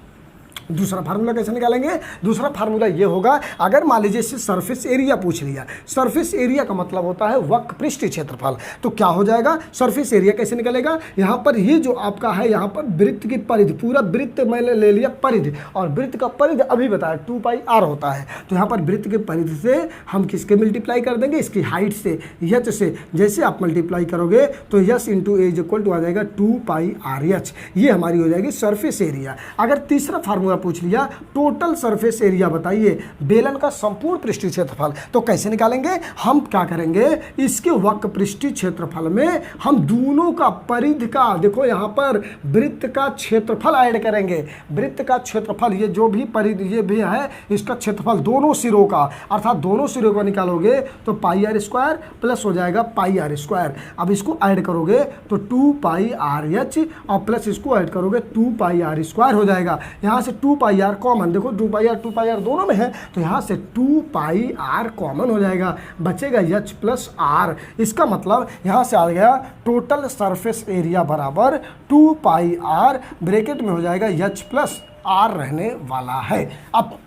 S1: दूसरा फार्मूला कैसे निकालेंगे? दूसरा फार्मूला ये होगा, अगर मान लीजिए इससे सरफेस एरिया पूछ लिया, सरफेस एरिया का मतलब होता है वक्र पृष्ठीय क्षेत्रफल, तो क्या हो जाएगा? सरफेस एरिया कैसे निकलेगा? यहाँ पर ये जो आपका है, यहाँ पर वृत्त की परिधि, पूरा वृत्त मैंने ले लिया परिधि, और वृत्त का परिधि अभी बताया 2πr होता है, तो यहाँ पर वृत्त के परिधि से हम किसके मल्टीप्लाई कर देंगे? इसकी हाइट से, यच से। जैसे आप मल्टीप्लाई करोगे तो S into A is equal to आ जाएगा 2πrh, ये हमारी हो जाएगी सरफेस एरिया। अगर तीसरा फार्मूला पूछ लिया, टोटल सरफेस एरिया बताइए बेलन का संपूर्ण पृष्ठीय क्षेत्रफल, तो कैसे निकालेंगे? हम क्या करेंगे? इसके वक्र पृष्ठीय क्षेत्रफल में हम दोनों का परिधि का, देखो यहाँ पर वृत्त का क्षेत्रफल ऐड करेंगे, वृत्त का क्षेत्रफल, ये जो भी परिधि ये भी है इसका क्षेत्रफल दोनों सिरों का, अर्थात दोनों सिरों को निकालोगे तो πr² प्लस हो जाएगा πr²। अब इसको ऐड करोगे तो 2πrh और प्लस इसको ऐड करोगे 2πr² हो जाएगा। यहाँ से 2πr कॉमन, देखो 2πr दोनों में है, तो यहाँ से 2πr कॉमन हो जाएगा, बचेगा h प्लस r। इसका मतलब यहाँ से आ गया टोटल सरफेस एरिया बराबर 2πr, ब्रैकेट में हो जाएगा h प्लस r रहने वाला है। अब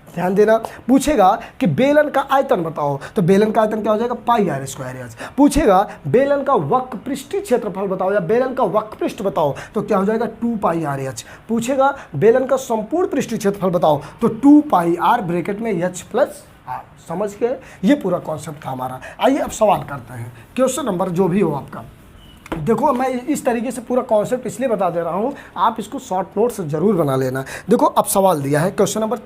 S1: ध्यान देना, पूछेगा कि बेलन का आयतन बताओ, तो बेलन का आयतन क्या हो जाएगा? πr²। पूछेगा बेलन का वक्र पृष्ठीय क्षेत्रफल बताओ या बेलन का वक्र पृष्ठ बताओ, तो क्या हो जाएगा? 2πrh। पूछेगा बेलन का संपूर्ण पृष्ठीय क्षेत्रफल बताओ, तो 2πr ब्रैकेट में h प्लस r। समझ गए? ये पूरा कॉन्सेप्ट था हमारा। आइए अब सवाल करते हैं, क्वेश्चन नंबर जो भी हो आपका। देखो मैं इस तरीके से पूरा कॉन्सेप्ट इसलिए बता दे रहा हूँ, आप इसको शॉर्ट नोट्स जरूर बना लेना। देखो अब सवाल दिया है क्वेश्चन नंबर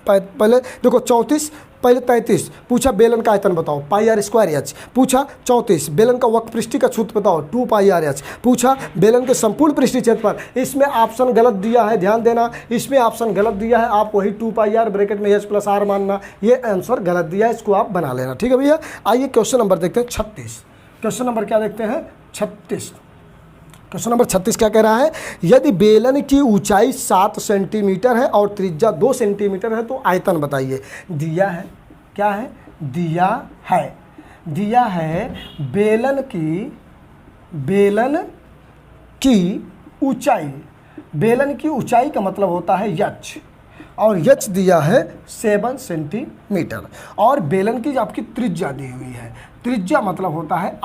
S1: पहले देखो 34, पहले 33 पूछा बेलन का आयतन बताओ πr²h। पूछा 34 बेलन का वक्र पृष्ठीय का सूत्र बताओ 2πrh। पूछा बेलन के संपूर्ण पृष्ठीय क्षेत्रफल, इसमें ऑप्शन गलत दिया है, ध्यान देना, इसमें ऑप्शन गलत दिया है, आप वही 2πr ब्रैकेट में h प्लस r मानना, ये आंसर गलत दिया है, इसको आप बना लेना। ठीक है भैया? आइए क्वेश्चन नंबर देखते हैं 36। क्वेश्चन नंबर क्या देखते हैं? 36। क्वेश्चन नंबर 36 क्या कह रहा है? यदि बेलन की ऊंचाई 7 सेंटीमीटर है और त्रिज्या 2 सेंटीमीटर है तो आयतन बताइए। दिया है, क्या है? दिया है बेलन की ऊंचाई, बेलन की ऊंचाई का मतलब होता है यच, और यच दिया है 7 सेंटीमीटर, और बेलन की आपकी त्रिज्या दी हुई है, त्रिज्या मतलब होता है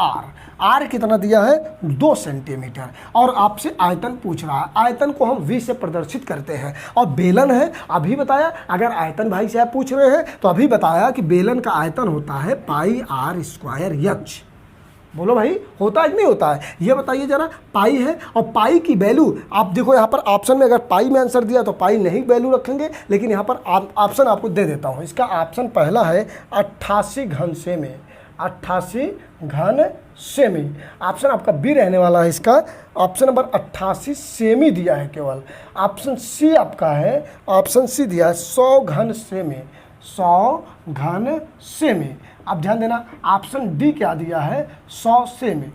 S1: r कितना दिया है? 2 सेंटीमीटर, और आपसे आयतन पूछ रहा है। आयतन को हम v से प्रदर्शित करते हैं, और बेलन है, अभी बताया, अगर आयतन भाई साहब पूछ रहे हैं तो अभी बताया कि बेलन का आयतन होता है πr²h। बोलो भाई, होता है कि नहीं होता है? ये बताइए जरा। पाई है, और पाई की वैल्यू आप देखो यहाँ पर ऑप्शन में, अगर पाई में आंसर दिया तो पाई नहीं वैल्यू रखेंगे, लेकिन यहाँ पर ऑप्शन आपको दे देता हूँ। इसका ऑप्शन पहला है 88 घन सेमी, 88 घन सेमी। ऑप्शन आपका बी रहने वाला है, इसका ऑप्शन नंबर 88 सेमी दिया है केवल। ऑप्शन सी आपका है, ऑप्शन सी दिया है 100 घन सेमी, 100 घन सेमी। अब ध्यान देना, ऑप्शन डी क्या दिया है? 100 सेमी।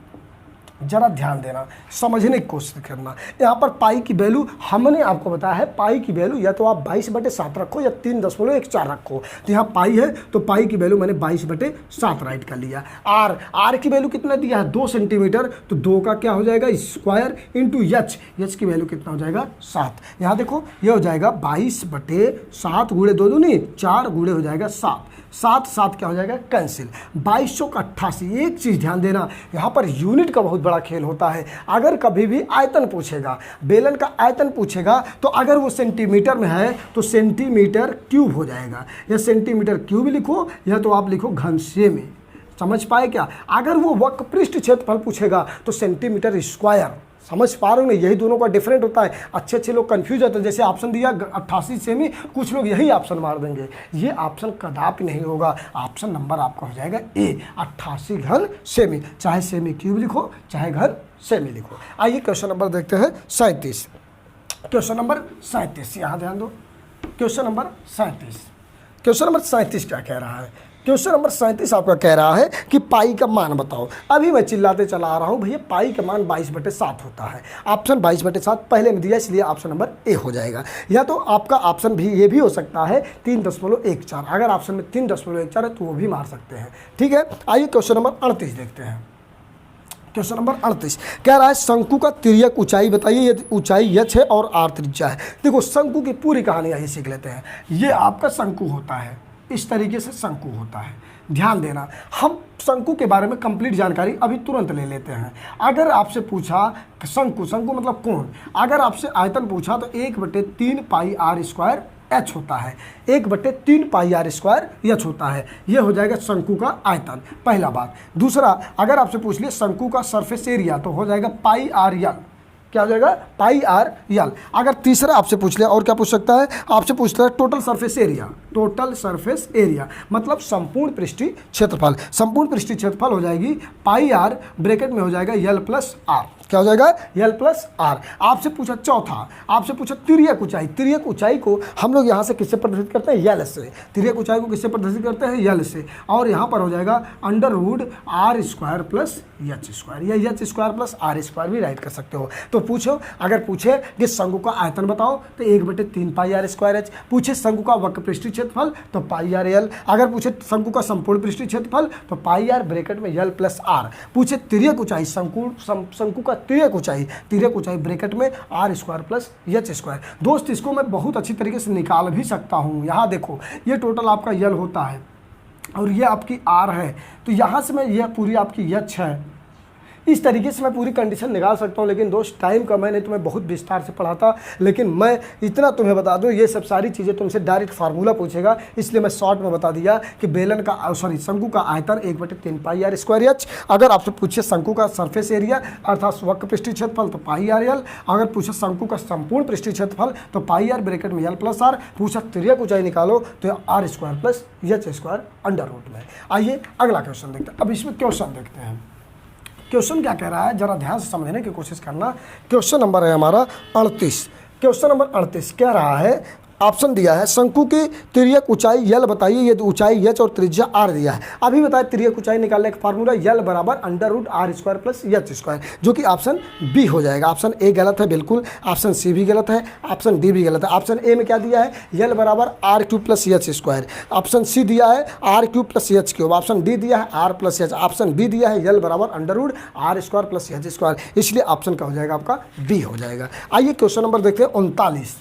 S1: जरा ध्यान देना, समझने की कोशिश करना। यहाँ पर पाई की वैल्यू हमने आपको बताया है, पाई की वैल्यू या तो आप 22/7 रखो या 3.14 रखो। तो यहाँ पाई है तो पाई की वैल्यू मैंने 22/7 राइट कर लिया। आर की वैल्यू कितना दिया है? 2 सेंटीमीटर, तो 2 का क्या हो जाएगा? स्क्वायर इंटू एच की वैल्यू कितना हो जाएगा? 7। यहाँ देखो ये हो जाएगा 22/7 गुणे 2 दूनी 4 गुणे हो जाएगा 7, 7 क्या हो जाएगा? कैंसिल। 2288। एक चीज़ ध्यान देना, यहाँ पर यूनिट का बहुत बड़ा खेल होता है। अगर कभी भी आयतन पूछेगा, बेलन का आयतन पूछेगा, तो अगर वो सेंटीमीटर में है तो सेंटीमीटर क्यूब हो जाएगा, या सेंटीमीटर क्यूब लिखो या तो आप लिखो घन सेमी। समझ पाए क्या? अगर वो वक्र पृष्ठ क्षेत्रफल पूछेगा तो सेंटीमीटर स्क्वायर। समझ पा रहे हो ना? यही दोनों का डिफरेंट होता है। अच्छे लोग कंफ्यूज होते हैं, जैसे ऑप्शन दिया 88 सेमी, कुछ लोग यही ऑप्शन मार देंगे। ये ऑप्शन कदापि नहीं होगा। ऑप्शन नंबर आपका हो जाएगा ए, 88 घन सेमी। चाहे सेमी क्यूब लिखो चाहे घन सेमी लिखो। आइए क्वेश्चन नंबर देखते हैं 37। क्वेश्चन नंबर 37, यहाँ ध्यान दो। क्वेश्चन नंबर 37, क्वेश्चन नंबर 37 क्या कह रहा है? क्वेश्चन नंबर 37 आपका कह रहा है कि पाई का मान बताओ। अभी मैं चिल्लाते चला आ रहा हूँ भैया, पाई का मान 22/7 होता है। ऑप्शन 22/7 पहले में दिया, इसलिए ऑप्शन नंबर ए हो जाएगा। या तो आपका ऑप्शन भी ये भी हो सकता है 3.14। अगर ऑप्शन में 3.14 है तो वो भी मार सकते हैं। ठीक है, आइए क्वेश्चन नंबर 38 देखते हैं। क्वेश्चन नंबर 38 कह रहा है शंकु का तिर्यक ऊंचाई बताइए, यदि ऊंचाई h है और r त्रिज्या है। देखो शंकु की पूरी कहानी आइए सीख लेते हैं। ये आपका शंकु होता है, इस तरीके से शंकु होता है। ध्यान देना, हम शंकु के बारे में कंप्लीट जानकारी अभी तुरंत ले लेते हैं। अगर आपसे पूछा शंकु, शंकु मतलब कोण, अगर आपसे आयतन पूछा तो 1/3 पाई r स्क्वायर एच होता है, 1/3 पाई आर स्क्वायर एच होता है। ये हो जाएगा शंकु का आयतन, पहला बात। दूसरा, अगर आपसे पूछ लिया शंकु का सरफेस एरिया तो हो जाएगा पाई आर यल, क्या हो जाएगा पाई आर यल। अगर तीसरा आपसे पूछ लिया, और क्या पूछ सकता है, आपसे पूछता है total surface area, total surface area मतलब संपूर्ण पृष्ठीय क्षेत्रफल। संपूर्ण पृष्ठीय क्षेत्रफल हो जाएगी पाई आर, ब्रैकेट में हो जाएगा यल प्लस आर, क्या हो जाएगा यल प्लस आर। आपसे पूछा चौथा, आपसे पूछा तिर्यक ऊंचाई। तिर्यक ऊंचाई को हम लोग यहाँ से किससे प्रदर्शित करते हैं, यल से। तिर्यक ऊंचाई को किससे प्रदर्शित करते हैं, यल से। और यहाँ पर हो जाएगा √r² प्लस एच स्क्वायर, या H square plus R square भी राइट कर सकते हो। तो पूछो, अगर पूछे कि शंकु का आयतन बताओ तो 1/3 पाई आर स्क्वायर एच। पूछे शंकु का वक्र पृष्ठीय क्षेत्रफल तो पाई आर यल। अगर पूछे शंकु का संपूर्ण पृष्ठीय क्षेत्रफल तो पाई आर, ब्रैकेट में यल प्लस आर। पूछे तिर्यक ऊंचाई, शंकु का तिर्यक ऊंचाई ब्रैकेट में r² प्लस एच स्क्वायर। दोस्त इसको मैं बहुत अच्छी तरीके से निकाल भी सकता हूँ। यहाँ देखो, ये टोटल आपका यल होता है और ये आपकी r है, तो यहाँ से मैं यह पूरी आपकी एच है, इस तरीके से मैं पूरी कंडीशन निकाल सकता हूँ। लेकिन दोस्त टाइम का, मैंने तुम्हें बहुत विस्तार से पढ़ा था, लेकिन मैं इतना तुम्हें बता दूँ, ये सब सारी चीज़ें तुमसे डायरेक्ट फार्मूला पूछेगा, इसलिए मैं शॉर्ट में बता दिया कि बेलन का शंकु का आयतन 1/3 पाई आर स्क्वायर एच। अगर आपसे पूछे शंकु का सरफेस एरिया अर्थात वक्र पृष्ठीय क्षेत्रफल तो पाई आर यल। अगर पूछे शंकु का संपूर्ण पृष्ठीय क्षेत्रफल तो पाई आर, ब्रैकेट में यल प्लस आर। पूछा तिर्यक ऊंचाई निकालो तो r² प्लस एच स्क्वायर √ में। आइए अगला क्वेश्चन देखते हैं। अब इसमें क्वेश्चन देखते हैं, क्वेश्चन क्या कह रहा है, जरा ध्यान से समझने की कोशिश करना। क्वेश्चन नंबर है हमारा 38। क्वेश्चन नंबर 38 कह रहा है, ऑप्शन दिया है शंकु की तिर्यक ऊंचाई यल बताइए, यदि ऊंचाई एच और त्रिज्या आर दिया है। अभी बताया तिर्यक ऊंचाई निकालने का फार्मूला यल बराबर √r² प्लस एच स्क्वायर, जो कि ऑप्शन बी हो जाएगा। ऑप्शन ए गलत है बिल्कुल, ऑप्शन सी भी गलत है, ऑप्शन डी भी गलत है। ऑप्शन ए में क्या दिया है, यल बराबर r³ plus H square. Option C दिया है r³ plus H cube. Option D दिया है r plus H. Option B दिया है यल बराबर √r² प्लस एच स्क्वायर, इसलिए ऑप्शन का हो जाएगा आपका बी हो जाएगा। आइए क्वेश्चन नंबर देखते हैं 39।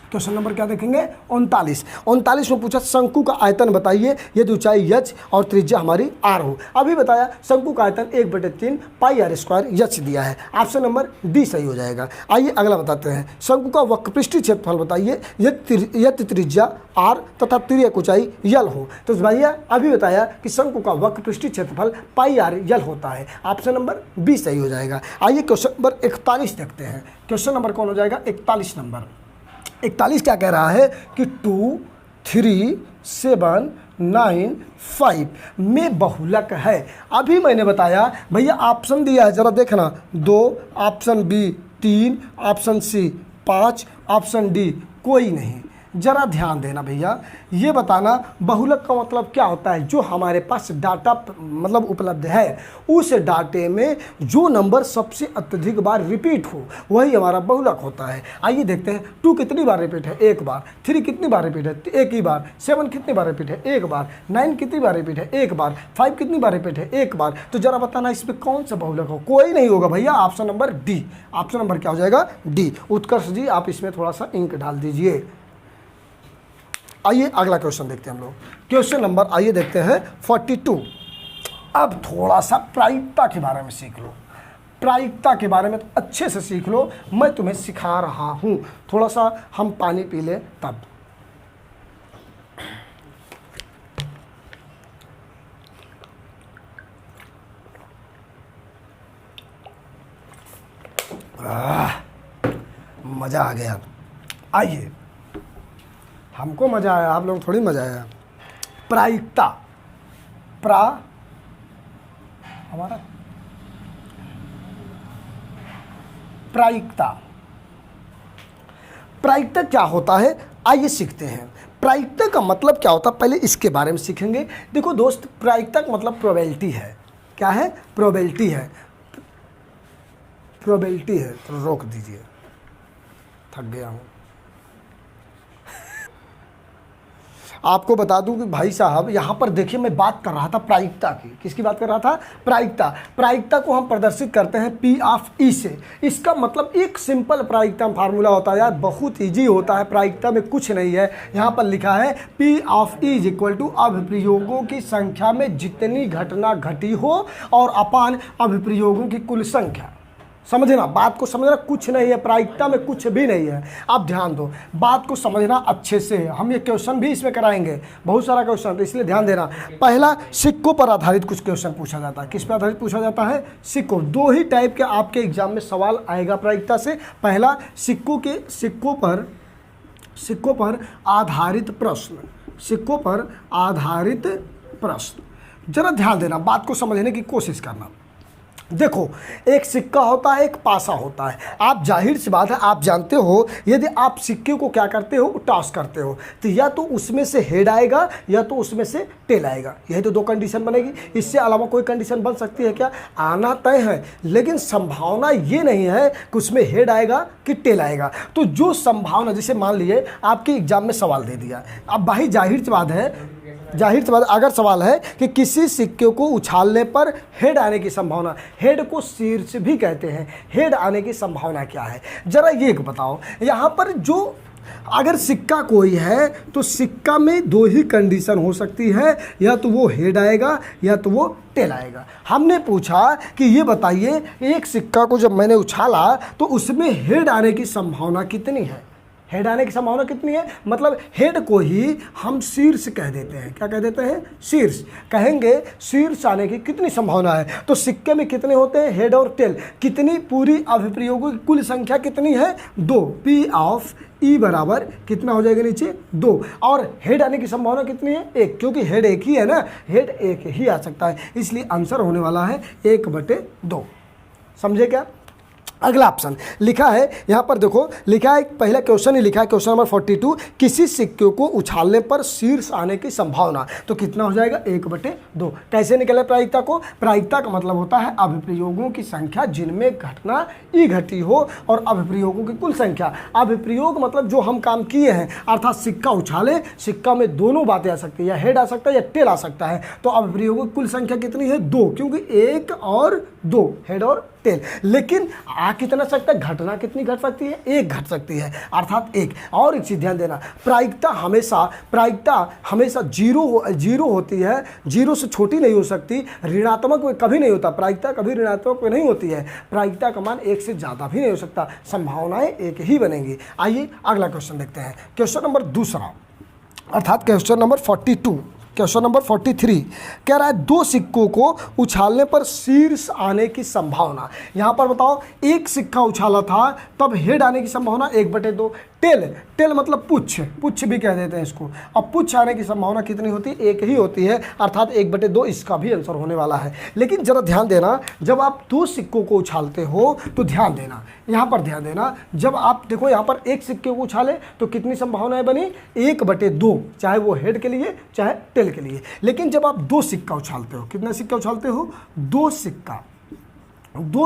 S1: क्वेश्चन नंबर क्या देखेंगे 39 में पूछा शंकु का आयतन बताइए, यदि ऊंचाई h और त्रिज्या हमारी r हो। अभी बताया शंकु का आयतन 1/3 पाई r² h दिया है, ऑप्शन नंबर डी सही हो जाएगा। आइए अगला बताते हैं, शंकु का वक्र पृष्ठीय क्षेत्रफल बताइए, यदि त्रिज्या r तथा तिर्यक ऊंचाई यल हो। तो भैया अभी बताया कि शंकु का वक्र पृष्ठीय क्षेत्रफल पाई आर यल होता है, ऑप्शन नंबर बी सही हो जाएगा। आइए क्वेश्चन नंबर 41 देखते हैं। क्वेश्चन नंबर कौन हो जाएगा 41 नंबर। 41 क्या कह रहा है कि 2, 3, 7, 9, 5 में बहुलक है। अभी मैंने बताया भैया ऑप्शन दिया है, जरा देखना, 2, option B 3, option C 5, option D कोई नहीं। जरा ध्यान देना भैया, ये बताना बहुलक का मतलब क्या होता है। जो हमारे पास डाटा मतलब उपलब्ध है, उस डाटे में जो नंबर सबसे अत्यधिक बार रिपीट हो वही हमारा बहुलक होता है। आइए देखते हैं, 2 कितनी बार रिपीट है, 1 बार। 3 कितनी बार रिपीट है, 1 ही बार। 7 कितनी बार रिपीट है, 1 बार। 9 कितनी बार रिपीट है, 1 बार। 5 कितनी बार रिपीट है, 1 बार। तो जरा बताना इसमें कौन सा बहुलक हो, कोई नहीं होगा भैया, option number D. Option number क्या हो जाएगा, डी। उत्कर्ष जी आप इसमें थोड़ा सा इंक डाल दीजिए। आइए अगला क्वेश्चन देखते हैं हम लोग। क्वेश्चन नंबर आइए देखते हैं 42। अब थोड़ा सा प्रायिकता के बारे में सीख लो, प्रायिकता के बारे में तो अच्छे से सीख लो, मैं तुम्हें सिखा रहा हूँ। थोड़ा सा हम पानी पी लें तब। मज़ा आ गया। आइए, हमको मज़ा आया, आप लोग थोड़ी मज़ा आया। प्रायिकता, हमारा प्रायिकता क्या होता है, आइए सीखते हैं। प्रायिकता का मतलब क्या होता है, पहले इसके बारे में सीखेंगे। देखो दोस्त, प्रायिकता का मतलब प्रोबेबिलिटी है। क्या है, प्रोबेबिलिटी है। प्रोबेबिलिटी है, तो रोक दीजिए, थक गया हूँ। आपको बता दूं कि भाई साहब यहाँ पर देखिए मैं बात कर रहा था प्रायिकता की। किसकी बात कर रहा था? प्रायिकता। प्रायिकता को हम प्रदर्शित करते हैं P ऑफ E से। इसका मतलब एक सिंपल प्रायिकता फार्मूला होता है यार, बहुत ईजी होता है, प्रायिकता में कुछ नहीं है। यहाँ पर लिखा है P of E is equal to अभिप्रयोगों की संख्या में जितनी घटना घटी हो और अपान अभिप्रयोगों की कुल संख्या। समझना, बात को समझना, कुछ नहीं है, प्रायिकता में कुछ भी नहीं है। आप ध्यान दो, बात को समझना अच्छे से। हम ये क्वेश्चन भी इसमें कराएंगे, बहुत सारा क्वेश्चन, तो इसलिए ध्यान देना। पहला, सिक्कों पर आधारित कुछ क्वेश्चन पूछा जाता है। किस पर आधारित पूछा जाता है? सिक्कों। दो ही टाइप के आपके एग्जाम में सवाल आएगा प्रायिकता से। पहला, सिक्कों पर आधारित प्रश्न। सिक्कों पर आधारित प्रश्न। जरा ध्यान देना, बात को समझने की कोशिश करना। देखो, एक सिक्का होता है, एक पासा होता है। आप जाहिर सी बात है, आप जानते हो, यदि आप सिक्के को क्या करते हो, टॉस करते हो, तो या तो उसमें से हेड आएगा या तो उसमें से टेल आएगा। यही तो दो कंडीशन बनेगी। इससे अलावा कोई कंडीशन बन सकती है क्या? आना तय है, लेकिन संभावना ये नहीं है कि उसमें हेड आएगा कि टेल आएगा। तो जो संभावना, जैसे मान लीजिए आपके एग्जाम में सवाल दे दिया, अब भाई जाहिर सी बात है, अगर सवाल है कि किसी सिक्के को उछालने पर हेड आने की संभावना, हेड को शीर्ष भी कहते हैं, हेड आने की संभावना क्या है? जरा ये बताओ। यहाँ पर जो अगर सिक्का कोई है तो सिक्का में दो ही कंडीशन हो सकती है, या तो वो हेड आएगा या तो वो टेल आएगा। हमने पूछा कि ये बताइए, एक सिक्का को जब मैंने उछाला तो उसमें हेड आने की संभावना कितनी है? हेड आने की संभावना कितनी है? मतलब हेड को ही हम शीर्ष कह देते हैं। क्या कह देते हैं? शीर्ष कहेंगे। शीर्ष आने की कितनी संभावना है? तो सिक्के में कितने होते हैं? हेड और टेल। कितनी? पूरी अभिप्रयोगों की कुल संख्या कितनी है? 2। P ऑफ E बराबर कितना हो जाएगा नीचे? 2। और हेड आने की संभावना कितनी है? 1, क्योंकि हेड एक ही है ना, हेड एक ही आ सकता है, इसलिए आंसर होने वाला है 1/2। समझे क्या? अगला ऑप्शन लिखा है, यहाँ पर देखो लिखा है, पहला क्वेश्चन ही लिखा है, क्वेश्चन नंबर 42, किसी सिक्के को उछालने पर शीर्ष आने की संभावना, तो कितना हो जाएगा? 1/2। कैसे निकले प्रायिकता को? प्रायिकता का मतलब होता है अभिप्रयोगों की संख्या जिनमें घटना ई घटी हो और अभिप्रयोगों की कुल संख्या। अभिप्रयोग मतलब जो हम काम किए हैं, अर्थात सिक्का उछाले, सिक्का में दोनों बातें आ सकती है, या हेड आ सकता है या टेल आ सकता है। तो अभिप्रयोगों की कुल संख्या कितनी है? 2, क्योंकि 1 और 2, हेड और टेल। लेकिन आ कितना सकता है? घटना कितनी घट सकती है? 1 घट सकती है, अर्थात 1। और एक चीज ध्यान देना, प्रायिकता हमेशा जीरो होती है, 0 से छोटी नहीं हो सकती, ऋणात्मक में कभी नहीं होता। प्रायिकता कभी ऋणात्मक में नहीं होती है। प्रायिकता का मान 1 से ज़्यादा भी नहीं हो सकता, संभावनाएं 1 ही बनेंगी। आइए अगला क्वेश्चन देखते हैं। क्वेश्चन नंबर 2, अर्थात क्वेश्चन नंबर 42। क्वेश्चन नंबर 43 कह रहा है, 2 सिक्कों को उछालने पर शीर्ष आने की संभावना। यहाँ पर बताओ, एक सिक्का उछाला था तब हेड आने की संभावना 1/2। टेल मतलब पुच्छ भी कह देते हैं इसको। अब पुच्छ आने की संभावना कितनी होती है? 1 ही होती है, अर्थात 1/2। इसका भी आंसर होने वाला है। लेकिन जरा ध्यान देना, जब आप 2 सिक्कों को उछालते हो तो ध्यान देना, यहाँ पर ध्यान देना, जब आप देखो यहाँ पर एक सिक्के को उछाले तो कितनी संभावनाएं बनी? 1/2, चाहे वो हेड के लिए चाहे टेल के लिए। लेकिन जब आप 2 सिक्का उछालते हो, कितना सिक्का उछालते हो? 2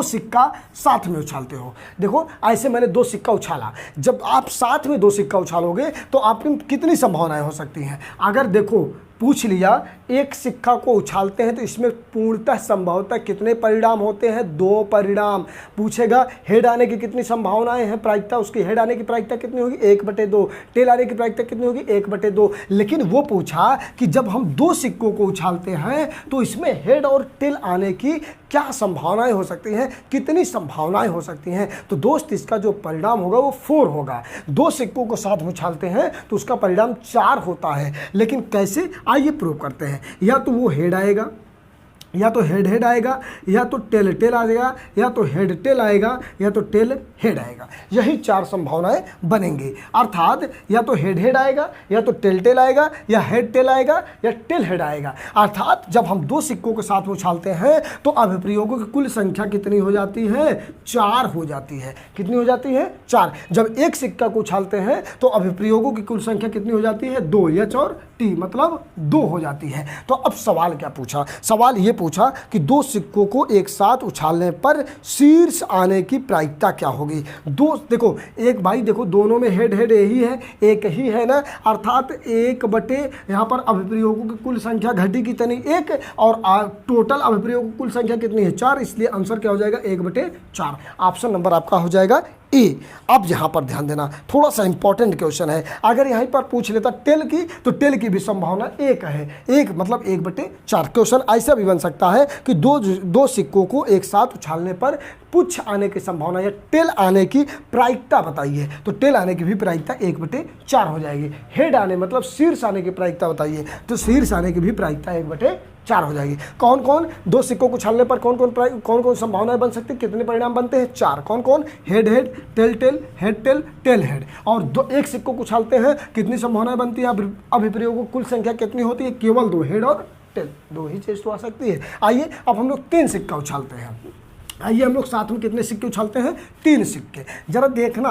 S1: सिक्का साथ में उछालते हो। देखो ऐसे मैंने 2 सिक्का उछाला, जब आप साथ में 2 सिक्का उछालोगे तो आपकी कितनी संभावनाएं हो सकती हैं? अगर देखो पूछ लिया, एक सिक्का को उछालते हैं तो इसमें पूर्णतः संभवतः कितने परिणाम होते हैं? 2 परिणाम। पूछेगा हेड आने की कितनी संभावनाएं हैं? प्रायिकता, उसकी हेड आने की प्रायिकता कितनी होगी? 1/2। टेल आने की प्रायिकता कितनी होगी? 1/2। लेकिन वो पूछा कि जब हम 2 सिक्कों को उछालते हैं तो इसमें हेड और टेल आने की क्या संभावनाएं हो सकती हैं? कितनी संभावनाएं हो सकती हैं? तो दोस्त इसका जो परिणाम होगा वो 4 होगा। 2 सिक्कों को साथ में उछालते हैं तो उसका परिणाम 4 होता है। लेकिन कैसे? आइए प्रूव करते हैं। या तो वो हेड आएगा, या तो हेड आएगा, या तो टेल आएगा, या तो हेड टेल आएगा, या तो टेल हेड आएगा। यही 4 संभावनाएं बनेंगी। अर्थात या तो हेड आएगा, या तो टेल आएगा, या हेड टेल आएगा, या टेल हेड आएगा। अर्थात जब हम 2 सिक्कों के साथ में उछालते हैं तो अभिप्रयोगों की कुल संख्या कितनी हो जाती है? 4 हो जाती है। कितनी हो जाती है? 4। जब एक सिक्का को उछालते हैं तो अभिप्रयोगों की कुल संख्या कितनी हो जाती है? 2, H और T मतलब 2 हो जाती है। तो अब सवाल क्या पूछा? सवाल ये पूछा कि 2 सिक्कों को एक साथ उछालने पर शीर्ष आने की प्रायिकता क्या होगी। होगी। दो देखो एक भाई देखो दोनों में हेड हेड यही है, एक ही है ना, अर्थात 1/, यहाँ पर अभिप्रयोगों की कुल संख्या घटी कितनी 1 और टोटल अभिप्रयोगों की कुल संख्या कितनी है 4, इसलिए आंसर क्या हो जाएगा 1/4। ऑप्शन नंबर आपका हो जाएगा ए। अब यहाँ पर ध्यान देना, थोड़ा सा इंपॉर्टेंट क्वेश्चन है, अगर यहीं पर पूछ लेता टेल की तो टेल की भी संभावना 1 है, 1 मतलब 1/4। क्वेश्चन ऐसा भी बन सकता है कि दो सिक्कों को एक साथ उछालने पर पुच्छ आने की संभावना या टेल आने की प्रायिकता बताइए, तो टेल आने की भी प्रायिकता 1/4 हो जाएगी। हेड आने मतलब शीर्ष आने की प्रायिकता बताइए, तो शीर्ष आने की भी प्रायिकता 1/4 हो जाएगी। कौन कौन दो सिक्कों को उछालने पर कौन कौन संभावनाएं बन सकती है, कितने परिणाम बनते हैं 4। कौन कौन, head head, tail tail, head tail, tail head. और एक सिक्कों को उछालते हैं कितनी संभावनाएं बनती है, अभिप्रयोगों की कुल संख्या कितनी होती है, केवल 2, हेड और टेल, 2 ही चीज तो आ सकती है। आइए अब हम लोग 3 सिक्का उछालते हैं। आइए हम लोग साथ में कितने सिक्के उछालते हैं, 3 सिक्के। जरा देखना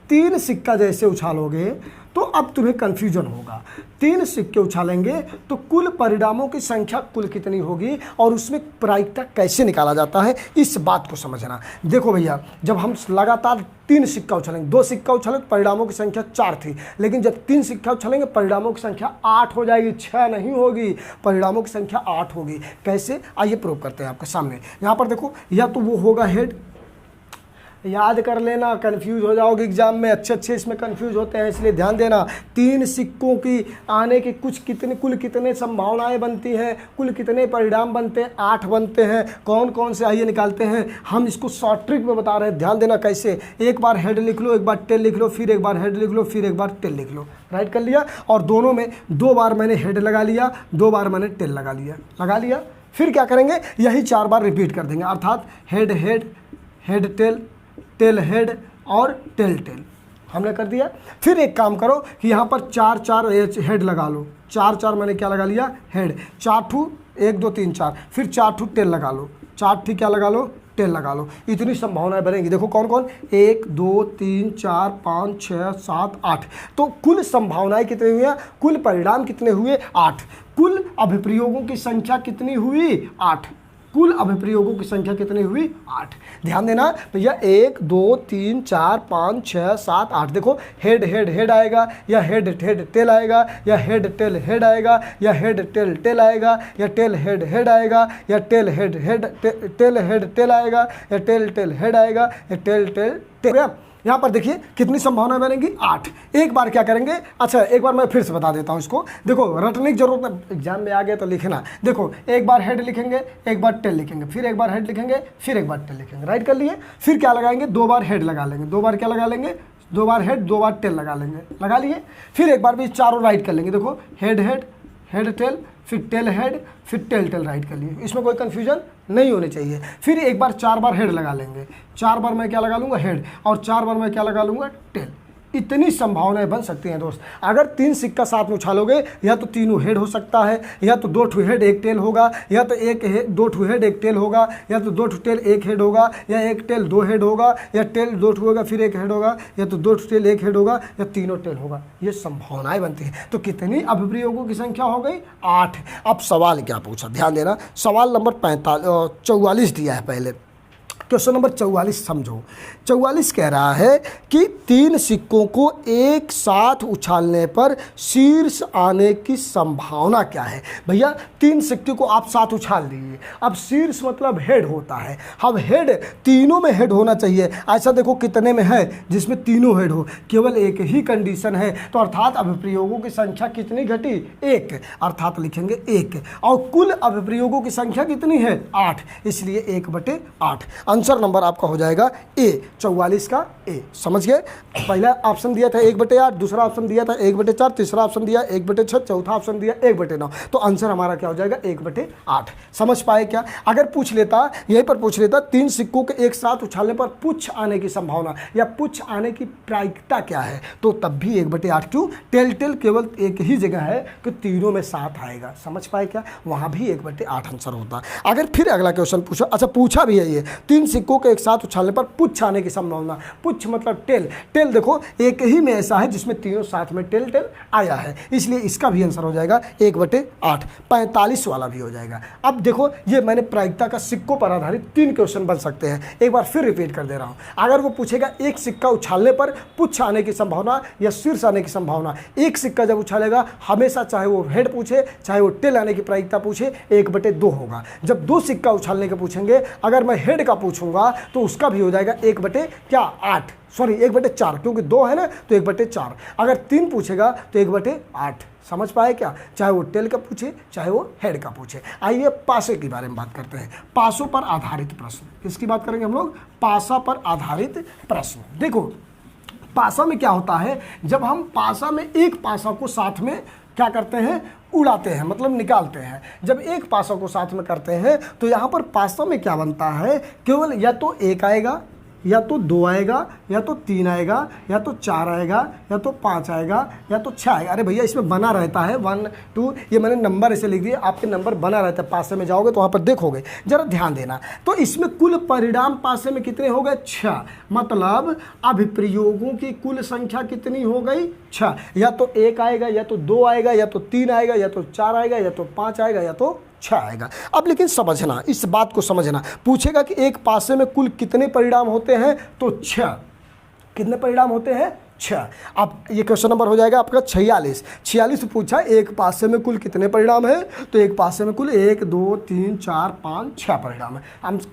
S1: 3 सिक्का जैसे उछालोगे तो अब तुम्हें कंफ्यूजन होगा। 3 सिक्के उछालेंगे तो कुल परिणामों की संख्या कुल कितनी होगी और उसमें प्रायिकता कैसे निकाला जाता है, इस बात को समझना। देखो भैया जब हम लगातार 3 सिक्का उछालेंगे, 2 सिक्का उछालेंगे परिणामों की संख्या 4 थी, लेकिन जब 3 सिक्का उछालेंगे परिणामों की संख्या 8 हो जाएगी, 6 नहीं होगी, परिणामों की संख्या 8 होगी। कैसे, आइए प्रूव करते हैं आपके सामने। यहाँ पर देखो या तो वो होगा हेड, याद कर लेना, कंफ्यूज हो जाओगे एग्जाम में, अच्छे इसमें कंफ्यूज होते हैं इसलिए ध्यान देना। 3 सिक्कों की आने की कुल कितने संभावनाएं बनती हैं, कुल कितने परिणाम बनते हैं, 8 बनते हैं। कौन कौन से आइए निकालते हैं, हम इसको शॉर्ट ट्रिक में बता रहे हैं, ध्यान देना कैसे। एक बार हेड लिख लो, एक बार टेल लिख लो, फिर एक बार हेड लिख लो, फिर एक बार टेल लिख लो, राइट कर लिया। और दोनों में 2 बार मैंने हेड लगा लिया, 2 बार मैंने टेल लगा लिया। फिर क्या करेंगे, यही 4 बार रिपीट कर देंगे, अर्थात head head, head tail, tail head और टेल टेल हमने कर दिया। फिर एक काम करो कि यहाँ पर 4 हेड लगा लो, 4 मैंने क्या लगा लिया, हेड। 4 ठू 1 2 3 4, फिर 4 ठू टेल लगा लो, 4 ठीक क्या लगा लो, टेल लगा लो। इतनी संभावनाएं बनेंगी। देखो कौन कौन, 1 2 3 4 5 6 7 8। तो कुल संभावनाएं कितनी हुई, कुल परिणाम कितने हुए 8। कुल अभिप्रयोगों की संख्या कितनी हुई 8। कुल अभिप्रयोगों की संख्या कितनी हुई 8। ध्यान देना भैया 1 2 3 4 5 6 7 8। देखो हेड हेड हेड आएगा या हेड हेड टेल आएगा या हेड टेल हेड आएगा या हेड टेल टेल आएगा या टेल हेड हेड आएगा या tail head head tell head tell आएगा या टेल टेल हेड आएगा या टेल टेल टेल। यहाँ पर देखिए कितनी संभावना बनेगी 8। एक बार क्या करेंगे, अच्छा एक बार मैं फिर से बता देता हूँ इसको। देखो रटने की जरूरत है, एग्जाम में आ गया तो लिखना। देखो एक बार हेड लिखेंगे, एक बार टेल लिखेंगे, फिर एक बार हेड लिखेंगे, फिर एक बार टेल लिखेंगे, राइट कर लिए। फिर क्या लगाएंगे, 2 बार हेड लगा लेंगे, 2 बार क्या लगा लेंगे, 2 बार हेड 2 बार टेल लगा लेंगे, लगा लिए। फिर एक बार भी चारों राइट कर लेंगे। देखो हेड हेड, हेड टेल, फिर टेल हेड, फिर टेल टेल, राइट कर लिए। इसमें कोई कन्फ्यूजन नहीं होनी चाहिए। फिर एक बार 4 बार हेड लगा लेंगे, 4 बार मैं क्या लगा लूँगा, हेड, और 4 बार मैं क्या लगा लूँगा, टेल। इतनी संभावनाएं बन सकती हैं दोस्त। अगर 3 सिक्का साथ में उछालोगे या तो तीनों हेड हो सकता है, या तो 2 ठू हेड 1 टेल होगा, या तो 2 ठू हेड 1 टेल होगा, या तो 2 ठू टेल 1 हेड होगा, या 1 टेल 2 हेड होगा, या टेल 2 ठू होगा फिर 1 हेड होगा, या तो 2 ठू टेल 1 हेड होगा, या तीनों टेल होगा। ये संभावनाएं बनती हैं। तो कितनी अभिप्रयोगों की संख्या हो गई 8। अब सवाल क्या पूछा, ध्यान देना। सवाल नंबर 44 दिया है पहले। क्वेश्चन नंबर 44 समझो। 44 कह रहा है कि 3 सिक्कों को एक साथ उछालने पर शीर्ष आने की संभावना क्या है। भैया 3 सिक्के को आप साथ उछाल दीजिए, अब शीर्ष मतलब हेड होता है। अब हेड तीनों में हेड होना चाहिए। ऐसा देखो कितने में है जिसमें तीनों हेड हो, केवल एक ही कंडीशन है। तो अर्थात अभिप्रयोगों की संख्या कितनी घटी 1, अर्थात लिखेंगे 1। और कुल अभिप्रयोगों की संख्या कितनी है 8, इसलिए 1/8। आंसर नंबर आपका हो जाएगा ए, 44 का ए। समझ गए। पहला ऑप्शन दिया था 1/8, दूसरा ऑप्शन दिया था 1/4, तीसरा ऑप्शन दिया 1/6, चौथा ऑप्शन दिया 1/9। तो आंसर हमारा क्या हो जाएगा 1/8। समझ पाए क्या। अगर पूछ लेता, यहीं पर पूछ लेता 3 सिक्कों के एक साथ उछालने पर पुच्छ आने की संभावना या पुच्छ आने की प्रायिकता क्या है, तो तब भी 1/8। क्यों, टेल टेल केवल एक ही जगह है कि तीनों में साथ आएगा। समझ पाए क्या, वहां भी 1/8 आंसर होता। अगर फिर अगला क्वेश्चन पूछा, अच्छा पूछा भी है ये 3 सिक्कों के एक साथ उछालने पर पुच्छ आने की संभावना। पुच्छ मतलब टेल। टेल देखो एक ही में ऐसा है जिसमें तीनों साथ में टेल टेल आया है, इसलिए इसका भी आंसर हो जाएगा 1/8। 45 वाला भी हो जाएगा। अब देखो ये मैंने प्रायिकता का सिक्कों पर आधारित 3 क्वेश्चन बन सकते हैं। एक बार फिर रिपीट कर दे रहा हूँ। अगर वो पूछेगा एक सिक्का उछालने पर पुच्छ आने की संभावना या शीर्ष आने की संभावना, एक सिक्का जब उछालेगा हमेशा चाहे वो हेड पूछे चाहे वो टेल आने की प्रायिकता पूछे 1/2 होगा। जब 2 सिक्का उछालने के पूछेंगे, अगर मैं हेड का पूछूंगा तो उसका भी हो जाएगा 1/8, सॉरी 1/4, क्योंकि 2 है ना तो 1/4। अगर 3 पूछेगा तो 1/8। समझ पाए क्या? चाहे वो टेल का पूछे चाहे वो हेड का पूछे। आइए पासे के बारे में बात करते हैं। पासों पर आधारित प्रश्न, किसकी बात करेंगे हम लोग? पासा पर आधारित प्रश्न। देखो पासा में क्या होता है, जब हम पासा में एक पासा को साथ में क्या करते हैं, उड़ाते हैं, मतलब निकालते हैं। जब एक पासा को साथ में करते हैं तो यहाँ पर पासा में क्या बनता है, केवल या तो 1 आएगा या तो 2 आएगा या तो 3 आएगा या तो 4 आएगा या तो 5 आएगा या तो 6 आएगा। अरे भैया इसमें बना रहता है 1 2, ये मैंने नंबर ऐसे लिख दिए, आपके नंबर बना रहता है। पासे में जाओगे तो वहाँ पर देखोगे, जरा ध्यान देना। तो इसमें कुल परिणाम पासे में कितने हो गए? 6। मतलब अभिप्रयोगों की कुल संख्या कितनी हो गई? 6। या तो 1 आएगा या तो 2 आएगा या तो 3 आएगा या तो 4 आएगा या तो 5 आएगा या तो 6 आएगा। अब लेकिन समझना, इस बात को समझना, पूछेगा कि एक पासे में कुल कितने परिणाम होते हैं, तो 6। कितने परिणाम होते हैं? 6। अब ये क्वेश्चन नंबर हो जाएगा आपका 46। 46 पूछा एक पासे में कुल कितने परिणाम है, तो एक पासे में कुल 1 2 3 4 5 6 परिणाम है।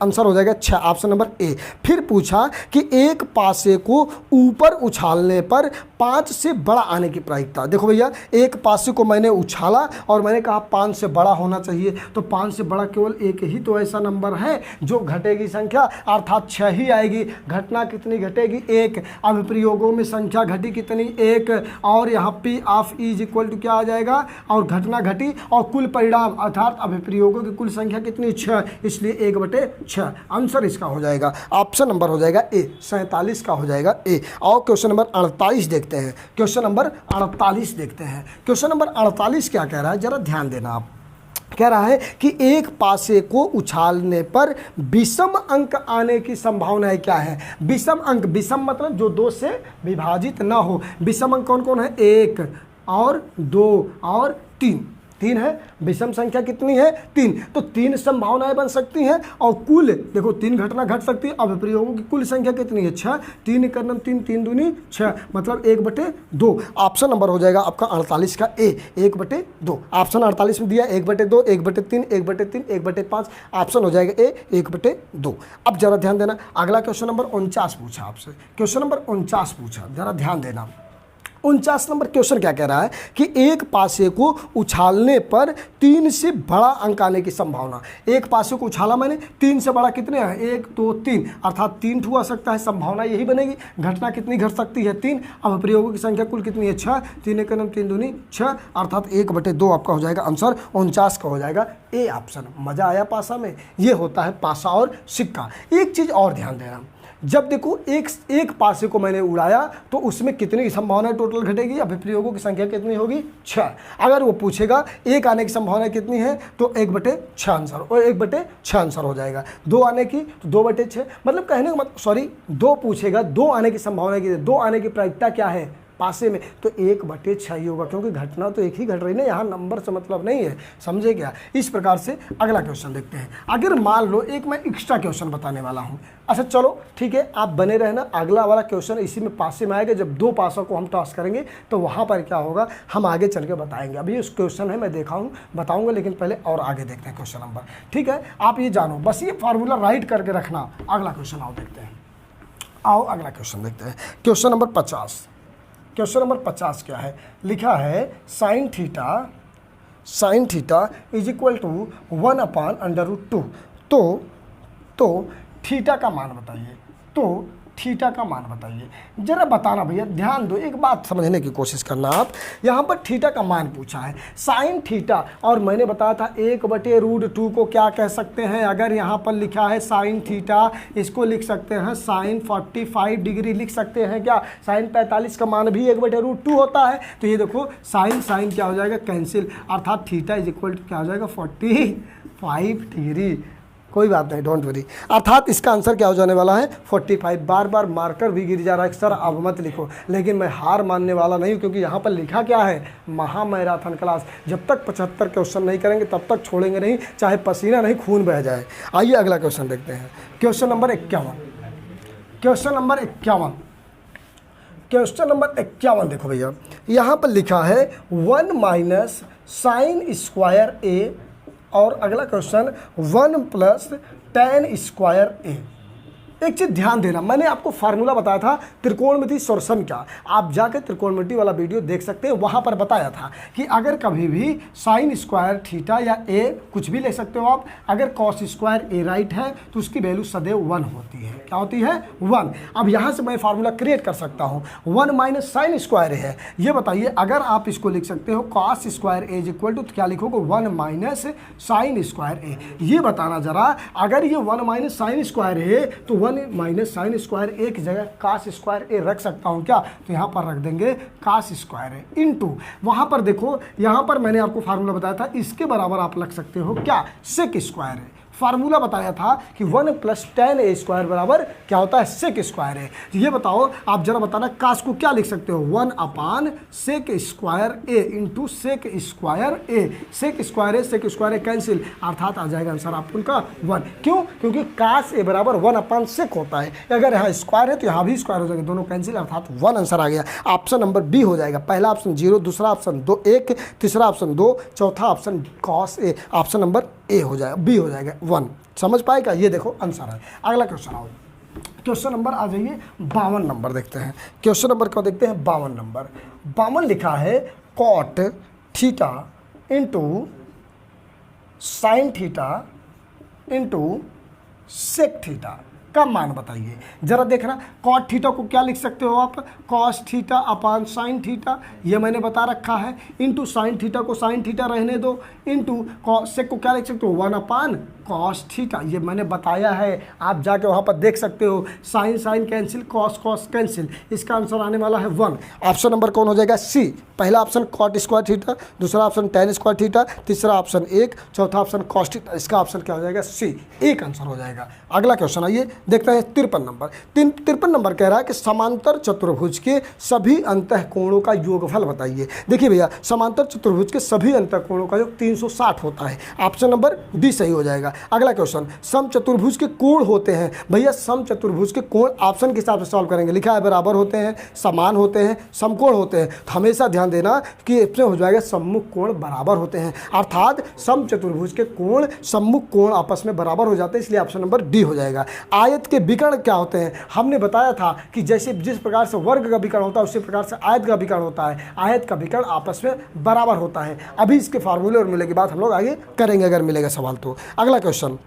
S1: आंसर हो जाएगा 6, ऑप्शन नंबर ए। फिर पूछा कि एक पासे को ऊपर उछालने पर 5 से बड़ा आने की प्रायिकता। देखो भैया एक पासे को मैंने उछाला और मैंने कहा 5 से बड़ा होना चाहिए, तो 5 से बड़ा केवल एक ही तो ऐसा नंबर है जो घटेगी संख्या, अर्थात 6 ही आएगी। घटना कितनी घटेगी? 1। अभिप्रयोगों में संख्या घटी कितनी? 1। और यहाँ P of E is equal to क्या आ जाएगा? और घटना घटी और कुल परिणाम अर्थात अभिप्रयोगों की कुल संख्या कितनी? 6, इसलिए 1/6। आंसर इसका हो जाएगा ऑप्शन नंबर हो जाएगा ए, 47 का हो जाएगा ए। और क्वेश्चन नंबर 48 देखते हैं। क्वेश्चन नंबर 48 देखते हैं। क्वेश्चन नंबर 48 क्या कह रहा है, जरा ध्यान देना आप। कह रहा है कि एक पासे को उछालने पर विषम अंक आने की संभावना क्या है? विषम अंक, विषम मतलब जो 2 से विभाजित ना हो। विषम अंक कौन कौन है? 1 और 2 और 3। 3 है। विषम संख्या कितनी है? 3। तो 3 संभावनाएं बन सकती हैं और कुल देखो 3 घटना घट सकती है। अब प्रयोगों की कुल संख्या कितनी है? 6। 3 × 3 3 दूनी 6, मतलब 1/2। ऑप्शन नंबर हो जाएगा आपका 48 का ए, 1/2। ऑप्शन 48 में दिया 1/2, 1/3, 1/3, 1/5। ऑप्शन हो जाएगा ए, 1/2। अब जरा ध्यान देना, अगला क्वेश्चन नंबर 49 पूछा आपसे। क्वेश्चन नंबर 49 पूछा, जरा ध्यान देना। 49 नंबर क्वेश्चन क्या कह रहा है कि एक पासे को उछालने पर 3 से बड़ा अंक आने की संभावना। एक पासे को उछाला मैंने, 3 से बड़ा कितने हैं? 1 2 3, अर्थात 3 ठू आ सकता है, संभावना यही बनेगी। घटना कितनी घट सकती है? 3। अब प्रयोगों की संख्या कुल कितनी है? 6। 3 × 3 दूनी 6, अर्थात 1/2 आपका हो जाएगा आंसर। 49 का हो जाएगा ए ऑप्शन। मजा आया पासा में? ये होता है पासा और सिक्का। एक चीज़ और ध्यान देना, जब देखो एक पासे को मैंने उड़ाया तो उसमें कितनी संभावना टोटल घटेगी? अभिप्रयोगों की संख्या कितनी होगी? 6। अगर वो पूछेगा 1 आने की संभावना कितनी है, तो 1/6 आंसर, और 1/6 आंसर हो जाएगा। 2 आने की तो 2/6, मतलब कहने का मतलब, सॉरी 2 पूछेगा, 2 आने की संभावना की, 2 आने की प्रायिकता क्या है पासे में, तो 1/6 ही होगा, क्योंकि घटना तो एक ही घट रही ना, यहाँ नंबर से मतलब नहीं है। समझे क्या? इस प्रकार से अगला क्वेश्चन देखते हैं। अगर मान लो एक मैं एक्स्ट्रा क्वेश्चन बताने वाला हूँ। अच्छा चलो ठीक है, आप बने रहना, अगला वाला क्वेश्चन इसी में पासे में आएगा। जब 2 पासों को हम टॉस करेंगे तो वहाँ पर क्या होगा हम आगे चल के बताएंगे। अभी इस क्वेश्चन है, मैं देखा हूँ, बताऊँगा, लेकिन पहले और आगे देखते हैं क्वेश्चन नंबर। ठीक है, आप ये जानो, बस ये फार्मूला राइट करके रखना। अगला क्वेश्चन आओ देखते हैं। आओ अगला क्वेश्न देखते हैं। Question number 50। क्वेश्चन नंबर 50 क्या है? लिखा है sine theta is equal to 1/√2। तो थीटा का मान बताइए। तो थीटा का मान बताइए, जरा बताना भैया, ध्यान दो, एक बात समझने की कोशिश करना आप। यहाँ पर थीटा का मान पूछा है, साइन थीटा, और मैंने बताया था 1/√2 को क्या कह सकते हैं? अगर यहाँ पर लिखा है साइन थीटा, इसको लिख सकते हैं साइन 45 डिग्री लिख सकते हैं क्या? साइन 45 का मान भी 1/√2 होता है। तो ये देखो साइन क्या हो जाएगा? कैंसिल, अर्थात थीटा इज इक्वल टू क्या हो जाएगा? 45 डिग्री। कोई बात नहीं, डोंट वरी। अर्थात इसका आंसर क्या हो जाने वाला है 45। बार बार मार्कर भी गिर जा रहा है सर अब मत लिखो, लेकिन मैं हार मानने वाला नहीं, क्योंकि यहाँ पर लिखा क्या है, महा मैराथन क्लास। जब तक 75 क्वेश्चन नहीं करेंगे तब तक छोड़ेंगे नहीं, चाहे पसीना नहीं खून बह जाए। आइए अगला क्वेश्चन देखते हैं। Question number 51। Question number 51, question number 51 देखो भैया, यहाँ पर लिखा है 1 माइनस साइन स्क्वायर ए, और अगला क्वेश्चन 1 प्लस tan स्क्वायर ए। एक चीज़ ध्यान देना, मैंने आपको फार्मूला बताया था त्रिकोणमिति सॉल्यूशन का, आप जाकर त्रिकोणमिति वाला वीडियो देख सकते हैं, वहाँ पर बताया था कि अगर कभी भी साइन स्क्वायर थीटा या ए कुछ भी ले सकते हो आप, अगर कॉस स्क्वायर ए राइट है तो उसकी वैल्यू सदैव 1 होती है। क्या होती है? 1। अब यहाँ से मैं फार्मूला क्रिएट कर सकता हूँ, 1 माइनस साइन स्क्वायर ए है। ये बताइए अगर आप इसको लिख सकते हो cos square A is equal to, तो क्या लिखोगे 1 माइनस साइन स्क्वायर ए। ये बताना जरा, अगर ये 1 माइनस साइन स्क्वायर है तो 1 माइनस साइन स्क्वायर ए की जगह कास स्क्वायर ए रख सकता हूँ क्या? तो यहाँ पर रख देंगे कास स्क्वायर ए इंटू, वहाँ पर देखो यहाँ पर मैंने आपको फार्मूला बताया था, इसके बराबर आप रख सकते हो क्या? सेक स्क्वायर ए। फार्मूला बताया था कि 1 प्लस tan ए स्क्वायर बराबर क्या होता है? सेक स्क्वायर है। ये बताओ आप जरा बताना, कास को क्या लिख सकते हो? 1 अपान सेक स्क्वायर ए इंटू सेक स्क्वायर ए। सेक स्क्वायर ए सेक स्क्वायर ए कैंसिल, अर्थात आ जाएगा आंसर आपको उनका 1। क्यों? क्योंकि कास ए बराबर 1 अपान सेक होता है, अगर यहाँ स्क्वायर है तो यहाँ भी स्क्वायर हो जाएगा, दोनों कैंसिल, अर्थात 1 आंसर आ गया। ऑप्शन नंबर बी हो जाएगा। पहला ऑप्शन 0, दूसरा ऑप्शन 2 1, तीसरा ऑप्शन 2, चौथा option cos A. Option number A हो जाएगा, बी हो जाएगा 1। समझ पाएगा? ये देखो आंसर है। अगला क्वेश्चन आओ, क्वेश्चन नंबर आ जाइए 52 नंबर देखते हैं। क्वेश्चन नंबर को देखते हैं 52 नंबर। 52 लिखा है cot theta into sine theta into sec theta का मान बताइए। जरा देखना, कॉट थीटा को क्या लिख सकते हो आप? Cos theta upon sine theta, ये मैंने बता रखा है, इंटू साइन थीटा को साइन थीटा रहने दो, इंटू सेक को क्या लिख सकते हो? 1 अपान कॉस थीटा, ये मैंने बताया है, आप जाके वहाँ पर देख सकते हो। Sine sine cancel, cos cos cancel, इसका आंसर आने वाला है 1। ऑप्शन नंबर कौन हो जाएगा? सी। पहला ऑप्शन कॉट स्क्वायर थीटा, दूसरा ऑप्शन tan स्क्वायर थीटा, तीसरा ऑप्शन 1, चौथा ऑप्शन कॉस थीटा, इसका ऑप्शन क्या हो जाएगा? सी, एक आंसर हो जाएगा। अगला क्वेश्चन आइए देखते हैं 53 नंबर। 53 नंबर कह रहा है कि समांतर चतुर्भुज के सभी अंतःकोणों का योगफल बताइए। देखिए भैया, समांतर चतुर्भुज के सभी अंतःकोणों का योग 360 होता है। ऑप्शन नंबर डी सही हो जाएगा। अगला क्वेश्चन, सम चतुर्भुज के कोण होते हैं। भैया सम चतुर्भुज के कोण ऑप्शन के हिसाब से सॉल्व करेंगे, लिखा है बराबर होते हैं, समान होते हैं, समकोण होते हैं, तो हमेशा ध्यान देना कि इसमें हो जाएगा सम्मुख कोण बराबर होते हैं, अर्थात सम चतुर्भुज के कोण सम्मुख कोण आपस में बराबर हो जाते हैं, इसलिए ऑप्शन नंबर डी हो जाएगा। आयत के विकर्ण क्या होते हैं? हमने बताया था कि जैसे जिस प्रकार से वर्ग का विकर्ण होता है उसी प्रकार से आयत का विकर्ण होता है, आयत का विकर्ण आपस में बराबर होता है। अभी इसके फार्मूले और मिले की बात हम लोग आगे करेंगे अगर मिलेगा सवाल तो। अगला क्वेश्चन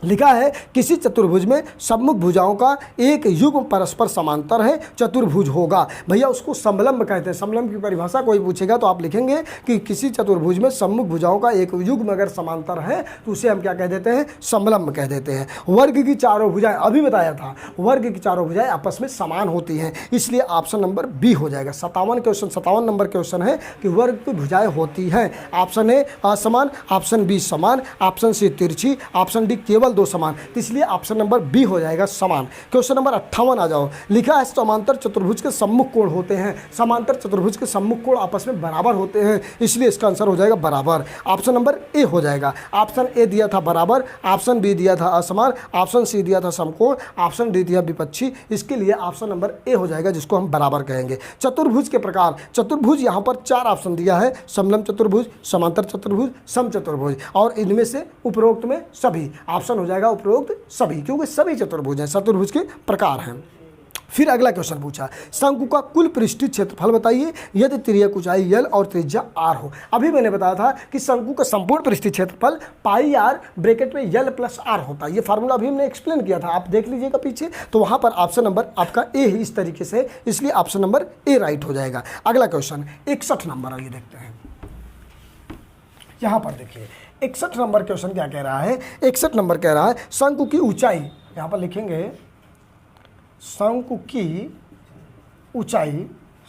S1: लिखा है किसी चतुर्भुज में सम्मुख भुजाओं का एक युग्म परस्पर समांतर है, चतुर्भुज होगा। भैया उसको समलंब कहते हैं। समलंब की परिभाषा कोई पूछेगा तो आप लिखेंगे कि किसी चतुर्भुज में सम्मुख भुजाओं का एक युग्म अगर समांतर है तो उसे हम क्या कह देते हैं? समलंब कह देते हैं। वर्ग की चारों भुजाएं, अभी बताया था, वर्ग की चारों भुजाएं आपस में समान होती हैं, इसलिए ऑप्शन नंबर बी हो जाएगा। 57 नंबर क्वेश्चन है कि वर्ग की भुजाएं होती हैं। ऑप्शन ए असमान, ऑप्शन बी समान, ऑप्शन सी तिरछी, ऑप्शन डी केवल 2 समान, तो इसलिए ऑप्शन नंबर बी हो जाएगा समान। क्वेश्चन नंबर 58 आ जाओ, लिखा है समांतर चतुर्भुज के सम्मुख कोण होते हैं। समांतर चतुर्भुज के सम्मुख कोण आपस में बराबर होते हैं, इसलिए इसका आंसर हो जाएगा बराबर। ऑप्शन नंबर ए हो जाएगा। ऑप्शन ए दिया था बराबर, ऑप्शन बी दिया था असमान, ऑप्शन सी दिया था समकोण, ऑप्शन डी दिया विपक्षी, इसके लिए ऑप्शन नंबर ए हो जाएगा जिसको हम बराबर कहेंगे। चतुर्भुज के प्रकार, चतुर्भुज यहाँ पर 4 ऑप्शन दिया है, समलंब चतुर्भुज, समांतर चतुर्भुज, सम चतुर्भुज, और इनमें से उपरोक्त में सभी ऑप्शन हो जाएगा उपरोक्त सभी, क्योंकि सभी चतुर्भुज हैं, चतुर्भुज के प्रकार हैं। फिर अगला क्वेश्चन पूछा, शंकु का कुल पृष्ठीय क्षेत्रफल बताइए यदि तिर्यक ऊंचाई l और त्रिज्या r हो। अभी मैंने बताया था कि शंकु का संपूर्ण पृष्ठीय क्षेत्रफल पाई r ब्रैकेट में l प्लस r होता है। ये फार्मूला अभी हमने एक्सप्लेन किया था, आप देख लीजिएगा पीछे, तो वहां पर ऑप्शन नंबर आपका ए है इस तरीके से, इसलिए ऑप्शन नंबर ए राइट हो जाएगा। अगला क्वेश्चन 61 नंबर, आइए देखते हैं। यहाँ पर देखिए 61 नंबर क्वेश्चन क्या कह रहा है? 61 नंबर कह रहा है शंकु की ऊंचाई, यहाँ पर लिखेंगे शंकु की ऊंचाई,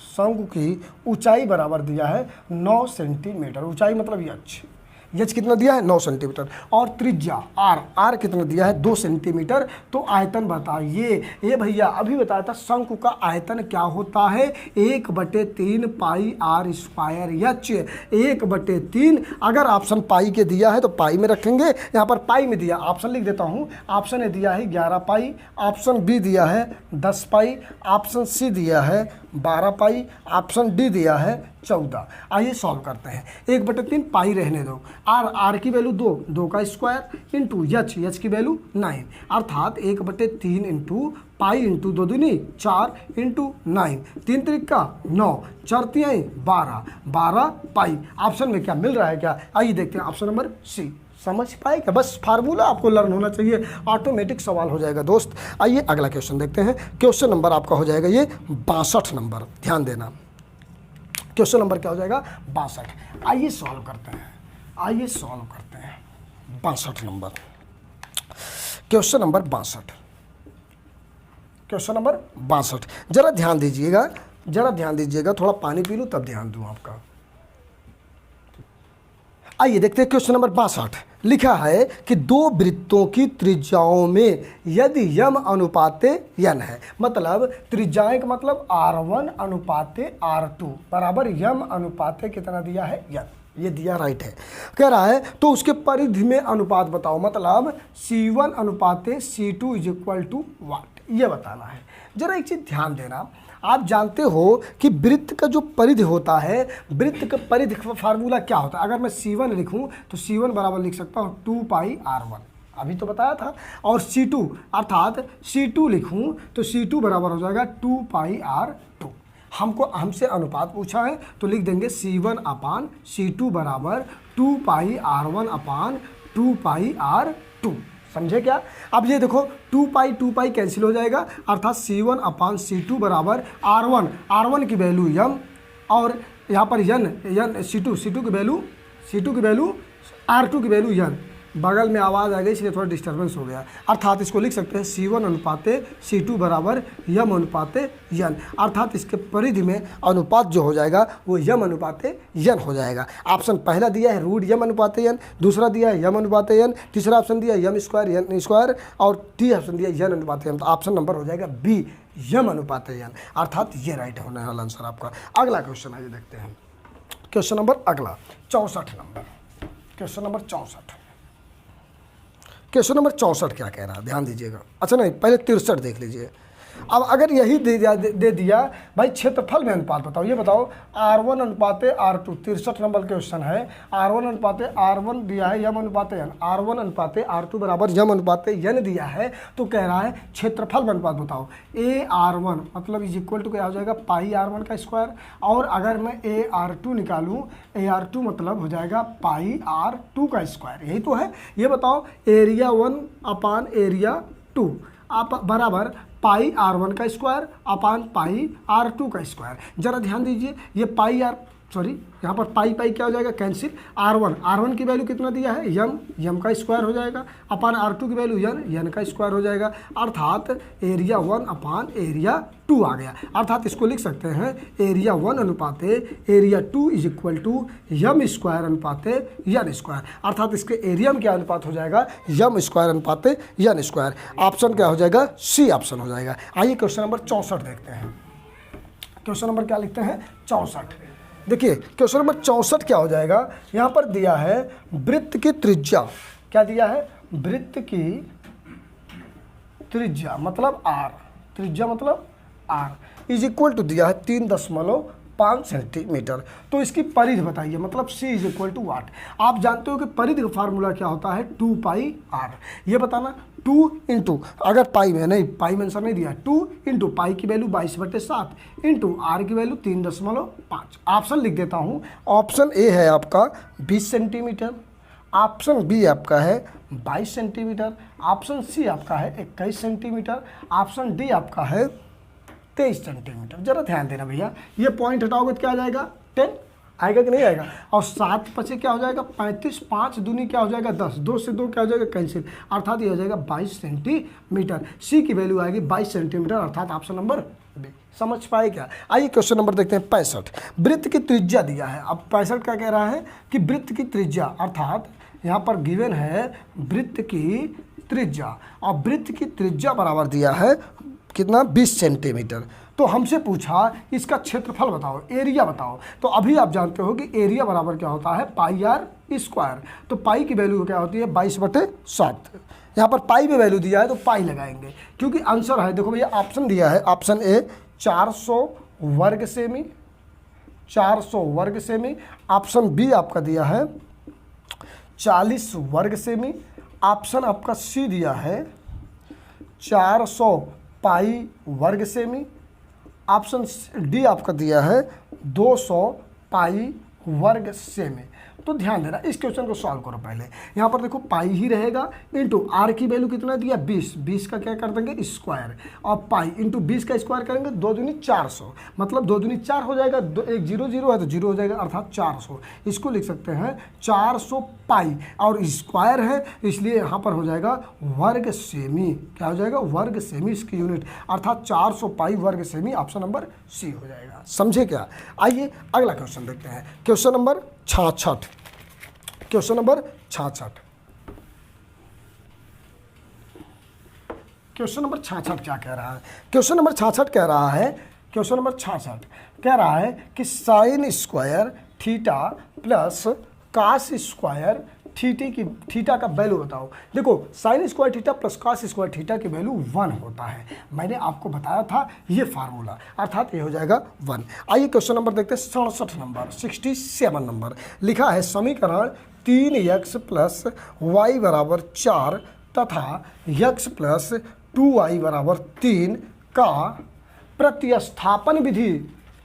S1: शंकु की ऊंचाई बराबर दिया है 9 सेंटीमीटर। ऊंचाई मतलब ये अच्छी, एच कितना दिया है 9 सेंटीमीटर, और त्रिज्या आर, आर कितना दिया है 2 सेंटीमीटर। तो आयतन बताइए। ये भैया अभी बताया था शंकु का आयतन क्या होता है, 1/3 पाई आर स्क्वायर एच, 1/3। अगर ऑप्शन पाई के दिया है तो पाई में रखेंगे, यहाँ पर पाई में दिया, ऑप्शन लिख देता हूँ। ऑप्शन ए दिया है 11 पाई, ऑप्शन बी दिया है 10 पाई, ऑप्शन सी दिया है 12 पाई, ऑप्शन डी दिया है 14। आइए सॉल्व करते हैं। 1/3 पाई रहने दो, आर, आर की वैल्यू 2, 2 का स्क्वायर इंटू एच, एच की वैल्यू 9, अर्थात 1/3 इंटू पाई इंटू 2 दूनी 4 इंटू 9, 3 त्रिका 9, 4 तिहाई 12, 12 पाई। ऑप्शन में क्या मिल रहा है क्या, आइए देखते हैं ऑप्शन नंबर सी। समझ पाए क्या, बस फार्मूला आपको लर्न होना चाहिए, ऑटोमेटिक सवाल हो जाएगा दोस्त। आइए अगला क्वेश्चन देखते हैं। क्वेश्चन नंबर आपका हो जाएगा ये 62 नंबर, ध्यान देना। क्वेश्चन नंबर क्या हो जाएगा 62। आइए सॉल्व करते हैं, आइए सॉल्व करते हैं 62 number. Question number 62, question number 62। जरा ध्यान दीजिएगा, जरा ध्यान दीजिएगा, थोड़ा पानी पी लूँ तब ध्यान दूँ आपका। आइए देखते हैं क्वेश्चन नंबर 62। लिखा है कि दो वृत्तों की त्रिज्याओं में यदि यम अनुपाते यन है, मतलब त्रिज्याएं का मतलब R1 अनुपाते R2 बराबर यम अनुपाते कितना दिया है यन, ये दिया राइट है। कह रहा है तो उसके परिधि में अनुपात बताओ, मतलब C1 अनुपाते C2 is equal to what, ये बताना है। जरा एक चीज़ ध्यान देना, आप जानते हो कि वृत्त का जो परिधि होता है, वृत्त का परिधि का फार्मूला क्या होता है। अगर मैं C1 लिखूं तो C1 बराबर लिख सकता हूं 2 पाई R1, अभी तो बताया था, और C2 अर्थात C2 लिखूं तो C2 बराबर हो जाएगा 2 पाई R2। हमसे अनुपात पूछा है तो लिख देंगे C1 अपान C2 बराबर 2 पाई R1 अपान 2 पाई R2। समझे क्या। अब ये देखो 2 पाई कैंसिल हो जाएगा, अर्थात C1 अपान C2 बराबर R1, R1 की वैल्यू यम, और यहाँ पर यन C2 की वैल्यू R2 की वैल्यू यन। बगल में आवाज़ आ गई इसलिए थोड़ा डिस्टर्बेंस हो गया, अर्थात इसको लिख सकते हैं C1 अनुपाते C2 बराबर यम अनुपाते यन, अर्थात इसके परिधि में अनुपात जो हो जाएगा वो यम अनुपाते यन हो जाएगा। ऑप्शन पहला दिया है रूट यम अनुपाते यन, दूसरा दिया है यम अनुपाते यन, तीसरा ऑप्शन दिया यम स्क्वायर यन स्क्वायर, और टी ऑप्शन दिया यन अनुपाते यन। तो ऑप्शन नंबर हो जाएगा बी यम अनुपाते यन, अर्थात ये राइट होने वाला आंसर आपका। अगला क्वेश्चन आइए देखते हैं। क्वेश्चन नंबर अगला 64 number, question number 64। Question number 64 क्या कह रहा है, ध्यान दीजिएगा। अच्छा नहीं, पहले 63 देख लीजिए। अब अगर यही दे दिया भाई क्षेत्रफल में अनुपात बताओ, ये बताओ R1 अनुपाते R2, 63 नंबर क्वेश्चन है। R1 अनुपाते R1 दिया है यम अनुपाते यन, R1 अनुपाते R2 बराबर यम अनुपाते यन दिया है, तो कह रहा है क्षेत्रफल में अनुपात बताओ। AR1 मतलब इज इक्वल टू क्या हो जाएगा पाई R1 का स्क्वायर, और अगर मैं AR2 निकालूँ, AR2 मतलब हो जाएगा पाई R2 का स्क्वायर, यही तो है। ये बताओ एरिया 1 अपान एरिया 2 आप बराबर पाई R1 का स्क्वायर अपान पाई R2 का स्क्वायर। जरा ध्यान दीजिए, ये यहाँ पर पाई क्या हो जाएगा कैंसिल, R1 की वैल्यू कितना दिया है यम का स्क्वायर हो जाएगा, अपान R2 की वैल्यू यन का स्क्वायर हो जाएगा, अर्थात एरिया 1 अपान एरिया 2 आ गया। अर्थात इसको लिख सकते हैं एरिया 1 अनुपाते area 2 is equal to m square अनुपाते यन स्क्वायर, अर्थात इसके एरिया में क्या अनुपात हो जाएगा यम स्क्वायर अनुपाते यन स्क्वायर। ऑप्शन क्या हो जाएगा सी ऑप्शन हो जाएगा। आइए क्वेश्चन नंबर 64 देखते हैं। क्वेश्चन नंबर क्या लिखते हैं 64। देखिए क्वेश्चन नंबर 64 क्या हो जाएगा, यहाँ पर दिया है वृत्त की त्रिज्या, क्या दिया है वृत्त की त्रिज्या मतलब R, त्रिज्या मतलब R इज इक्वल टू दिया है 3.5 सेंटीमीटर। तो इसकी परिधि बताइए, मतलब C इज इक्वल टू वाट। आप जानते हो कि परिधि का फार्मूला क्या होता है 2 पाई R, ये बताना 2 इंटू, अगर पाई में नहीं, पाई में आंसर नहीं दिया, 2 इंटू पाई की वैल्यू 22/7 इंटू R की वैल्यू 3.5। ऑप्शन लिख देता हूँ, ऑप्शन ए है आपका 20 सेंटीमीटर, ऑप्शन बी आपका है 22 सेंटीमीटर, ऑप्शन सी आपका है 21 सेंटीमीटर, ऑप्शन डी आपका है 23 सेंटीमीटर। जरा ध्यान देना भैया, ये पॉइंट हटाओगे तो क्या आ जाएगा 10 आएगा कि नहीं आएगा, और 7 पचे क्या हो जाएगा 35, 5 दूनी क्या हो जाएगा 10, 2 से 2 क्या हो जाएगा कैंसिल, अर्थात ये हो जाएगा 22 सेंटीमीटर। सी की वैल्यू आएगी 22 सेंटीमीटर, अर्थात ऑप्शन नंबर बी। समझ पाए क्या? आइए क्वेश्चन नंबर देखते हैं 65। वृत्त की त्रिज्या दिया है। अब 65 क्या कह रहा है कि वृत्त की त्रिज्या, अर्थात यहाँ पर गिवन है वृत्त की त्रिज्या, और वृत्त की त्रिज्या बराबर दिया है कितना, 20 सेंटीमीटर। तो हमसे पूछा इसका क्षेत्रफल बताओ, एरिया बताओ। तो अभी आप जानते हो कि एरिया बराबर क्या होता है, पाई आर स्क्वायर। तो पाई की वैल्यू क्या होती है, 22/7। यहाँ पर पाई में वैल्यू दिया है तो पाई लगाएंगे, क्योंकि आंसर है, देखो भैया ऑप्शन दिया है, ऑप्शन ए 400 वर्ग सेमी, 400 वर्ग सेमी। ऑप्शन बी आपका दिया है 40 वर्ग सेमी। ऑप्शन आपका सी दिया है 400 पाई वर्ग सेमी। ऑप्शन डी आपका दिया है 200 पाई वर्ग सेमी। तो ध्यान देना, इस क्वेश्चन को सॉल्व करो पहले। यहाँ पर देखो पाई ही रहेगा, इंटू आर की वैल्यू कितना दिया, 20, 20 का क्या कर देंगे स्क्वायर, और पाई इंटू 20 का स्क्वायर करेंगे, 2 दूनी 400, मतलब 2 दूनी 4 हो जाएगा, एक 0 0 है तो 0 हो जाएगा, अर्थात 400। इसको लिख सकते हैं 400 पाई, और स्क्वायर है इसलिए यहाँ पर हो जाएगा वर्ग सेमी। क्या हो जाएगा, वर्ग सेमी इसकी यूनिट, अर्थात 400 पाई वर्ग सेमी। ऑप्शन नंबर सी हो जाएगा। समझे क्या? आइए अगला क्वेश्चन देखते हैं, question number 66। Question number 66। Question number 66 क्या कह रहा है? क्वेश्चन नंबर 66 कह रहा है, क्वेश्चन नंबर 66 कह रहा है कि sine square theta plus cos square theta का वैल्यू बताओ। देखो sine square theta plus cos square theta की वैल्यू 1 होता है। मैंने आपको बताया था ये फार्मूला, अर्थात ये हो जाएगा 1। आइए क्वेश्चन नंबर देखते हैं 67 नंबर, 67 नंबर। लिखा है समीकरण 3x प्लस वाई बराबर 4 तथा x प्लस 2y बराबर 3 का प्रतिस्थापन विधि,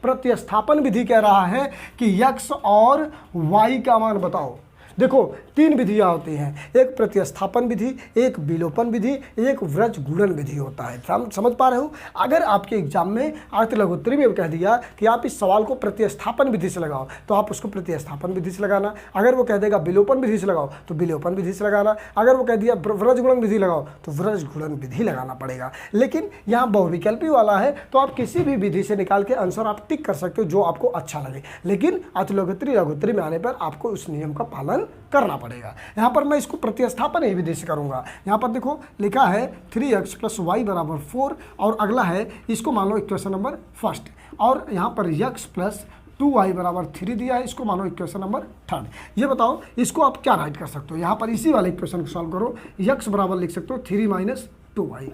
S1: प्रतिस्थापन विधि कह रहा है कि x और y का मान बताओ। देखो 3 विधियां होती हैं, एक प्रतिस्थापन विधि, एक विलोपन विधि, एक व्रज गुणन विधि होता है। समझ पा रहे हो? अगर आपके एग्जाम में आर्त लघुत्तरी में कह दिया कि आप इस सवाल को प्रतिस्थापन विधि से लगाओ, तो आप उसको प्रतिस्थापन विधि से लगाना। अगर वो कह देगा विलोपन विधि से लगाओ तो विलोपन विधि से लगाना। अगर वो कह दिया व्रज गुणन विधि लगाओ तो व्रज गुणन विधि लगाना पड़ेगा। लेकिन यहाँ बहुविकल्पी वाला है तो आप किसी भी विधि से निकाल के आंसर आप टिक कर सकते हो जो आपको अच्छा लगे, लेकिन आर्त लघुत्तरी में आने पर आपको उस नियम का पालन करना पड़ेगा। यहाँ पर मैं इसको प्रतिस्थापन ही विधि से करूंगा। यहाँ पर देखो लिखा है 3x प्लस वाई बराबर 4, और अगला है इसको मान लो इक्वेशन नंबर फर्स्ट, और यहाँ पर x प्लस 2y बराबर 3 दिया है, इसको मानो इक्वेशन नंबर थर्ड। ये बताओ इसको आप क्या राइट कर सकते हो? यहाँ पर इसी वाले इक्वेशन को सॉल्व करो, x बराबर लिख सकते हो 3 माइनस 2y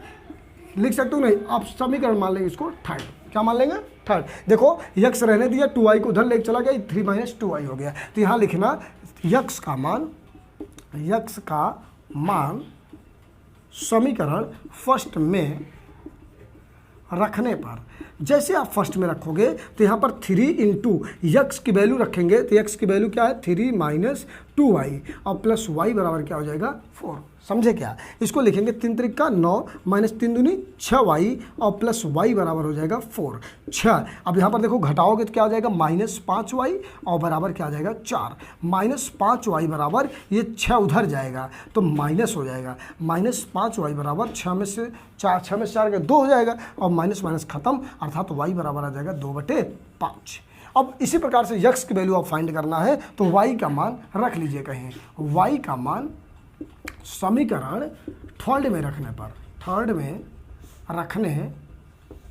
S1: लिख सकते हो, नहीं आप समीकरण मान लेंगे इसको थर्ड। क्या मान लेंगे? थर्ड। देखो x रहने दिया, 2y को उधर लेके चला गया, 3 माइनस 2y हो गया। तो यहाँ लिखना x का मान समीकरण फर्स्ट में रखने पर, जैसे आप फर्स्ट में रखोगे तो यहाँ पर 3 इंटू यक्स की वैल्यू रखेंगे, तो यक्स की वैल्यू क्या है 3 माइनस 2y, और प्लस y बराबर क्या हो जाएगा 4। समझे क्या? इसको लिखेंगे 3 त्रिका 9 माइनस 3 दूनी 6y, और प्लस y बराबर हो जाएगा 4 6। अब यहाँ पर देखो घटाओगे तो क्या हो जाएगा माइनस 5y, और बराबर क्या आ जाएगा 4। माइनस 5y बराबर ये 6 उधर जाएगा तो माइनस हो जाएगा, माइनस 5y बराबर 6 में से 4 का 2 हो जाएगा, और माइनस माइनस खत्म, अर्थात y बराबर आ जाएगा 2/5। अब इसी प्रकार से यक्स की वैल्यू आप फाइंड करना है तो y का मान रख लीजिए कहीं, y का मान समीकरण थर्ड में रखने पर, थर्ड में रखने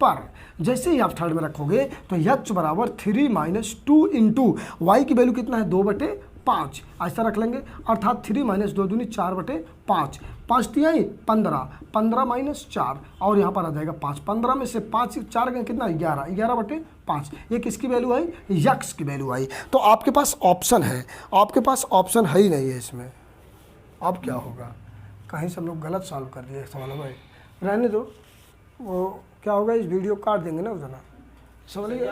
S1: पर जैसे ही आप थर्ड में रखोगे तो यक्स बराबर 3 माइनस 2 इंटू वाई की वैल्यू कितना है 2/5, ऐसा रख लेंगे, अर्थात 3 माइनस 2 दूनी 4/5, 5 तिहाई 15, 15 माइनस 4, और यहाँ पर आ जाएगा 5, 15 में से 5 4 का कितना 11, 11/5। ये किसकी वैल्यू आई? यक्स की वैल्यू आई। तो आपके पास ऑप्शन है, आपके पास ऑप्शन है ही नहीं है इसमें। अब क्या होगा? कहीं से हम लोग गलत सॉल्व कर दिए सवाल भाई, रहने दो, वो क्या होगा इस वीडियो काट देंगे ना उतना, समझिए।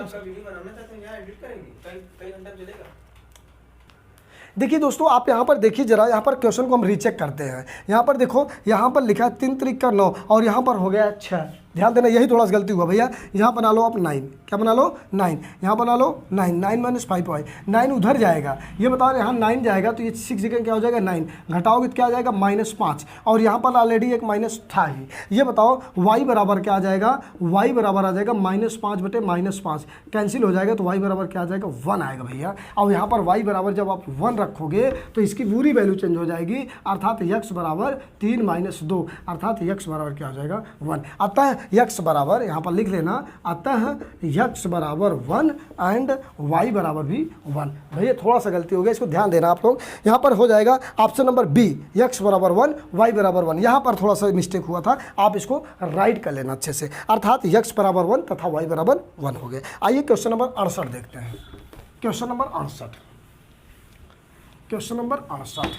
S1: देखिए दोस्तों आप यहाँ पर देखिए जरा, यहाँ पर क्वेश्चन को हम रीचेक करते हैं। यहाँ पर देखो, यहाँ पर लिखा है 3 त्रिक का 9, और यहाँ पर हो गया 6, ध्यान देना, यही थोड़ा सा गलती हुआ भैया। यहाँ बना लो आप 9, क्या बना लो 9, यहाँ बना लो 9, 9 माइनस 5 वाई, 9 उधर जाएगा, ये बताओ यहाँ 9 जाएगा तो ये 6 जगह क्या हो जाएगा 9, घटाओगे तो क्या आ जाएगा -5, और यहाँ पर ऑलरेडी एक माइनस था ही। ये बताओ y बराबर क्या आ जाएगा, y बराबर आ जाएगा -5 बटे -5, कैंसिल हो जाएगा तो y बराबर क्या आ जाएगा 1 आएगा भैया। और यहाँ पर y बराबर जब आप 1 रखोगे तो इसकी पूरी वैल्यू चेंज हो जाएगी, अर्थात x बराबर 3 - 2, अर्थात x बराबर क्या हो जाएगा 1। अतः x बराबर यहाँ पर लिख लेना, अतः x बराबर 1 एंड y बराबर भी 1। भैया थोड़ा सा गलती हो गया, इसको ध्यान देना आप लोग। यहाँ पर हो जाएगा ऑप्शन नंबर बी, x बराबर 1 y बराबर 1। यहाँ पर थोड़ा सा मिस्टेक हुआ था, आप इसको राइट कर लेना अच्छे से, अर्थात x बराबर 1 तथा y बराबर 1 हो गए। आइए क्वेश्चन नंबर 68 देखते हैं। Question number 68, question number 68,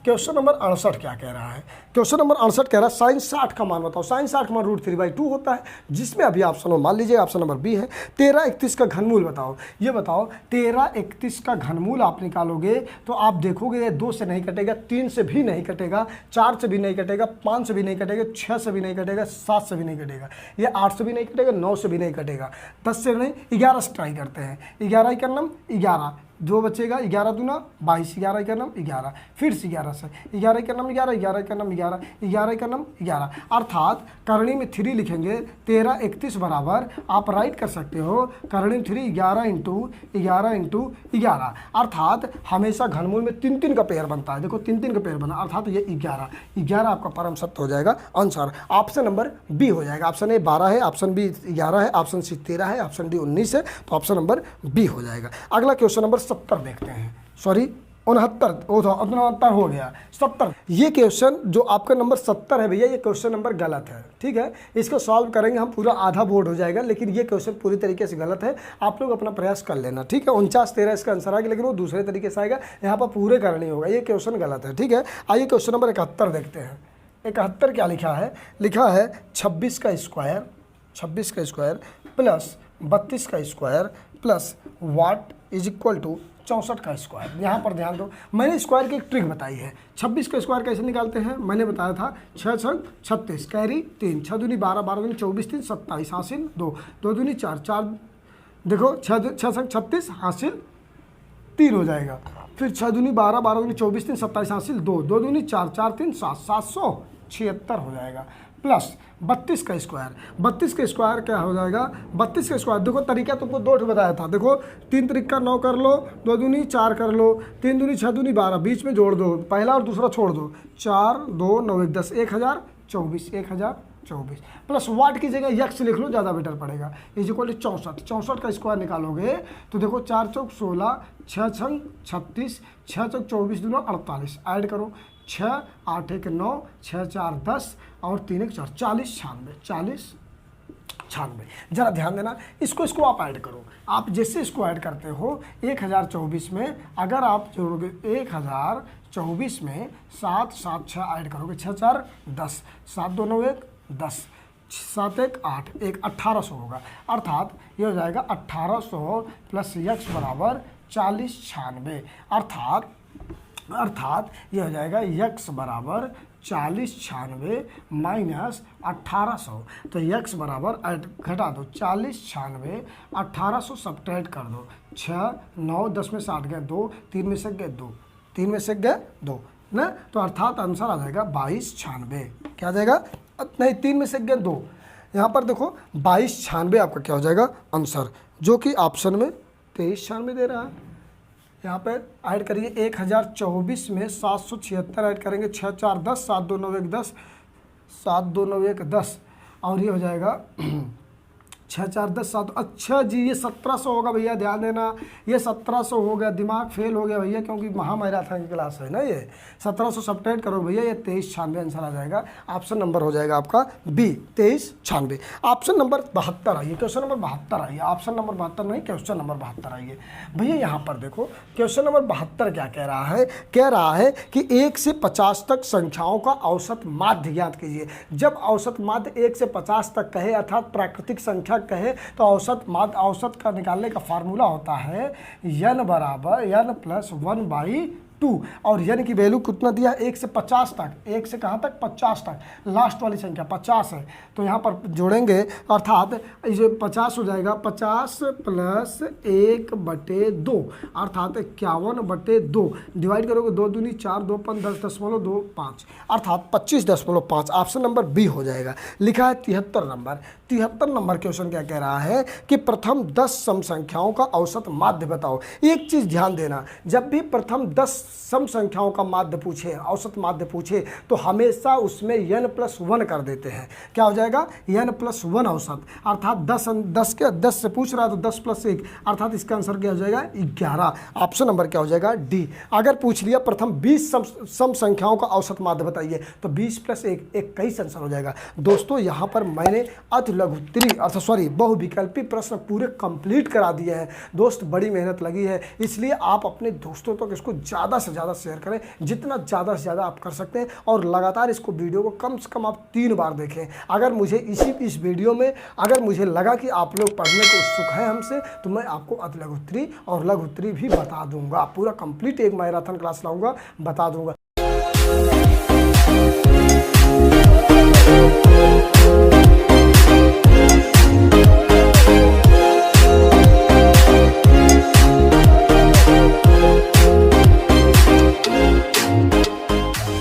S1: question number 68 क्या कह रहा है? क्वेश्चन नंबर 68 कह रहा है साइन 60 का मान बताओ। साइन 60 का मान √3/2 होता है, जिसमें अभी ऑप्शन मान लीजिए ऑप्शन नंबर बी है। 1331 का घनमूल बताओ। ये बताओ 1331 का घनमूल आप निकालोगे तो आप देखोगे ये 2 से नहीं कटेगा, 3 से भी नहीं कटेगा, 4 से भी नहीं कटेगा, 5 से भी नहीं कटेगा, 6 से भी नहीं कटेगा, 7 से भी नहीं कटेगा, ये 8 से भी नहीं कटेगा, 9 से भी नहीं कटेगा, 10 से नहीं, 11 से ट्राई करते हैं। 11 का नाम 11, जो बचेगा 11 दूना 22, 11 का नाम 11, फिर से 11 से 11 का नाम 11, 11 का नाम 11, 11 का नाम 11, अर्थात करणी में 3 लिखेंगे। 1331 बराबर आप राइट कर सकते हो करणी में 3 11 × 11 × 11, अर्थात हमेशा घनमूल में 3 का पेयर बनता है। देखो 3 का पेयर बना, अर्थात ये 11 आपका परम सत्य हो जाएगा आंसर। ऑप्शन नंबर बी हो जाएगा। ऑप्शन ए 12 है, ऑप्शन बी 11 है, ऑप्शन सी 13 है, ऑप्शन डी 19 है, तो ऑप्शन नंबर बी हो जाएगा। अगला क्वेश्चन नंबर 70 देखते हैं, सॉरी 69 हो गया 70। ये क्वेश्चन जो आपका नंबर 70 है भैया, ये क्वेश्चन नंबर गलत है, ठीक है। इसको सॉल्व करेंगे हम, पूरा आधा बोर्ड हो जाएगा, लेकिन ये क्वेश्चन पूरी तरीके से गलत है। आप लोग अपना प्रयास कर लेना, ठीक है। 49-13 इसका आंसर आएगा, लेकिन वो दूसरे तरीके से आएगा, यहाँ पर पूरे करना नहीं होगा, ये क्वेश्चन गलत है, ठीक है। आइए क्वेश्चन नंबर 71 देखते हैं। 71 क्या लिखा है? लिखा है 26 का स्क्वायर प्लस 32 का square plus what is equal to 64 का स्क्वायर। यहाँ पर ध्यान दो, मैंने स्क्वायर की एक ट्रिक बताई है। 26 का स्क्वायर कैसे निकालते हैं मैंने बताया था, 6 छंग 36, कैरी 3, 6 दूनी 12, 12 दूनी 24, 3 27, हासिल 2, 2 दूनी 4, 4 देखो 6 छंग 36 हासिल 3 हो जाएगा, फिर 6 दूनी 12, 12 दूनी 24, 3 27 हासिल 2, 2 दूनी 4, 4 3 7, 776 हो जाएगा, प्लस 32 का स्क्वायर। 32 का स्क्वायर क्या हो जाएगा? 32 का स्क्वायर देखो, तरीका तुमको 2 बताया था। देखो 3 त्रिका 9 कर लो, 2 दूनी 4 कर लो, 3 दूनी 6 दूनी 12, बीच में जोड़ दो, पहला और दूसरा छोड़ दो, 4 2 9 1 10, 1024, 1024 प्लस वाट की जगह यक्स लिख लो, ज़्यादा बेटर पड़ेगा। इज इक्वल टू 64, 64 का स्क्वायर निकालोगे तो देखो 4 चौक 16, 6 छंग 36, 6 चौक 24 दूना 48, ऐड करो 6 8 1 9, 6 4 10 और 3 1 4, 40 96, 96। जरा ध्यान देना, इसको आप ऐड करो। आप जैसे इसको ऐड करते हो 1024 में, अगर आप जोड़ोगे 1024 में 7 7 6 ऐड करोगे, 6 4 10, 7 2 9 1 10, 7 1 8 1 1800 होगा, अर्थात ये हो जाएगा 1800 प्लस यक्स बराबर 40 96, अर्थात ये हो जाएगा यक्स बराबर 40 96 माइनस 1800। तो यक्स बराबर घटा दो 40 96, 1800 सब्ट्रैक्ट कर दो, 6 9 10 में से 8 गए 2, 3 में से गए 2, 3 में से गए 2 ना, तो अर्थात आंसर आ जाएगा 22 96। क्या आ जाएगा? नहीं, 3 में से गए 2, यहाँ पर देखो 22 96 आपका क्या हो जाएगा आंसर, जो कि ऑप्शन में 23 96 दे रहा है। यहाँ पर ऐड करिए 1024 में 776 ऐड करेंगे, 6 4 10, 7 2 9 1 10, 7 2 9 1 10 और ये हो जाएगा 6 4 10 7। अच्छा जी, ये 1700 होगा भैया, ध्यान देना, ये 1700 हो गया, दिमाग फेल हो गया भैया, क्योंकि महामैराथन की क्लास है ना ये। 1700 सब्ट्रैक्ट करो भैया, ये 23 96 आंसर आ जाएगा। ऑप्शन नंबर हो जाएगा आपका बी 23 96। ऑप्शन नंबर 72 आइए, क्वेश्चन नंबर 72 आइए, ऑप्शन नंबर 72 नहीं, क्वेश्चन नंबर 72 आइए भैया। यहाँ पर देखो क्वेश्चन नंबर 72 क्या कह रहा है? कह रहा है कि 1 से 50 तक संख्याओं का औसत माध्य ज्ञात कीजिए। जब औसत माध्य 1 से 50 तक कहे, अर्थात प्राकृतिक संख्या कहे, तो औसत का निकालने का फार्मूला होता है n बराबर n + 1/2 2 और n की वैल्यू कितना दिया, 1 से 50 तक, 1 से कहाँ तक, 50 तक, लास्ट वाली संख्या 50 है। तो यहाँ पर जोड़ेंगे अर्थात ये 50 हो जाएगा, 50 प्लस 1/2 अर्थात 51/2 डिवाइड करोगे 2 दूनी 4, 2 5 10.25 अर्थात 25.5। ऑप्शन नंबर बी हो जाएगा। लिखा है 73 नंबर। 73 नंबर क्वेश्चन क्या कह रहा है कि प्रथम 10 सम संख्याओं का औसत माध्य बताओ। एक चीज ध्यान देना, जब भी प्रथम 10 सम संख्याओं का माध्य पूछे, औसत माध्य पूछे, तो हमेशा उसमें n+1 कर देते हैं। क्या हो जाएगा, n+1 औसत अर्थात 10 से पूछ रहा है तो 10 + 1 अर्थात इसका आंसर क्या हो जाएगा, 11। ऑप्शन नंबर क्या हो जाएगा, डी। अगर पूछ लिया प्रथम 20 सम संख्याओं का औसत माध्य बताइए तो 20 + 1 21 आंसर हो जाएगा। दोस्तों यहाँ पर मैंने अति लघुत्तरी बहुविकल्पी प्रश्न पूरे कंप्लीट करा दिए हैं। दोस्त बड़ी मेहनत लगी है, इसलिए आप अपने दोस्तों तक इसको ज़्यादा से ज़्यादा शेयर करें, जितना ज़्यादा से ज़्यादा आप कर सकते हैं, और लगातार इसको वीडियो को कम से कम आप 3 बार देखें। अगर मुझे इस वीडियो में अगर मुझे लगा कि आप लोग पढ़ने को उत्सुक हैं हमसे, तो मैं आपको अति लघुत्तरी और लघुत्तरी भी बता दूंगा। पूरा कंप्लीट एक मैराथन क्लास लाऊंगा, बता दूंगा।